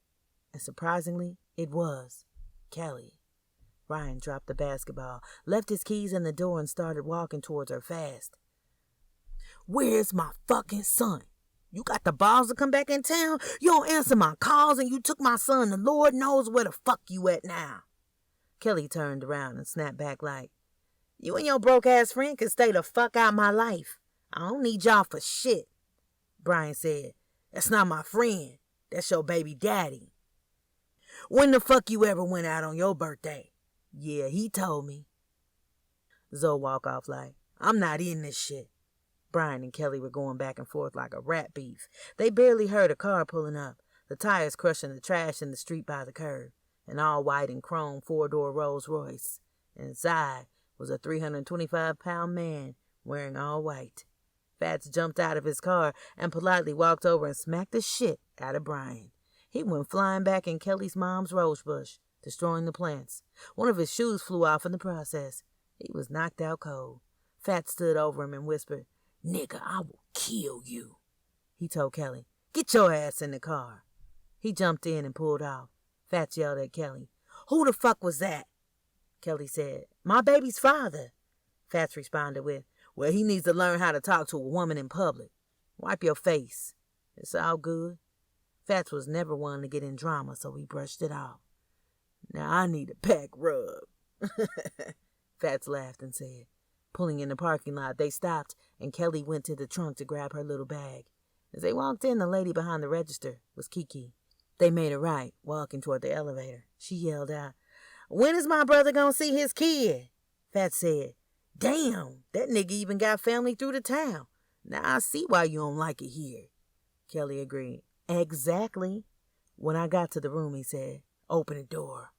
[SPEAKER 4] And surprisingly, it was Kelly. Brian dropped the basketball, left his keys in the door, and started walking towards her fast. Where's my fucking son? You got the balls to come back in town? You don't answer my calls, and you took my son. The Lord knows where the fuck you at now. Kelly turned around and snapped back like, you and your broke-ass friend can stay the fuck out my life. I don't need y'all for shit. Brian said, that's not my friend. That's your baby daddy. When the fuck you ever went out on your birthday? Yeah, he told me. Zoe walked off like, I'm not in this shit. Brian and Kelly were going back and forth like a rat beef. They barely heard a car pulling up, the tires crushing the trash in the street by the curb, an all-white and chrome four-door Rolls Royce. Inside was a 325-pound man wearing all white. Fats jumped out of his car and politely walked over and smacked the shit out of Brian. He went flying back in Kelly's mom's rose bush, destroying the plants. One of his shoes flew off in the process. He was knocked out cold. Fats stood over him and whispered, Nigga, I will kill you. He told Kelly, get your ass in the car. He jumped in and pulled off. Fats yelled at Kelly, who the fuck was that? Kelly said, my baby's father. Fats responded with, well, he needs to learn how to talk to a woman in public. Wipe your face. It's all good. Fats was never one to get in drama, so he brushed it off. Now I need a back rub. Fats laughed and said. Pulling in the parking lot, they stopped, and Kelly went to the trunk to grab her little bag. As they walked in, the lady behind the register was Kiki. They made a right, walking toward the elevator. She yelled out, when is my brother gonna see his kid? Fats said, damn, that nigga even got family through the town. Now I see why you don't like it here. Kelly agreed. Exactly. When I got to the room, he said, open the door.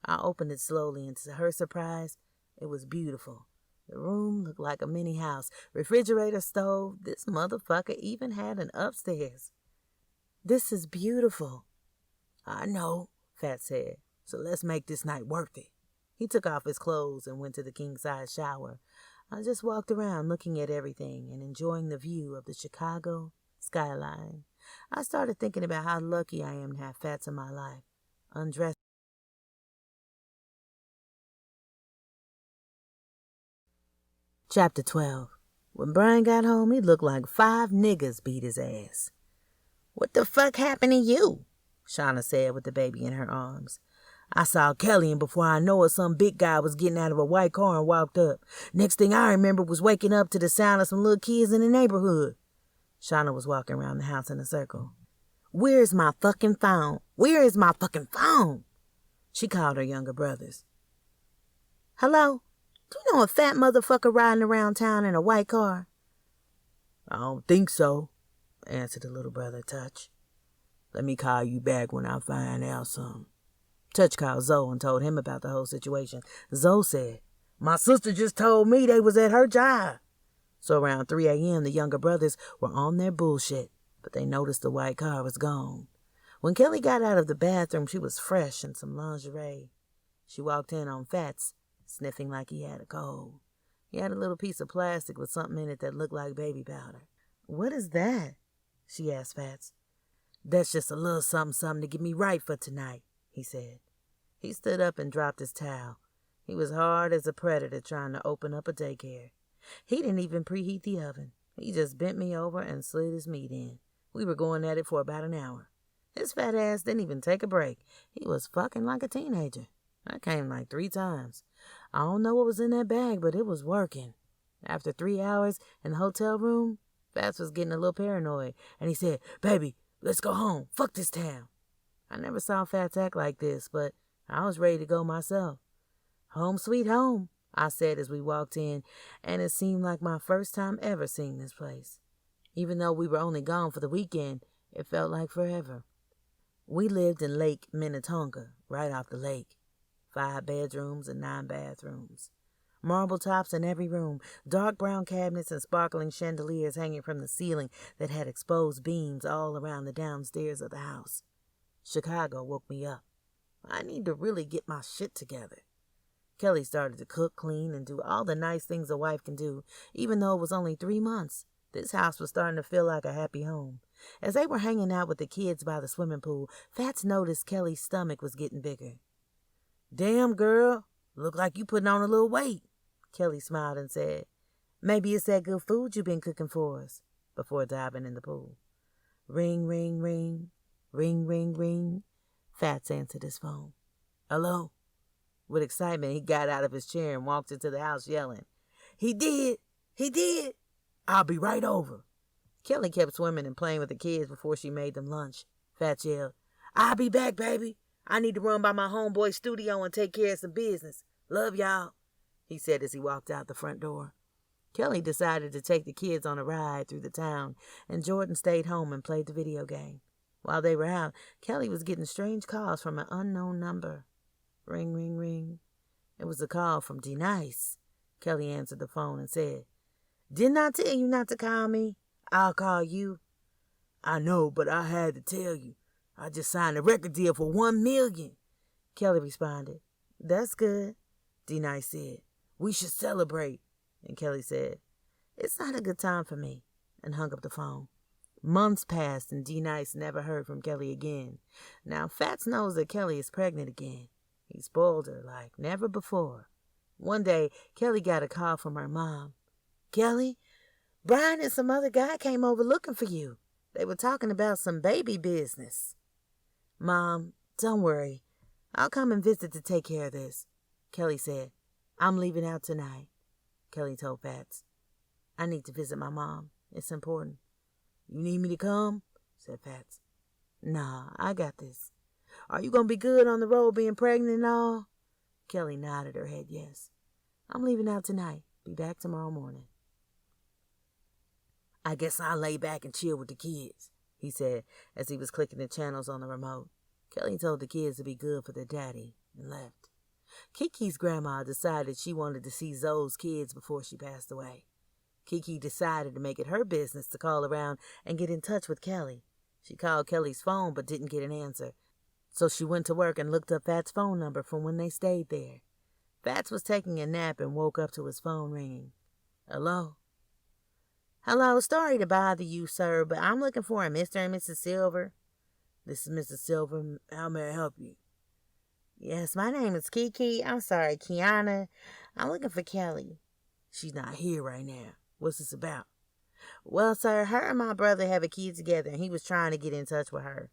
[SPEAKER 4] I opened it slowly, and to her surprise, it was beautiful. The room looked like a mini house. Refrigerator, stove. This motherfucker even had an upstairs. This is beautiful. I know, Fats said. So let's make this night worth it. He took off his clothes and went to the king-size shower. I just walked around looking at everything and enjoying the view of the Chicago skyline. I started thinking about how lucky I am to have Fats in my life. Undressed. Chapter 12. When Brian got home, he looked like 5 niggas beat his ass. What the fuck happened to you? Shauna said with the baby in her arms. I saw Kelly, and before I know it, some big guy was getting out of a white car and walked up. Next thing I remember was waking up to the sound of some little kids in the neighborhood. Shauna was walking around the house in a circle. Where's my fucking phone? Where is my fucking phone? She called her younger brothers. Hello? Do you know a fat motherfucker riding around town in a white car? I don't think so, answered the little brother, Touch. Let me call you back when I find out something. Touch called Zoe and told him about the whole situation. Zoe said, my sister just told me they was at her job. So around 3 a.m., the younger brothers were on their bullshit, but they noticed the white car was gone. When Kelly got out of the bathroom, she was fresh in some lingerie. She walked in on Fats, sniffing like he had a cold. He had a little piece of plastic with something in it that looked like baby powder. What is that? She asked Fats. That's just a little something to get me right for tonight, he said. He stood up and dropped his towel. He was hard as a predator trying to open up a daycare. He didn't even preheat the oven. He just bent me over and slid his meat in. We were going at it for about an hour. His fat ass didn't even take a break. He was fucking like a teenager. I came like 3 times. I don't know what was in that bag, but it was working. After 3 hours in the hotel room, Fats was getting a little paranoid, and he said, baby, let's go home. Fuck this town. I never saw Fats act like this, but I was ready to go myself. Home sweet home, I said as we walked in, and it seemed like my first time ever seeing this place. Even though we were only gone for the weekend, it felt like forever. We lived in Lake Minnetonka, right off the lake. 5 bedrooms and 9 bathrooms. Marble tops in every room, dark brown cabinets and sparkling chandeliers hanging from the ceiling that had exposed beams all around the downstairs of the house. Chicago woke me up. I need to really get my shit together. Kelly started to cook, clean, and do all the nice things a wife can do, even though it was only 3 months. This house was starting to feel like a happy home. As they were hanging out with the kids by the swimming pool, Fats noticed Kelly's stomach was getting bigger. "Damn, girl, look like you putting on a little weight," Kelly smiled and said, "Maybe it's that good food you've been cooking for us," before diving in the pool. Ring, ring, ring, ring, ring, ring. Fats answered his phone. "Hello?" With excitement, he got out of his chair and walked into the house yelling, He did! He did! I'll be right over." Kelly kept swimming and playing with the kids before she made them lunch. Fats yelled, "I'll be back, baby. I need to run by my homeboy's studio and take care of some business. Love y'all," he said as he walked out the front door. Kelly decided to take the kids on a ride through the town, and Jordan stayed home and played the video game. While they were out, Kelly was getting strange calls from an unknown number. Ring, ring, ring. It was a call from D-Nice. Kelly answered the phone and said, "Didn't I tell you not to call me? I'll call you." "I know, but I had to tell you. I just signed a record deal for $1 million. Kelly responded. "That's good," D-Nice said. "We should celebrate." And Kelly said, "It's not a good time for me," and hung up the phone. Months passed and D-Nice never heard from Kelly again. Now Fats knows that Kelly is pregnant again. He spoiled her like never before. One day, Kelly got a call from her mom. "Kelly, Brian and some other guy came over looking for you. They were talking about some baby business." "Mom, don't worry. I'll come and visit to take care of this," Kelly said. "I'm leaving out tonight," Kelly told Fats. "I need to visit my mom. It's important." "You need me to come?" said Fats. "Nah, I got this. Are you going to be good on the road being pregnant and all?" Kelly nodded her head yes. "I'm leaving out tonight. Be back tomorrow morning." "I guess I'll lay back and chill with the kids," he said as he was clicking the channels on the remote. Kelly told the kids to be good for their daddy and left. Kiki's grandma decided she wanted to see Zoe's kids before she passed away. Kiki decided to make it her business to call around and get in touch with Kelly. She called Kelly's phone but didn't get an answer. So she went to work and looked up Fats' phone number from when they stayed there. Fats was taking a nap and woke up to his phone ringing. "Hello?" "Hello, sorry to bother you, sir, but I'm looking for a Mr. and Mrs. Silver." "This is Mrs. Silver. How may I help you?" "Yes, my name is Kiana. I'm looking for Kelly." "She's not here right now. What's this about?" "Well, sir, her and my brother have a kid together, and he was trying to get in touch with her."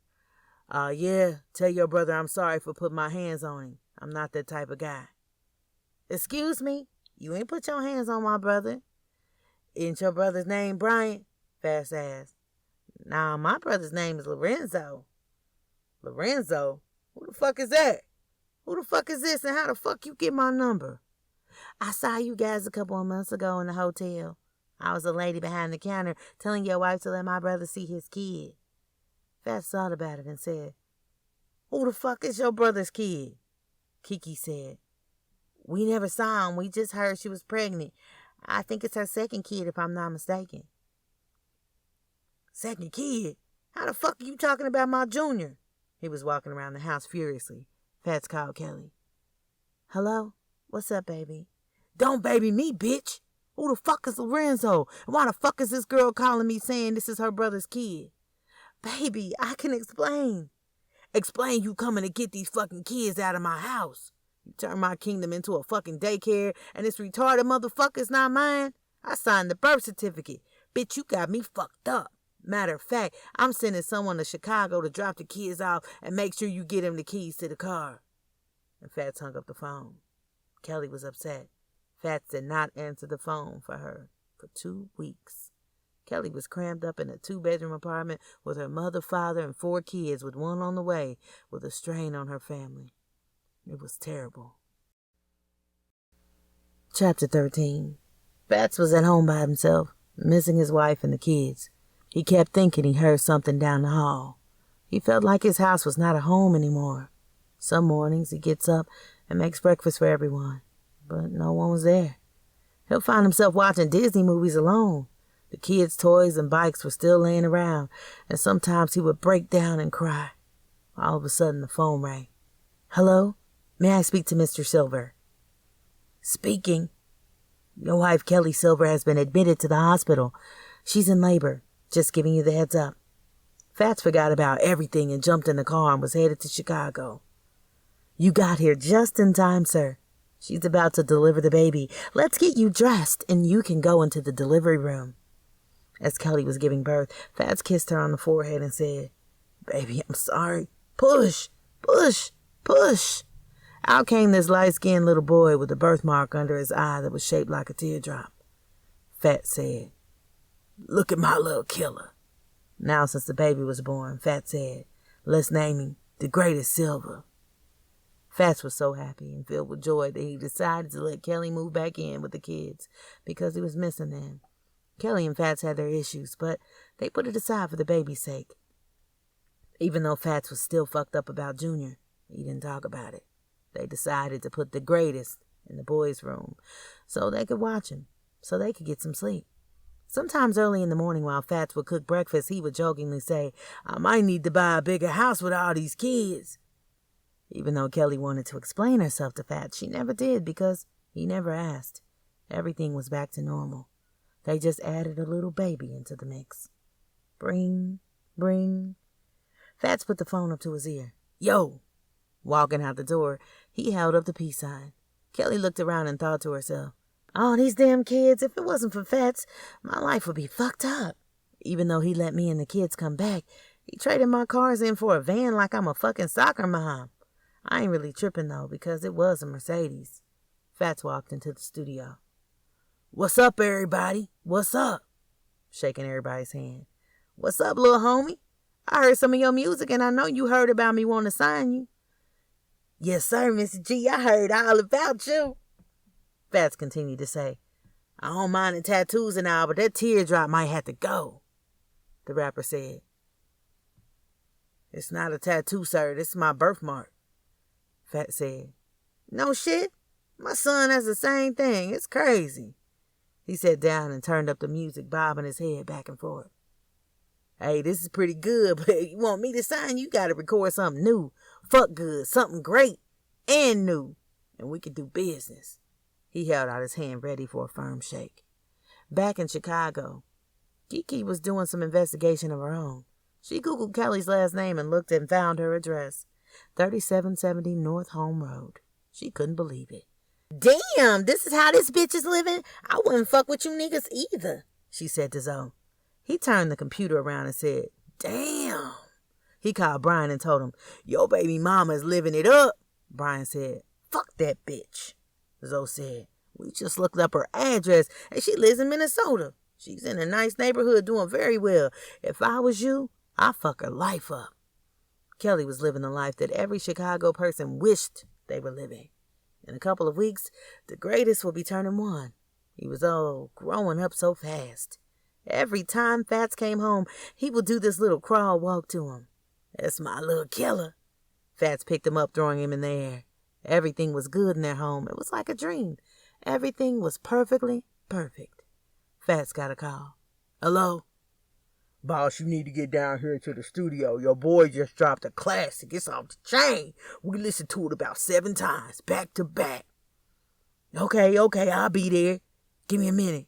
[SPEAKER 4] Yeah, tell your brother I'm sorry for putting my hands on him. I'm not that type of guy." "Excuse me? You ain't put your hands on my brother." "Isn't your brother's name Bryant?" Fast asked. "Nah, my brother's name is Lorenzo." "Lorenzo? Who the fuck is that? Who the fuck is this and how the fuck you get my number?" "I saw you guys a couple of months ago in the hotel. I was the lady behind the counter telling your wife to let my brother see his kid." Fats thought about it and said, "Who the fuck is your brother's kid?" Kiki said, "We never saw him. We just heard she was pregnant. I think it's her second kid if I'm not mistaken." "Second kid? How the fuck are you talking about my junior?" He was walking around the house furiously. Fats called Kelly. "Hello? What's up, baby?" "Don't baby me, bitch. Who the fuck is Lorenzo? And why the fuck is this girl calling me saying this is her brother's kid?" "Baby, I can explain." "Explain you coming to get these fucking kids out of my house. You turn my kingdom into a fucking daycare and this retarded motherfucker's not mine. I signed the birth certificate. Bitch, you got me fucked up. Matter of fact, I'm sending someone to Chicago to drop the kids off and make sure you get him the keys to the car." And Fats hung up the phone. Kelly was upset. Fats did not answer the phone for her for 2 weeks. Kelly was crammed up in a 2-bedroom apartment with her mother, father, and 4 kids, with one on the way, with a strain on her family. It was terrible. Chapter 13. Fats was at home by himself, missing his wife and the kids. He kept thinking he heard something down the hall. He felt like his house was not a home anymore. Some mornings he gets up and makes breakfast for everyone, but no one was there. He'll find himself watching Disney movies alone. The kids' toys and bikes were still laying around, and sometimes he would break down and cry. All of a sudden, the phone rang. "Hello? May I speak to Mr. Silver?" "Speaking." "Your wife, Kelly Silver, has been admitted to the hospital. She's in labor. Just giving you the heads up. Fats forgot about everything and jumped in the car and was headed to Chicago. You got here just in time, sir. She's about to deliver the baby. Let's get you dressed and you can go into the delivery room. As Kelly was giving birth, Fats kissed her on the forehead and said, Baby, I'm sorry. Push, push, push. Out came this light-skinned little boy with a birthmark under his eye that was shaped like a teardrop. Fats said, Look at my little killer. Now, since the baby was born, Fats said, Let's name him the Greatest Silver. Fats was so happy and filled with joy that he decided to let Kelly move back in with the kids because he was missing them. Kelly and Fats had their issues, but they put it aside for the baby's sake. Even though Fats was still fucked up about Junior, he didn't talk about it. They decided to put the greatest in the boys' room so they could watch him, so they could get some sleep. Sometimes early in the morning while Fats would cook breakfast, he would jokingly say, I might need to buy a bigger house with all these kids. Even though Kelly wanted to explain herself to Fats, she never did because he never asked. Everything was back to normal. They just added a little baby into the mix. Bring, bring. Fats put the phone up to his ear. Yo! Walking out the door, he held up the peace sign. Kelly looked around and thought to herself, Oh, these damn kids, if it wasn't for Fats, my life would be fucked up. Even though he let me and the kids come back, he traded my cars in for a van like I'm a fucking soccer mom. I ain't really tripping, though, because it was a Mercedes. Fats walked into the studio. What's up, everybody? What's up? Shaking everybody's hand. What's up, little homie? I heard some of your music, and I know you heard about me wanting to sign you. Yes, sir, Mr. G. I heard all about you. Fats continued to say, I don't mind the tattoos and all, but that teardrop might have to go. The rapper said, It's not a tattoo, sir. This is my birthmark. Fats said, No shit. My son has the same thing. It's crazy. He sat down and turned up the music, bobbing his head back and forth. Hey, this is pretty good, but if you want me to sign, you got to record something new. Fuck good, something great and new, and we can do business. He held out his hand ready for a firm shake. Back in Chicago, Kiki was doing some investigation of her own. She Googled Kelly's last name and looked and found her address, 3770 North Home Road. She couldn't believe it. Damn, this is how this bitch is living? I wouldn't fuck with you niggas either, she said to Zoe. He turned the computer around and said, Damn. He called Brian and told him, Your baby mama is living it up. Brian said, Fuck that bitch. Zoe said, We just looked up her address and she lives in Minnesota. She's in a nice neighborhood doing very well. If I was you, I'd fuck her life up. Kelly was living the life that every Chicago person wished they were living. In a couple of weeks, the greatest will be turning 1. He was growing up so fast. Every time Fats came home, he would do this little crawl walk to him. That's my little killer. Fats picked him up, throwing him in the air. Everything was good in their home. It was like a dream. Everything was perfectly perfect. Fats got a call. Hello? Boss, you need to get down here to the studio. Your boy just dropped a classic. It's off the chain. We listened to it about 7 times, back to back. Okay, I'll be there. Give me a minute.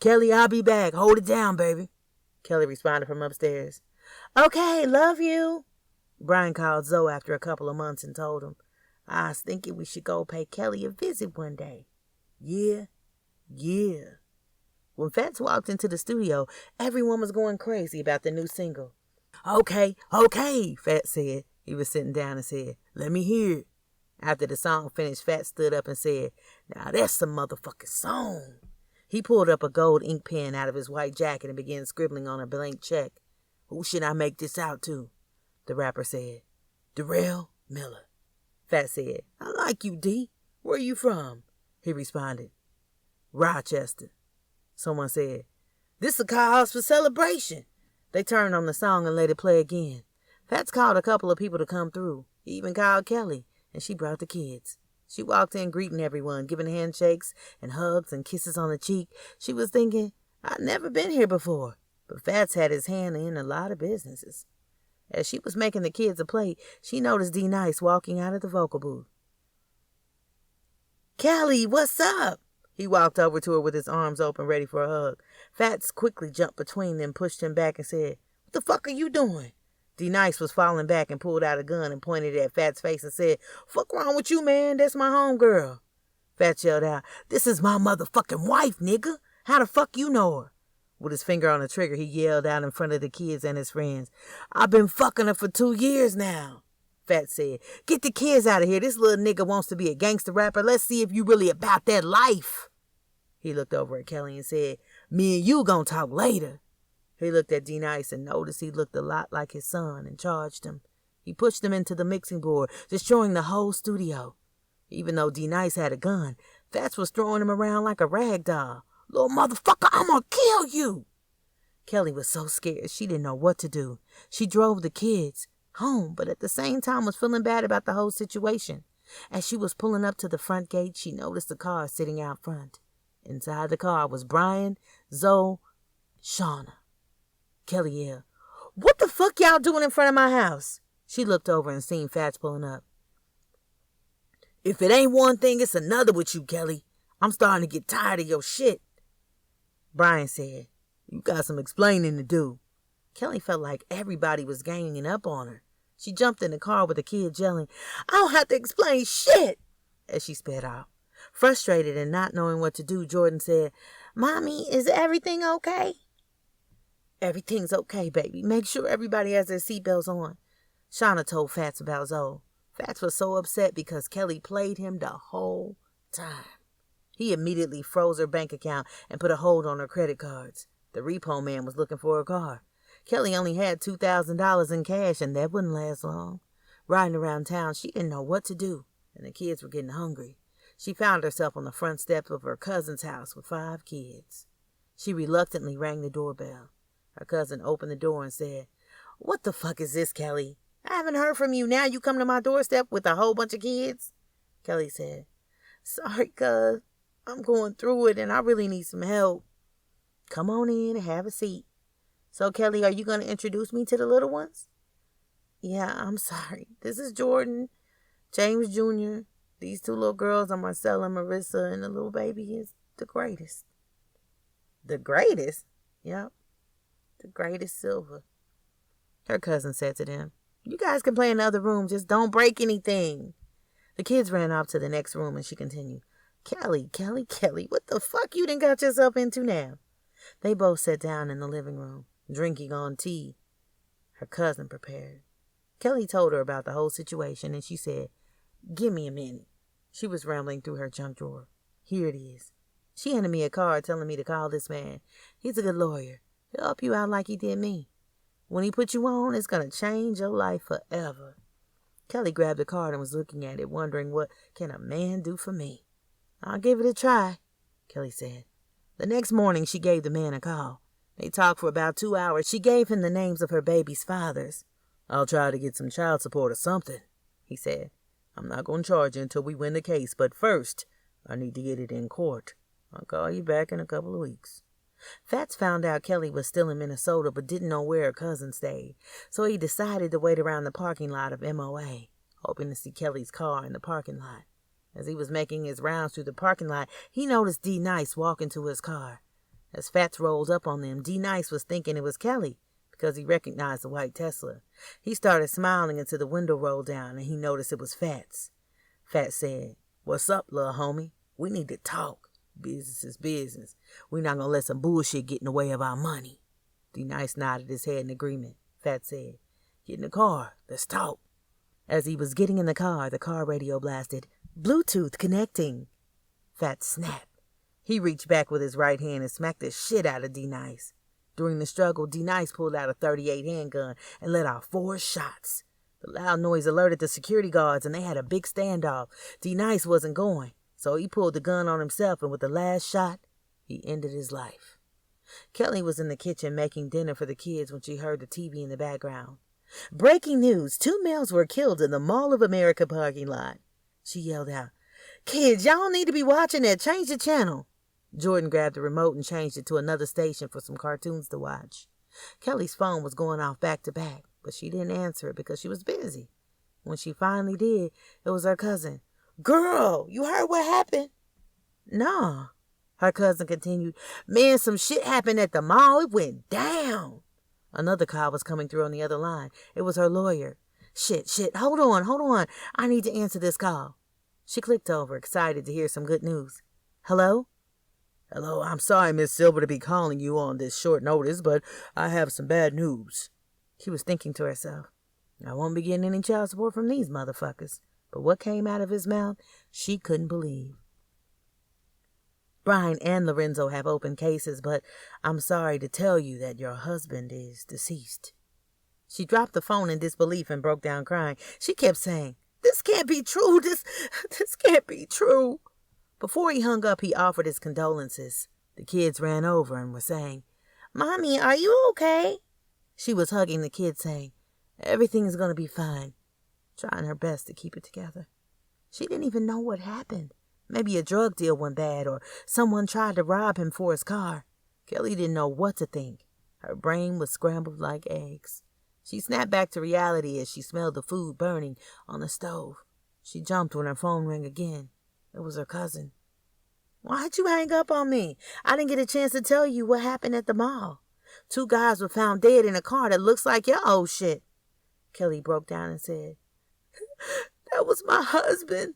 [SPEAKER 4] Kelly, I'll be back. Hold it down, baby. Kelly responded from upstairs. Okay, love you. Brian called Zoe after a couple of months and told him, I was thinking we should go pay Kelly a visit one day. Yeah. When Fats walked into the studio, everyone was going crazy about the new single. Okay, Fats said. He was sitting down and said, Let me hear it. After the song finished, Fats stood up and said, Now that's a motherfucking song. He pulled up a gold ink pen out of his white jacket and began scribbling on a blank check. Who should I make this out to? The rapper said, Darrell Miller. Fats said, I like you, D. Where you from? He responded, Rochester. Someone said, This a cause for celebration. They turned on the song and let it play again. Fats called a couple of people to come through. He even called Kelly, and she brought the kids. She walked in greeting everyone, giving handshakes and hugs and kisses on the cheek. She was thinking, I'd never been here before. But Fats had his hand in a lot of businesses. As she was making the kids a plate, she noticed D Nice walking out of the vocal booth. Kelly, what's up? He walked over to her with his arms open, ready for a hug. Fats quickly jumped between them, pushed him back, and said, "What the fuck are you doing?" D-Nice was falling back and pulled out a gun and pointed at Fats' face and said, "Fuck wrong with you, man? That's my homegirl." Fats yelled out, "This is my motherfucking wife, nigga. How the fuck you know her?" With his finger on the trigger, he yelled out in front of the kids and his friends, "I've been fucking her for 2 years now." Fats said, "Get the kids out of here. This little nigga wants to be a gangster rapper. Let's see if you really about that life." He looked over at Kelly and said, "Me and you gonna talk later." He looked at D-Nice and noticed he looked a lot like his son and charged him. He pushed him into the mixing board, destroying the whole studio. Even though D-Nice had a gun, Fats was throwing him around like a rag doll. "Little motherfucker, I'm gonna kill you." Kelly was so scared she didn't know what to do. She drove the kids home, but at the same time was feeling bad about the whole situation. As she was pulling up to the front gate, she noticed a car sitting out front. Inside the car was Brian, Zoe, Shauna. Kelly yelled, "What the fuck y'all doing in front of my house?" She looked over and seen Fats pulling up. "If it ain't one thing, it's another with you, Kelly. I'm starting to get tired of your shit." Brian said, "You got some explaining to do." Kelly felt like everybody was ganging up on her. She jumped in the car with the kids yelling, "I don't have to explain shit," as she sped off. Frustrated and not knowing what to do, Jordan said, "Mommy, is everything okay?" "Everything's okay, baby. Make sure everybody has their seatbelts on." Shauna told Fats about Zoe. Fats was so upset because Kelly played him the whole time. He immediately froze her bank account and put a hold on her credit cards. The repo man was looking for a car. Kelly only had $2,000 in cash, and that wouldn't last long. Riding around town, she didn't know what to do, and the kids were getting hungry. She found herself on the front steps of her cousin's house with 5 kids. She reluctantly rang the doorbell. Her cousin opened the door and said, "What the fuck is this, Kelly? I haven't heard from you. Now you come to my doorstep with a whole bunch of kids?" Kelly said, "Sorry, cuz. I'm going through it and I really need some help." "Come on in and have a seat. So, Kelly, are you going to introduce me to the little ones?" "Yeah, I'm sorry. This is Jordan, James Jr. These 2 little girls are Marcella and Marissa, and the little baby is the greatest." "The greatest?" "Yep, the greatest Silver." Her cousin said to them, "You guys can play in the other room, just don't break anything." The kids ran off to the next room, and she continued, Kelly, what the fuck you done got yourself into now?" They both sat down in the living room, drinking on tea her cousin prepared. Kelly told her about the whole situation, and she said, "Give me a minute." She was rambling through her junk drawer. "Here it is. She handed me a card telling me to call this man. He's a good lawyer. He'll help you out like he did me. When he puts you on, it's going to change your life forever." Kelly grabbed the card and was looking at it, wondering, what can a man do for me? "I'll give it a try," Kelly said. The next morning, she gave the man a call. They talked for about 2 hours. She gave him the names of her baby's fathers. "I'll try to get some child support or something," he said. "I'm not going to charge you until we win the case, but first, I need to get it in court. I'll call you back in a couple of weeks." Fats found out Kelly was still in Minnesota but didn't know where her cousin stayed, so he decided to wait around the parking lot of MOA, hoping to see Kelly's car in the parking lot. As he was making his rounds through the parking lot, he noticed D-Nice walking to his car. As Fats rolled up on them, D-Nice was thinking it was Kelly because he recognized the white Tesla. He started smiling until the window rolled down and he noticed it was Fats. Fats said, "What's up, little homie? We need to talk. Business is business. We're not going to let some bullshit get in the way of our money." D-Nice nodded his head in agreement. Fats said, "Get in the car. Let's talk." As he was getting in the car radio blasted, "Bluetooth connecting." Fats snapped. He reached back with his right hand and smacked the shit out of D-Nice. During the struggle, D-Nice pulled out a .38 handgun and let off 4 shots. The loud noise alerted the security guards and they had a big standoff. D-Nice wasn't going, so he pulled the gun on himself, and with the last shot, he ended his life. Kelly was in the kitchen making dinner for the kids when she heard the TV in the background. "Breaking news, 2 males were killed in the Mall of America parking lot." She yelled out, "Kids, y'all need to be watching that. Change the channel." Jordan grabbed the remote and changed it to another station for some cartoons to watch. Kelly's phone was going off back to back, but she didn't answer it because she was busy. When she finally did, it was her cousin. "Girl, you heard what happened?" "No." Her cousin continued, "Man, some shit happened at the mall. It went down." Another call was coming through on the other line. It was her lawyer. Shit, hold on. I need to answer this call. She clicked over, excited to hear some good news. Hello? Hello, I'm sorry, Miss Silver, to be calling you on this short notice, but I have some bad news. She was thinking to herself, I won't be getting any child support from these motherfuckers. But what came out of his mouth, she couldn't believe. Brian and Lorenzo have open cases, but I'm sorry to tell you that your husband is deceased. She dropped the phone in disbelief and broke down crying. She kept saying, This can't be true. This can't be true. Before he hung up, he offered his condolences. The kids ran over and were saying, Mommy, are you okay? She was hugging the kids, saying, Everything's going to be fine, trying her best to keep it together. She didn't even know what happened. Maybe a drug deal went bad or someone tried to rob him for his car. Kelly didn't know what to think. Her brain was scrambled like eggs. She snapped back to reality as she smelled the food burning on the stove. She jumped when her phone rang again. It was her cousin. Why'd you hang up on me? I didn't get a chance to tell you what happened at the mall. 2 guys were found dead in a car that looks like your old shit. Kelly broke down and said, That was my husband.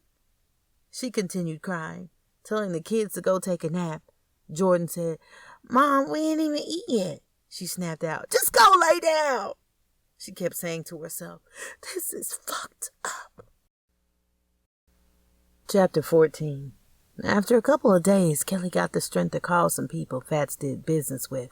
[SPEAKER 4] She continued crying, telling the kids to go take a nap. Jordan said, Mom, we ain't even eat yet. She snapped out, Just go lay down. She kept saying to herself, This is fucked up. Chapter 14. After a couple of days, Kelly got the strength to call some people Fats did business with.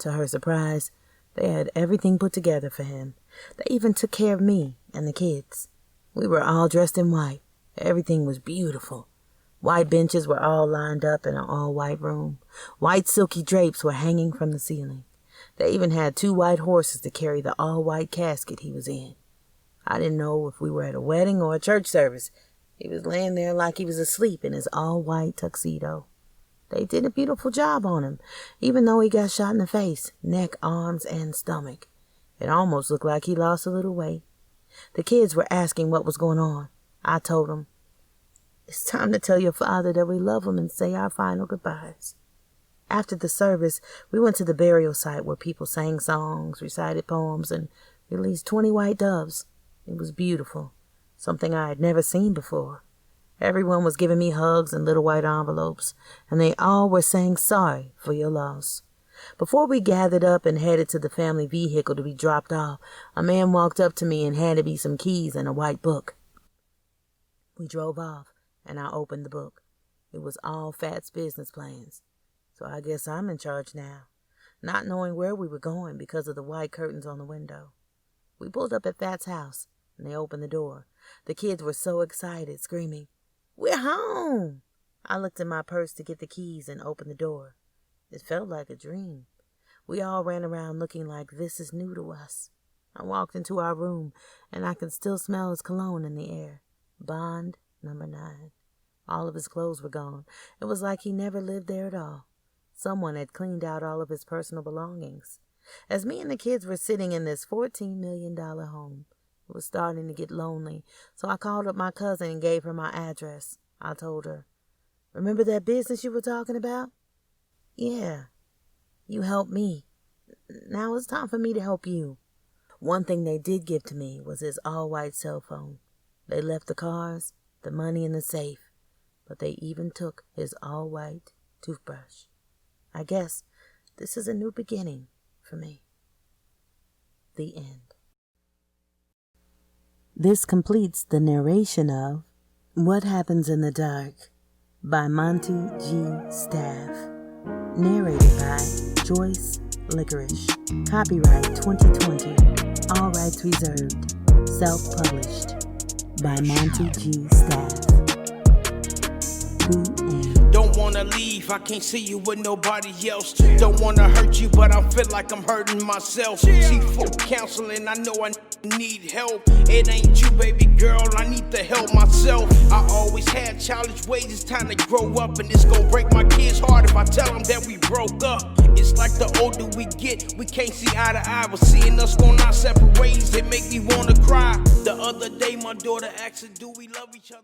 [SPEAKER 4] To her surprise, they had everything put together for him. They even took care of me and the kids. We were all dressed in white. Everything was beautiful. White benches were all lined up in an all-white room. White silky drapes were hanging from the ceiling. They even had 2 white horses to carry the all-white casket he was in. I didn't know if we were at a wedding or a church service. He was laying there like he was asleep in his all-white tuxedo. They did a beautiful job on him, even though he got shot in the face, neck, arms, and stomach. It almost looked like he lost a little weight. The kids were asking what was going on. I told them, It's time to tell your father that we love him and say our final goodbyes. After the service, we went to the burial site where people sang songs, recited poems, and released 20 white doves. It was beautiful, something I had never seen before. Everyone was giving me hugs and little white envelopes, and they all were saying sorry for your loss. Before we gathered up and headed to the family vehicle to be dropped off, a man walked up to me and handed me some keys and a white book. We drove off, and I opened the book. It was all Fat's business plans. So I guess I'm in charge now, not knowing where we were going because of the white curtains on the window. We pulled up at Fat's house, and they opened the door. The kids were so excited, screaming, We're home! I looked in my purse to get the keys and opened the door. It felt like a dream. We all ran around looking like this is new to us. I walked into our room, and I could still smell his cologne in the air. Bond number 9. All of his clothes were gone. It was like he never lived there at all. Someone had cleaned out all of his personal belongings. As me and the kids were sitting in this $14 million home, it was starting to get lonely, so I called up my cousin and gave her my address. I told her, Remember that business you were talking about? Yeah. You helped me. Now it's time for me to help you. One thing they did give to me was his all-white cell phone. They left the cars, the money in the safe, but they even took his all-white toothbrush. I guess this is a new beginning for me. The end. This completes the narration of What Happens in the Dark by Monty G. Staff. Narrated by Joyce Licorice. Copyright 2020. All rights reserved. Self-published by Monty G. Staff. The end.
[SPEAKER 2] Don't wanna leave, I can't see you with nobody else. Don't wanna hurt you, but I feel like I'm hurting myself. See for counseling, I know I need help. It ain't you, baby girl, I need to help myself. I always had childish ways, it's time to grow up. And it's gonna break my kids' heart if I tell them that we broke up. It's like the older we get, we can't see eye to eye. But seeing us on our separate ways, it make me wanna cry. The other day my daughter asked her, do we love each other?